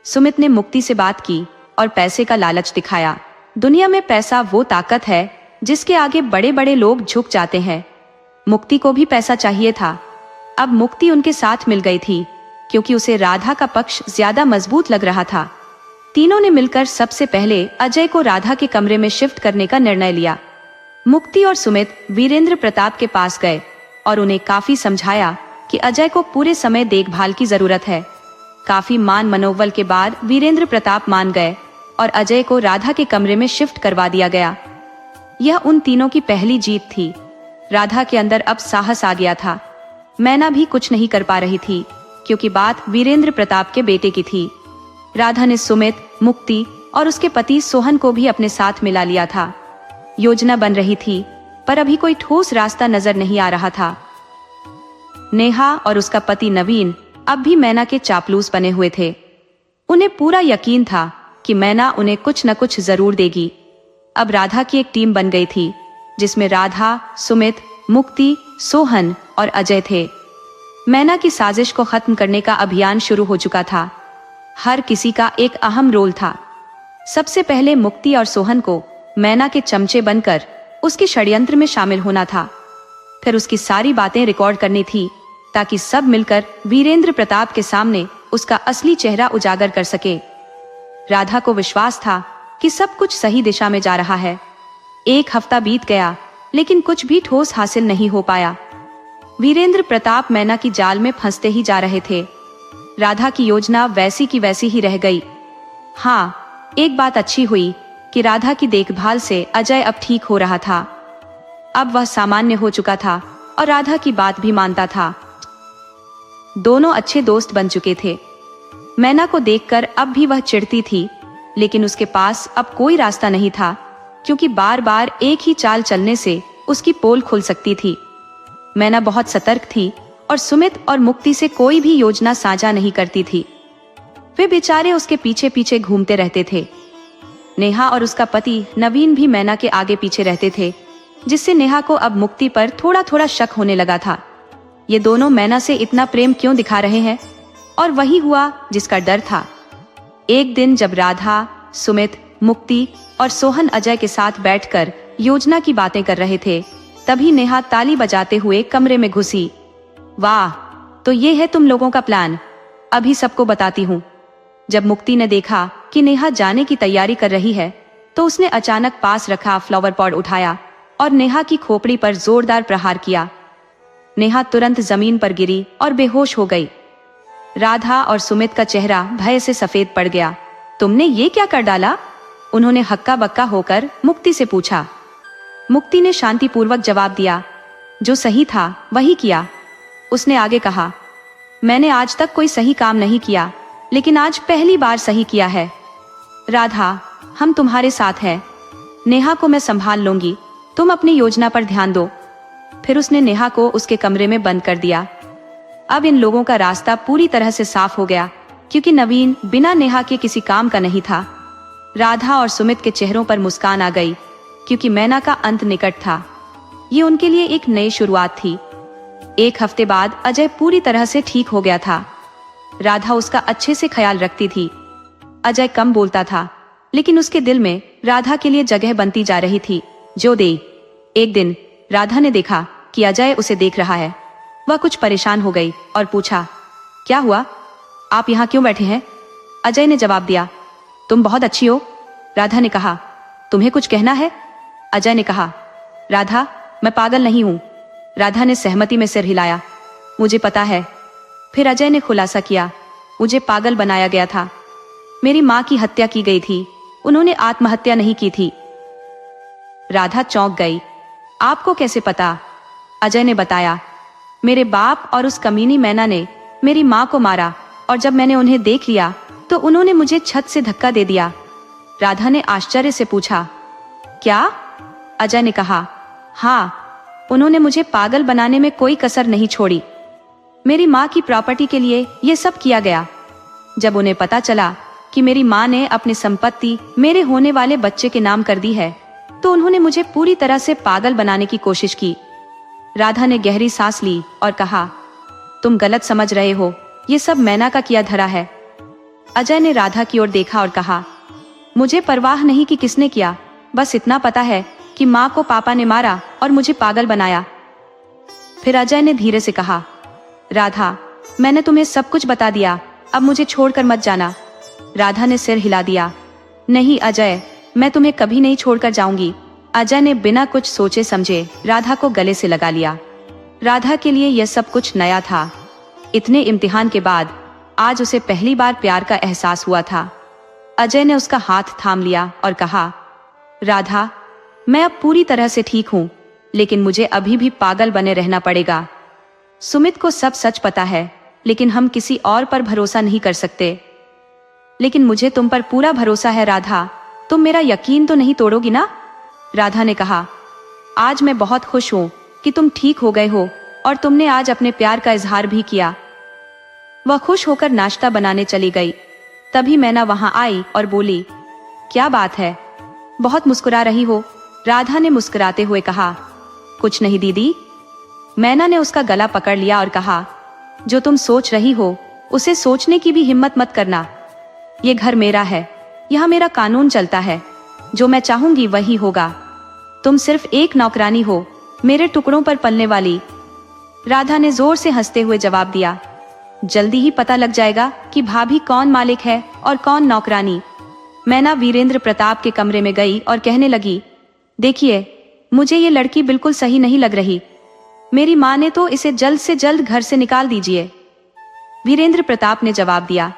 सुमित ने मुक्ति से बात की और पैसे का लालच दिखाया। दुनिया में पैसा वो ताकत है जिसके आगे बड़े बड़े लोग झुक जाते हैं। मुक्ति को भी पैसा चाहिए था। अब मुक्ति उनके साथ मिल गई थी क्योंकि उसे राधा का पक्ष ज्यादा मजबूत लग रहा था। तीनों ने मिलकर सबसे पहले अजय को राधा के कमरे में शिफ्ट करने का निर्णय लिया। मुक्ति और सुमित वीरेंद्र प्रताप के पास गए और उन्हें काफी समझाया कि अजय को पूरे समय देखभाल की जरूरत है। काफी मान मनोबल के बाद वीरेंद्र प्रताप मान गए और अजय को राधा के कमरे में शिफ्ट करवा दिया गया। यह उन तीनों की पहली जीत थी। राधा के अंदर अब साहस आ गया था। मैना भी कुछ नहीं कर पा रही थी क्योंकि बात वीरेंद्र प्रताप के बेटे की थी। राधा ने सुमित, मुक्ति और उसके पति सोहन को भी अपने साथ मिला लिया था। योजना बन रही थी पर अभी कोई ठोस रास्ता नजर नहीं आ रहा था। नेहा और उसका पति नवीन अब भी मैना के चापलूस बने हुए थे। उन्हें पूरा यकीन था कि मैना उन्हें कुछ न कुछ जरूर देगी। अब राधा की एक टीम बन गई थी जिसमें राधा, सुमित, मुक्ति, सोहन और अजय थे। मैना की साजिश को खत्म करने का अभियान शुरू हो चुका था। हर किसी का एक अहम रोल था। सबसे पहले मुक्ति और सोहन को मैना के चमचे बनकर उसके षड्यंत्र में शामिल होना था। फिर उसकी सारी बातें रिकॉर्ड करनी थी ताकि सब मिलकर वीरेंद्र प्रताप के सामने उसका असली चेहरा उजागर कर सके। राधा को विश्वास था कि सब कुछ सही दिशा में जा रहा है। एक हफ्ता बीत गया लेकिन कुछ भी ठोस हासिल नहीं हो पाया। वीरेंद्र प्रताप मैना की जाल में फंसते ही जा रहे थे। राधा की योजना वैसी की वैसी ही रह गई। हाँ, एक बात अच्छी हुई कि राधा की देखभाल से अजय अब ठीक हो रहा था। अब वह सामान्य हो चुका था और राधा की बात भी मानता था। दोनों अच्छे दोस्त बन चुके थे। मैना को देखकर अब भी वह चिढ़ती थी, लेकिन उसके पास अब कोई रास्ता नहीं था क्योंकि बार बार एक ही चाल चलने से उसकी पोल खुल सकती थी। मैना बहुत सतर्क थी और सुमित और मुक्ति से कोई भी योजना साझा नहीं करती थी। वे बेचारे उसके पीछे पीछे घूमते रहते थे। नेहा और उसका पति नवीन भी मैना के आगे पीछे रहते थे, जिससे नेहा को अब मुक्ति पर थोड़ा थोड़ा शक होने लगा था। ये दोनों मैना से इतना प्रेम क्यों दिखा रहे हैं? और वही हुआ जिसका डर था। एक दिन जब राधा, सुमित, मुक्ति और सोहन अजय के साथ बैठकर योजना की बातें कर रहे थे, तभी नेहा ताली बजाते हुए कमरे में घुसी। वाह, तो ये है तुम लोगों का प्लान, अभी सबको बताती हूँ। जब मुक्ति ने देखा कि नेहा जाने की तैयारी कर रही है, तो उसने अचानक पास रखा फ्लावर पॉट उठाया और नेहा की खोपड़ी पर जोरदार प्रहार किया। नेहा तुरंत जमीन पर गिरी और बेहोश हो गई। राधा और सुमित का चेहरा भय से सफेद पड़ गया। तुमने ये क्या कर डाला? उन्होंने हक्का बक्का होकर मुक्ति से पूछा। मुक्ति ने शांतिपूर्वक जवाब दिया, जो सही था वही किया। उसने आगे कहा, मैंने आज तक कोई सही काम नहीं किया, लेकिन आज पहली बार सही किया है। राधा, हम तुम्हारे साथ हैं। नेहा को मैं संभाल लूंगी, तुम अपनी योजना पर ध्यान दो। फिर उसने नेहा को उसके कमरे में बंद कर दिया। अब इन लोगों का रास्ता पूरी तरह से साफ हो गया क्योंकि नवीन बिना नेहा के किसी काम का नहीं था। राधा और सुमित के चेहरों पर मुस्कान आ गई क्योंकि मैना का अंत निकट था। ये उनके लिए एक नई शुरुआत थी। एक हफ्ते बाद अजय पूरी तरह से ठीक हो गया था। राधा उसका अच्छे से ख्याल रखती थी। अजय कम बोलता था, लेकिन उसके दिल में राधा के लिए जगह बनती जा रही थी। जो दे। एक दिन राधा ने देखा कि अजय उसे देख रहा है। वह कुछ परेशान हो गई और पूछा, क्या हुआ? आप यहाँ क्यों बैठे हैं? अजय ने जवाब दिया, तुम बहुत अच्छी हो। राधा ने कहा, तुम्हें कुछ कहना है? अजय ने कहा, राधा, मैं पागल नहीं हूँ। राधा ने सहमति में सिर हिलाया, मुझे पता है। फिर अजय ने खुलासा किया, मुझे पागल बनाया गया था। मेरी माँ की हत्या की गई थी, उन्होंने आत्महत्या नहीं की थी। राधा चौंक गई। आपको कैसे पता? अजय ने बताया, मेरे बाप और उस कमीनी मैना ने मेरी माँ को मारा और जब मैंने उन्हें देख लिया तो उन्होंने मुझे छत से धक्का दे दिया। राधा ने आश्चर्य से पूछा, क्या? अजय ने कहा, हाँ, उन्होंने मुझे पागल बनाने में कोई कसर नहीं छोड़ी। मेरी माँ की प्रॉपर्टी के लिए ये सब किया गया। जब उन्हें पता चला कि मेरी माँ ने अपनी संपत्ति मेरे होने वाले बच्चे के नाम कर दी है, तो उन्होंने मुझे पूरी तरह से पागल बनाने की कोशिश की। राधा ने गहरी सांस ली और कहा, तुम गलत समझ रहे हो, ये सब मैना का किया धरा है। अजय ने राधा की ओर देखा और कहा, मुझे परवाह नहीं कि किसने किया, बस इतना पता है कि माँ को पापा ने मारा और मुझे पागल बनाया। फिर अजय ने धीरे से कहा, राधा, मैंने तुम्हें सब कुछ बता दिया, अब मुझे छोड़कर मत जाना। राधा ने सिर हिला दिया, नहीं अजय, मैं तुम्हें कभी नहीं छोड़कर जाऊंगी। अजय ने बिना कुछ सोचे समझे राधा को गले से लगा लिया। राधा के लिए यह सब कुछ नया था। इतने इम्तिहान के बाद आज उसे पहली बार प्यार का एहसास हुआ था। अजय ने उसका हाथ थाम लिया और कहा, राधा, मैं अब पूरी तरह से ठीक हूँ, लेकिन मुझे अभी भी पागल बने रहना पड़ेगा। सुमित को सब सच पता है, लेकिन हम किसी और पर भरोसा नहीं कर सकते। लेकिन मुझे तुम पर पूरा भरोसा है राधा, तुम मेरा यकीन तो नहीं तोड़ोगी ना? राधा ने कहा, आज मैं बहुत खुश हूँ कि तुम ठीक हो गए हो और तुमने आज अपने प्यार का इजहार भी किया। वह खुश होकर नाश्ता बनाने चली गई। तभी मैना वहां आई और बोली, क्या बात है, बहुत मुस्कुरा रही हो? राधा ने मुस्कुराते हुए कहा, कुछ नहीं दीदी। मैना ने उसका गला पकड़ लिया और कहा, जो तुम सोच रही हो उसे सोचने की भी हिम्मत मत करना। ये घर मेरा है, यहाँ मेरा कानून चलता है, जो मैं चाहूंगी वही होगा। तुम सिर्फ एक नौकरानी हो, मेरे टुकड़ों पर पलने वाली। राधा ने जोर से हंसते हुए जवाब दिया, जल्दी ही पता लग जाएगा कि भाभी कौन मालिक है और कौन नौकरानी। मैना वीरेंद्र प्रताप के कमरे में गई और कहने लगी, देखिए, मुझे ये लड़की बिल्कुल सही नहीं लग रही। मेरी माँ ने तो इसे जल्द से जल्द घर से निकाल दीजिए। वीरेंद्र प्रताप ने जवाब दिया,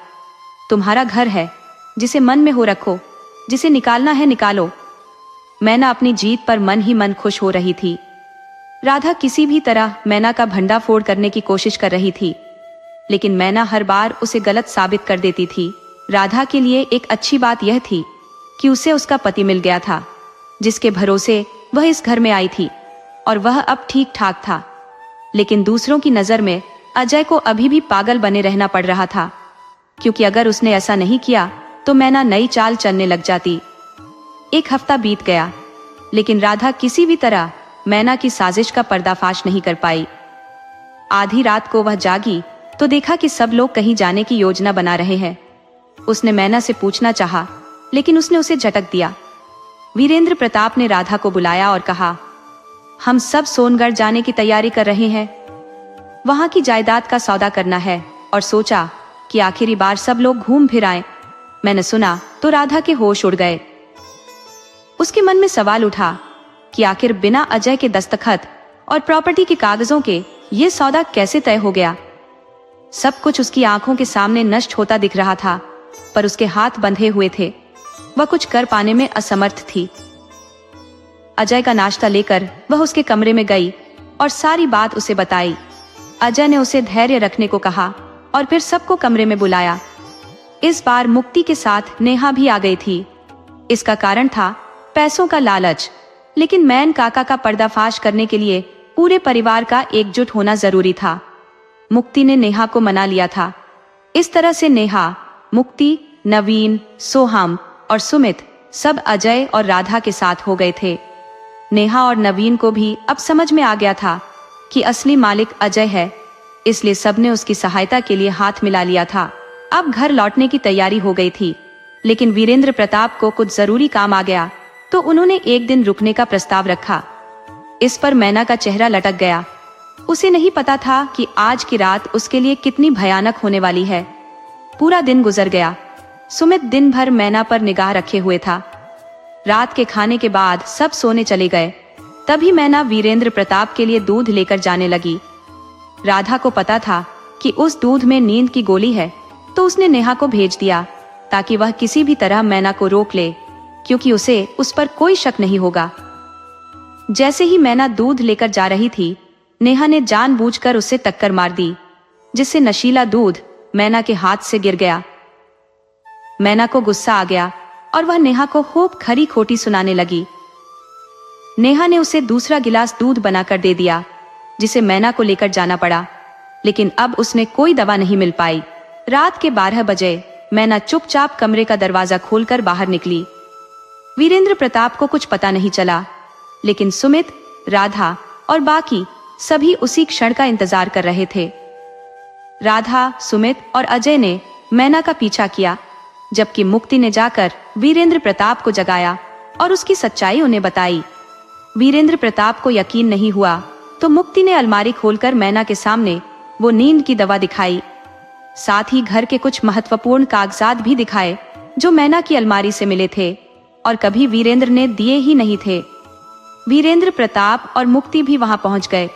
तुम्हारा घर है, जिसे मन में हो रखो, जिसे निकालना है निकालो। मैना अपनी जीत पर मन ही मन खुश हो रही थी। राधा किसी भी तरह मैना का भंडाफोड़ करने की कोशिश कर रही थी, लेकिन मैना हर बार उसे गलत साबित कर देती थी। राधा के लिए एक अच्छी बात यह थी कि उसे उसका पति मिल गया था, जिसके भरोसे वह इस घर में आई थी, और वह अब ठीक ठाक था। लेकिन दूसरों की नजर में अजय को अभी भी पागल बने रहना पड़ रहा था, क्योंकि अगर उसने ऐसा नहीं किया तो मैना नई चाल चलने लग जाती। एक हफ्ता बीत गया, लेकिन राधा किसी भी तरह मैना की साजिश का पर्दाफाश नहीं कर पाई। आधी रात को वह जागी तो देखा कि सब लोग कहीं जाने की योजना बना रहे हैं। उसने मैना से पूछना चाहा, लेकिन उसने उसे झटक दिया। वीरेंद्र प्रताप ने राधा को बुलाया और कहा, हम सब सोनगढ़ जाने की तैयारी कर रहे हैं, वहां की जायदाद का सौदा करना है, और सोचा कि आखिरी बार सब लोग घूम फिर आए। मैंने सुना तो राधा के होश उड़ गए। उसके मन में सवाल उठा कि आखिर बिना अजय के दस्तखत और प्रॉपर्टी के कागजों के ये सौदा कैसे तय हो गया। सब कुछ उसकी आंखों के सामने नष्ट होता दिख रहा था, पर उसके हाथ बंधे हुए थे। वह कुछ कर पाने में असमर्थ थी। अजय का नाश्ता लेकर वह उसके कमरे में गई और सारी बात उसे बताई। अजय ने उसे धैर्य रखने को कहा और फिर सबको कमरे में बुलाया। इस बार मुक्ति के साथ नेहा भी आ गई थी। इसका कारण था पैसों का लालच, लेकिन मैन काका का पर्दाफाश करने के लिए पूरे परिवार का एकजुट होना जरूरी था। मुक्ति ने नेहा को मना लिया था। इस तरह से नेहा, मुक्ति, नवीन, सोहम और सुमित सब अजय और राधा के साथ हो गए थे। नेहा और नवीन को भी अब समझ में आ गया था कि असली मालिक अजय है, इसलिए सबने उसकी सहायता के लिए हाथ मिला लिया था। अब घर लौटने की तैयारी हो गई थी, लेकिन वीरेंद्र प्रताप को कुछ जरूरी काम आ गया, तो उन्होंने एक दिन रुकने का प्रस्ताव रखा। इस पर मैना का चेहरा लटक गया। उसे नहीं पता था कि आज की रात उसके लिए कितनी भयानक होने वाली है। पूरा दिन गुजर गया। सुमित दिन भर मैना पर निगाह रखे हुए था। रात के खाने के बाद सब सोने चले गए। तभी मैना वीरेंद्र प्रताप के लिए दूध लेकर जाने लगी। राधा को पता था कि उस दूध में नींद की गोली है, तो उसने नेहा को भेज दिया ताकि वह किसी भी तरह मैना को रोक ले, क्योंकि उसे उस पर कोई शक नहीं होगा। जैसे ही मैना दूध लेकर जा रही थी, नेहा ने जानबूझकर उसे टक्कर मार दी, जिससे नशीला दूध मैना के हाथ से गिर गया। मैना को गुस्सा आ गया और वह नेहा को खूब खरी खोटी सुनाने लगी। नेहा ने उसे दूसरा गिलास दूध बनाकर दे दिया, जिसे मैना को लेकर जाना पड़ा, लेकिन अब उसने कोई दवा नहीं मिल पाई। रात के 12 बजे मैना चुपचाप कमरे का दरवाजा खोलकर बाहर निकली। वीरेंद्र प्रताप को कुछ पता नहीं चला, लेकिन सुमित, राधा और बाकी सभी उसी क्षण का इंतजार कर रहे थे। राधा, सुमित और अजय ने मैना का पीछा किया, जबकि मुक्ति ने जाकर वीरेंद्र प्रताप को जगाया और उसकी सच्चाई उन्हें बताई। वीरेंद्र प्रताप को यकीन नहीं हुआ तो मुक्ति ने अलमारी खोलकर मैना के सामने वो नींद की दवा दिखाई। साथ ही घर के कुछ महत्वपूर्ण कागजात भी दिखाए जो मैना की अलमारी से मिले थे और कभी वीरेंद्र ने दिए ही नहीं थे। वीरेंद्र प्रताप और मुक्ति भी वहां पहुंच गए।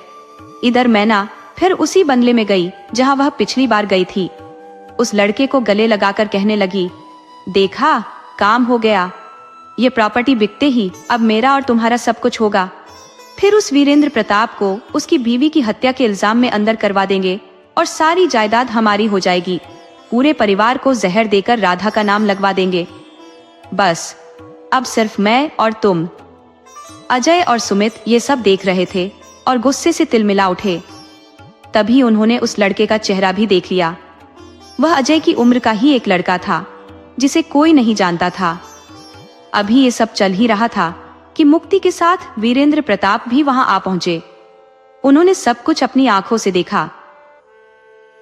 इधर मैना फिर उसी बंगले में गई जहां वह पिछली बार गई थी। उस लड़के को गले लगाकर कहने लगी, देखा, काम हो गया। ये प्रॉपर्टी बिकते ही अब मेरा और तुम्हारा सब कुछ होगा। फिर उस वीरेंद्र प्रताप को उसकी बीवी की हत्या के इल्जाम में अंदर करवा देंगे और सारी जायदाद हमारी हो जाएगी। पूरे परिवार को जहर देकर राधा का नाम लगवा देंगे। बस अब सिर्फ मैं और तुम। अजय और सुमित ये सब देख रहे थे और गुस्से से तिलमिला उठे। तभी उन्होंने उस लड़के का चेहरा भी देख लिया। वह अजय की उम्र का ही एक लड़का था जिसे कोई नहीं जानता था। अभी ये सब चल ही रहा था कि मुक्ति के साथ वीरेंद्र प्रताप भी वहां आ पहुंचे। उन्होंने सब कुछ अपनी आंखों से देखा।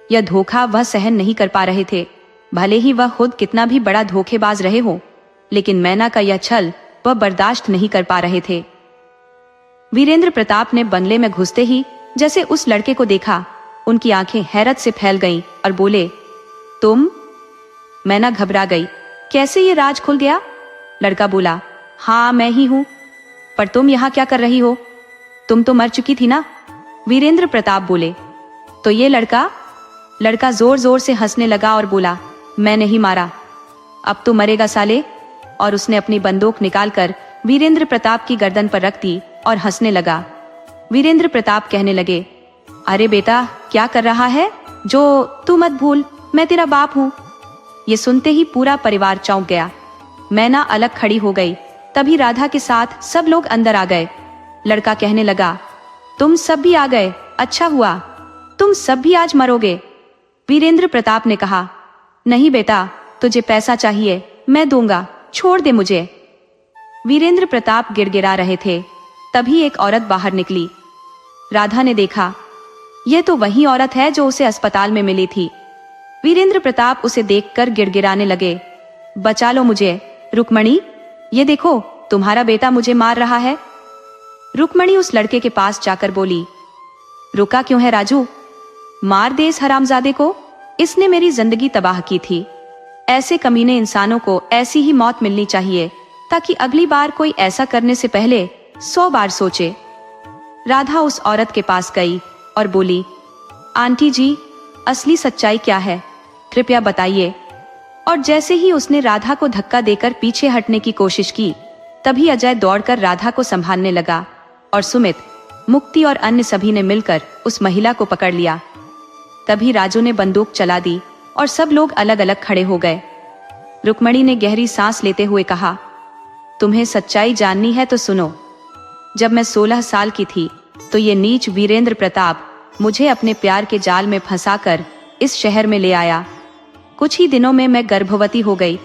यह धोखा वह सहन नहीं कर पा रहे थे। भले ही वह खुद कितना भी बड़ा धोखेबाज रहे हो, लेकिन मैना का यह छल वह बर्दाश्त नहीं कर पा रहे थे। वीरेंद्र प्रताप ने बंगले में घुसते ही जैसे उस लड़के को देखा, उनकी आंखें हैरत से फैल गईं और बोले, तुम? मैना घबरा गई। कैसे ये राज खुल गया? लड़का बोला, हाँ मैं ही हूं। पर तुम यहाँ क्या कर रही हो? तुम तो मर चुकी थी ना? वीरेंद्र प्रताप बोले। तो ये लड़का? लड़का जोर जोर से हंसने लगा और बोला, मैं नहीं मारा। अब तो मरेगा साले। और उसने अपनी बंदूक निकालकर वीरेंद्र प्रताप की गर्दन पर रख दी और हंसने लगा। वीरेंद्र प्रताप कहने लगे, अरे बेटा क्या कर रहा है? जो तू मत भूल, मैं तेरा बाप हूँ। ये सुनते ही पूरा परिवार चौंक गया। मैना अलग खड़ी हो गई। तभी राधा के साथ सब लोग अंदर आ गए। लड़का कहने लगा, तुम सब भी आ गए, अच्छा हुआ। तुम सब भी आज मरोगे। वीरेंद्र प्रताप ने कहा, नहीं बेटा, तुझे पैसा चाहिए, मैं दूंगा, छोड़ दे मुझे। वीरेंद्र प्रताप गिड़गिड़ा रहे थे। तभी एक औरत बाहर निकली। राधा ने देखा, यह तो वही औरत है जो उसे अस्पताल में मिली थी। वीरेंद्र प्रताप उसे देखकर गिड़गिड़ाने लगे, बचा लो मुझे। रुक्मणी, ये देखो, तुम्हारा बेटा मुझे मार रहा है। रुक्मणी उस लड़के के पास जाकर बोली, रुका क्यों है राजू? मार दे इस हरामजादे को, इसने मेरी जिंदगी तबाह की थी। ऐसे कमीने इंसानों को ऐसी ही मौत मिलनी चाहिए, ताकि अगली बार कोई ऐसा करने से पहले 100 बार सोचे। राधा उस औरत के पास गई और बोली, आंटी जी, असली सच्चाई क्या है, कृपया बताइए। और जैसे ही उसने राधा को धक्का देकर पीछे हटने की कोशिश की, तभी अजय दौड़कर राधा को संभालने लगा और सुमित, मुक्ति और अन्य सभी ने मिलकर उस महिला को पकड़ लिया। तभी राजू ने बंदूक चला दी और सब लोग अलग अलग खड़े हो गए। रुक्मणी ने गहरी सांस लेते हुए कहा, तुम्हें सच्चाई जाननी है तो सुनो। जब मैं 16 साल की थी तो ये नीच वीरेंद्र प्रताप मुझे अपने प्यार के जाल में फंसाकर इस शहर में ले आया। कुछ ही दिनों में मैं गर्भवती हो गई,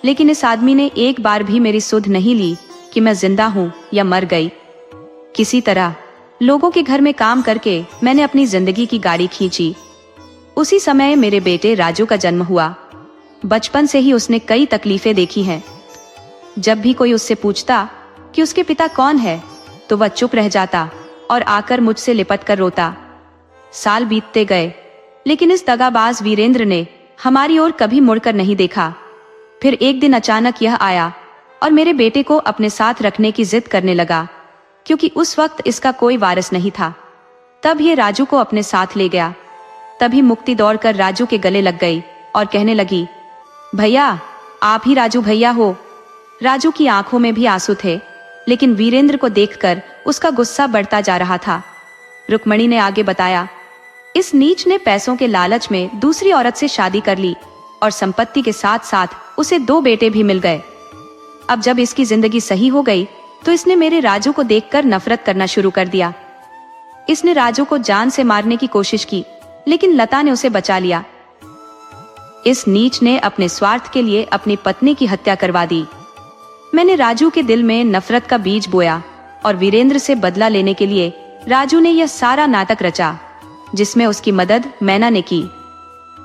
लेकिन इस आदमी ने एक बार भी मेरी सुध नहीं ली कि मैं जिंदा हूं या मर गई। किसी तरह लोगों के घर में काम करके मैंने अपनी जिंदगी की गाड़ी खींची। उसी समय मेरे बेटे राजू का जन्म हुआ। बचपन से ही उसने कई तकलीफें देखी हैं। जब भी कोई उससे पूछता कि उसके पिता कौन है, तो वह चुप रह जाता और आकर मुझसे लिपट कर रोता। साल बीतते गए, लेकिन इस दगाबाज वीरेंद्र ने हमारी ओर कभी मुड़कर नहीं देखा। फिर एक दिन अचानक यह आया और मेरे बेटे को अपने साथ रखने की जिद करने लगा, क्योंकि उस वक्त इसका कोई वारिस नहीं था। तब ये राजू को अपने साथ ले गया। तभी मुक्ति दौड़कर राजू के गले लग गई और कहने लगी, भैया, आप ही राजू भैया हो। राजू की आंखों में भी आंसू थे, लेकिन वीरेंद्र को देखकर उसका गुस्सा बढ़ता जा रहा था। रुक्मणी ने आगे बताया, इस नीच ने पैसों के लालच में दूसरी औरत से शादी कर ली और संपत्ति के साथ साथ उसे 2 बेटे भी मिल गए। अब जब इसकी जिंदगी सही हो गई तो इसने मेरे राजू को देखकर नफरत करना शुरू कर दिया। इसने राजू को जान से मारने की कोशिश की, लेकिन लता ने उसे बचा लिया। इस नीच ने अपने स्वार्थ के लिए अपनी पत्नी की हत्या करवा दी। मैंने राजू के दिल में नफरत का बीज बोया और वीरेंद्र से बदला लेने के लिए राजू ने यह सारा नाटक रचा, जिसमें उसकी मदद मैना ने की।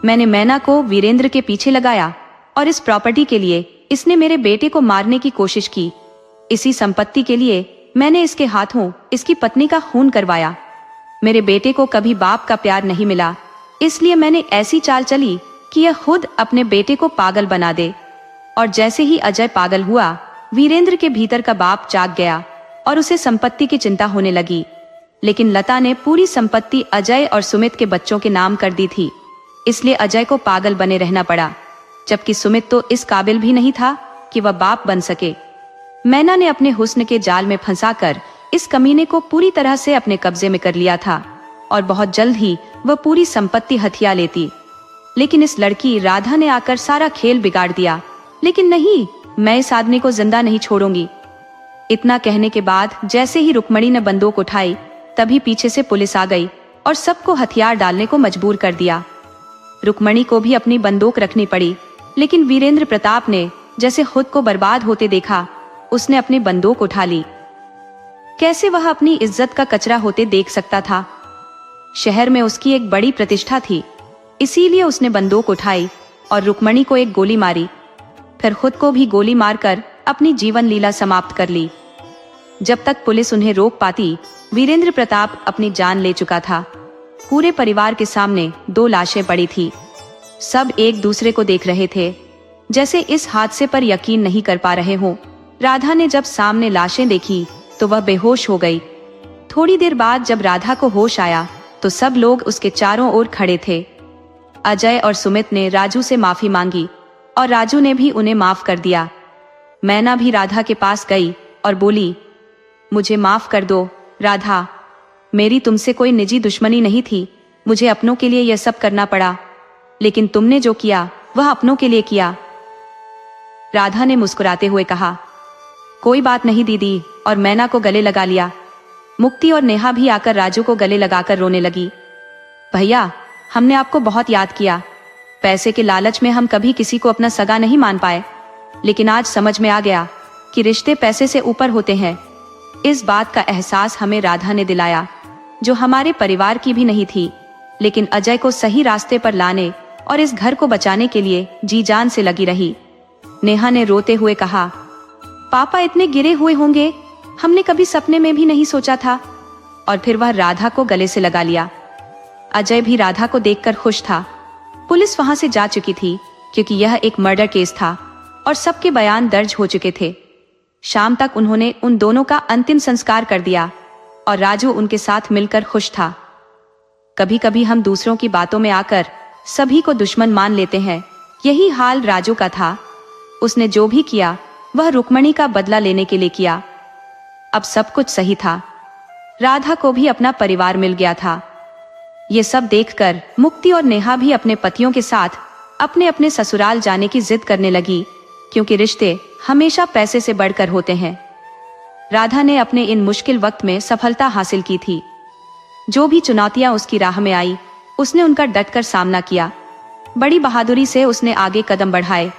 मैंने मैना को वीरेंद्र के पीछे लगाया और इस प्रॉपर्टी के लिए इसने मेरे बेटे को मारने की कोशिश की। इसी संपत्ति के लिए मैंने इसके हाथों इसकी पत्नी का खून करवाया। मेरे बेटे को कभी बाप का प्यार नहीं मिला, इसलिए मैंने ऐसी चाल चली कि यह खुद अपने बेटे को पागल बना दे। और जैसे ही अजय पागल हुआ, वीरेंद्र के भीतर का बाप जाग गया और उसे संपत्ति की चिंता होने लगी। लेकिन लता ने पूरी संपत्ति अजय और सुमित के बच्चों के नाम कर दी थी, इसलिए अजय को पागल बने रहना पड़ा, जबकि सुमित तो इस काबिल भी नहीं था कि वह बाप बन सके। मैना ने अपने हुस्न के जाल में फंसाकर इस कमीने को पूरी तरह से अपने कब्जे में कर लिया था और बहुत जल्द ही वह पूरी संपत्ति हथिया लेती। लेकिन इस लड़की राधा ने आकर सारा खेल बिगाड़ दिया। लेकिन नहीं, मैं इस आदमी को जिंदा नहीं छोड़ूंगी। इतना कहने के बाद जैसे ही रुक्मणी ने बंदूक उठाई, तभी पीछे से पुलिस आ गई और सबको हथियार डालने को मजबूर कर दिया। रुक्मणी को भी अपनी बंदूक रखनी पड़ी, लेकिन वीरेंद्र प्रताप ने जैसे खुद को बर्बाद होते देखा, उसने अपनी बंदूक उठा ली। कैसे वह अपनी इज्जत का कचरा होते देख सकता था? शहर में उसकी एक बड़ी प्रतिष्ठा थी, इसीलिए उसने बंदूक उठाई और रुक्मणी को एक गोली मारी, फिर खुद को भी गोली मारकर अपनी जीवन लीला समाप्त कर ली। जब तक पुलिस उन्हें रोक पाती, वीरेंद्र प्रताप अपनी जान ले चुका था। पूरे परिवार के सामने 2 लाशें पड़ी थी। सब एक दूसरे को देख रहे थे, जैसे इस हादसे पर यकीन नहीं कर पा रहे हों। राधा ने जब सामने लाशें देखी तो वह बेहोश हो गई। थोड़ी देर बाद जब राधा को होश आया तो सब लोग उसके चारों ओर खड़े थे। अजय और सुमित ने राजू से माफी मांगी और राजू ने भी उन्हें माफ कर दिया। मैना भी राधा के पास गई और बोली, मुझे माफ कर दो राधा, मेरी तुमसे कोई निजी दुश्मनी नहीं थी। मुझे अपनों के लिए यह सब करना पड़ा, लेकिन तुमने जो किया वह अपनों के लिए किया। राधा ने मुस्कुराते हुए कहा, कोई बात नहीं दीदी, और मैना को गले लगा लिया। मुक्ति और नेहा भी आकर राजू को गले लगाकर रोने लगी। भैया, हमने आपको बहुत याद किया। पैसे के लालच में हम कभी किसी को अपना सगा नहीं मान पाए, लेकिन आज समझ में आ गया कि रिश्ते पैसे से ऊपर होते हैं। इस बात का एहसास हमें राधा ने दिलाया, जो हमारे परिवार की भी नहीं थी, लेकिन अजय को सही रास्ते पर लाने और इस घर को बचाने के लिए जी जान से लगी रही। नेहा ने रोते हुए कहा, पापा इतने गिरे हुए होंगे, हमने कभी सपने में भी नहीं सोचा था। और फिर वह राधा को गले से लगा लिया। अजय भी राधा को देखकर खुश था। पुलिस वहां से जा चुकी थी, क्योंकि यह एक मर्डर केस था और सबके बयान दर्ज हो चुके थे। शाम तक उन्होंने उन दोनों का अंतिम संस्कार कर दिया और राजू उनके साथ मिलकर खुश था। कभी कभी हम दूसरों की बातों में आकर सभी को दुश्मन मान लेते हैं। यही हाल राजू का था। उसने जो भी किया वह रुक्मणी का बदला लेने के लिए किया। अब सब कुछ सही था। राधा को भी अपना परिवार मिल गया था। ये सब देखकर मुक्ति और नेहा भी अपने पतियों के साथ अपने अपने ससुराल जाने की जिद करने लगी, क्योंकि रिश्ते हमेशा पैसे से बढ़कर होते हैं। राधा ने अपने इन मुश्किल वक्त में सफलता हासिल की थी। जो भी चुनौतियां उसकी राह में आई, उसने उनका डटकर सामना किया। बड़ी बहादुरी से उसने आगे कदम बढ़ाए।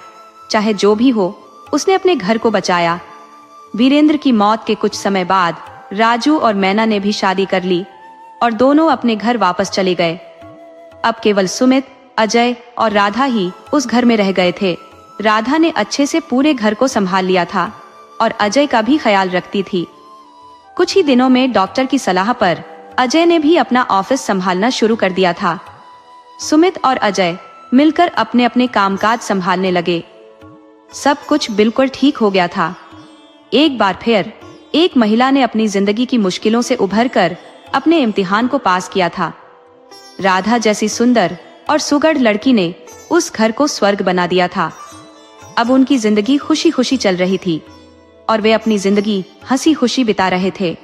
चाहे जो भी हो, उसने अपने घर को बचाया। वीरेंद्र की मौत के कुछ समय बाद राजू और मैना ने भी शादी कर ली और दोनों अपने घर वापस चले गए। अब केवल सुमित, अजय और राधा ही उस घर में रह गए थे। राधा ने अच्छे से पूरे घर को संभाल लिया था और अजय का भी ख्याल रखती थी। कुछ ही दिनों में डॉक्टर की सलाह पर अजय ने भी अपना ऑफिस संभालना शुरू कर दिया था। सुमित और अजय मिलकर अपने अपने कामकाज संभालने लगे। सब कुछ बिल्कुल ठीक हो गया था। एक बार फिर एक महिला ने अपनी जिंदगी की मुश्किलों से उभरकर अपने इम्तिहान को पास किया था। राधा जैसी सुंदर और सुगढ़ लड़की ने उस घर को स्वर्ग बना दिया था। अब उनकी जिंदगी खुशी खुशी चल रही थी और वे अपनी जिंदगी हंसी खुशी बिता रहे थे।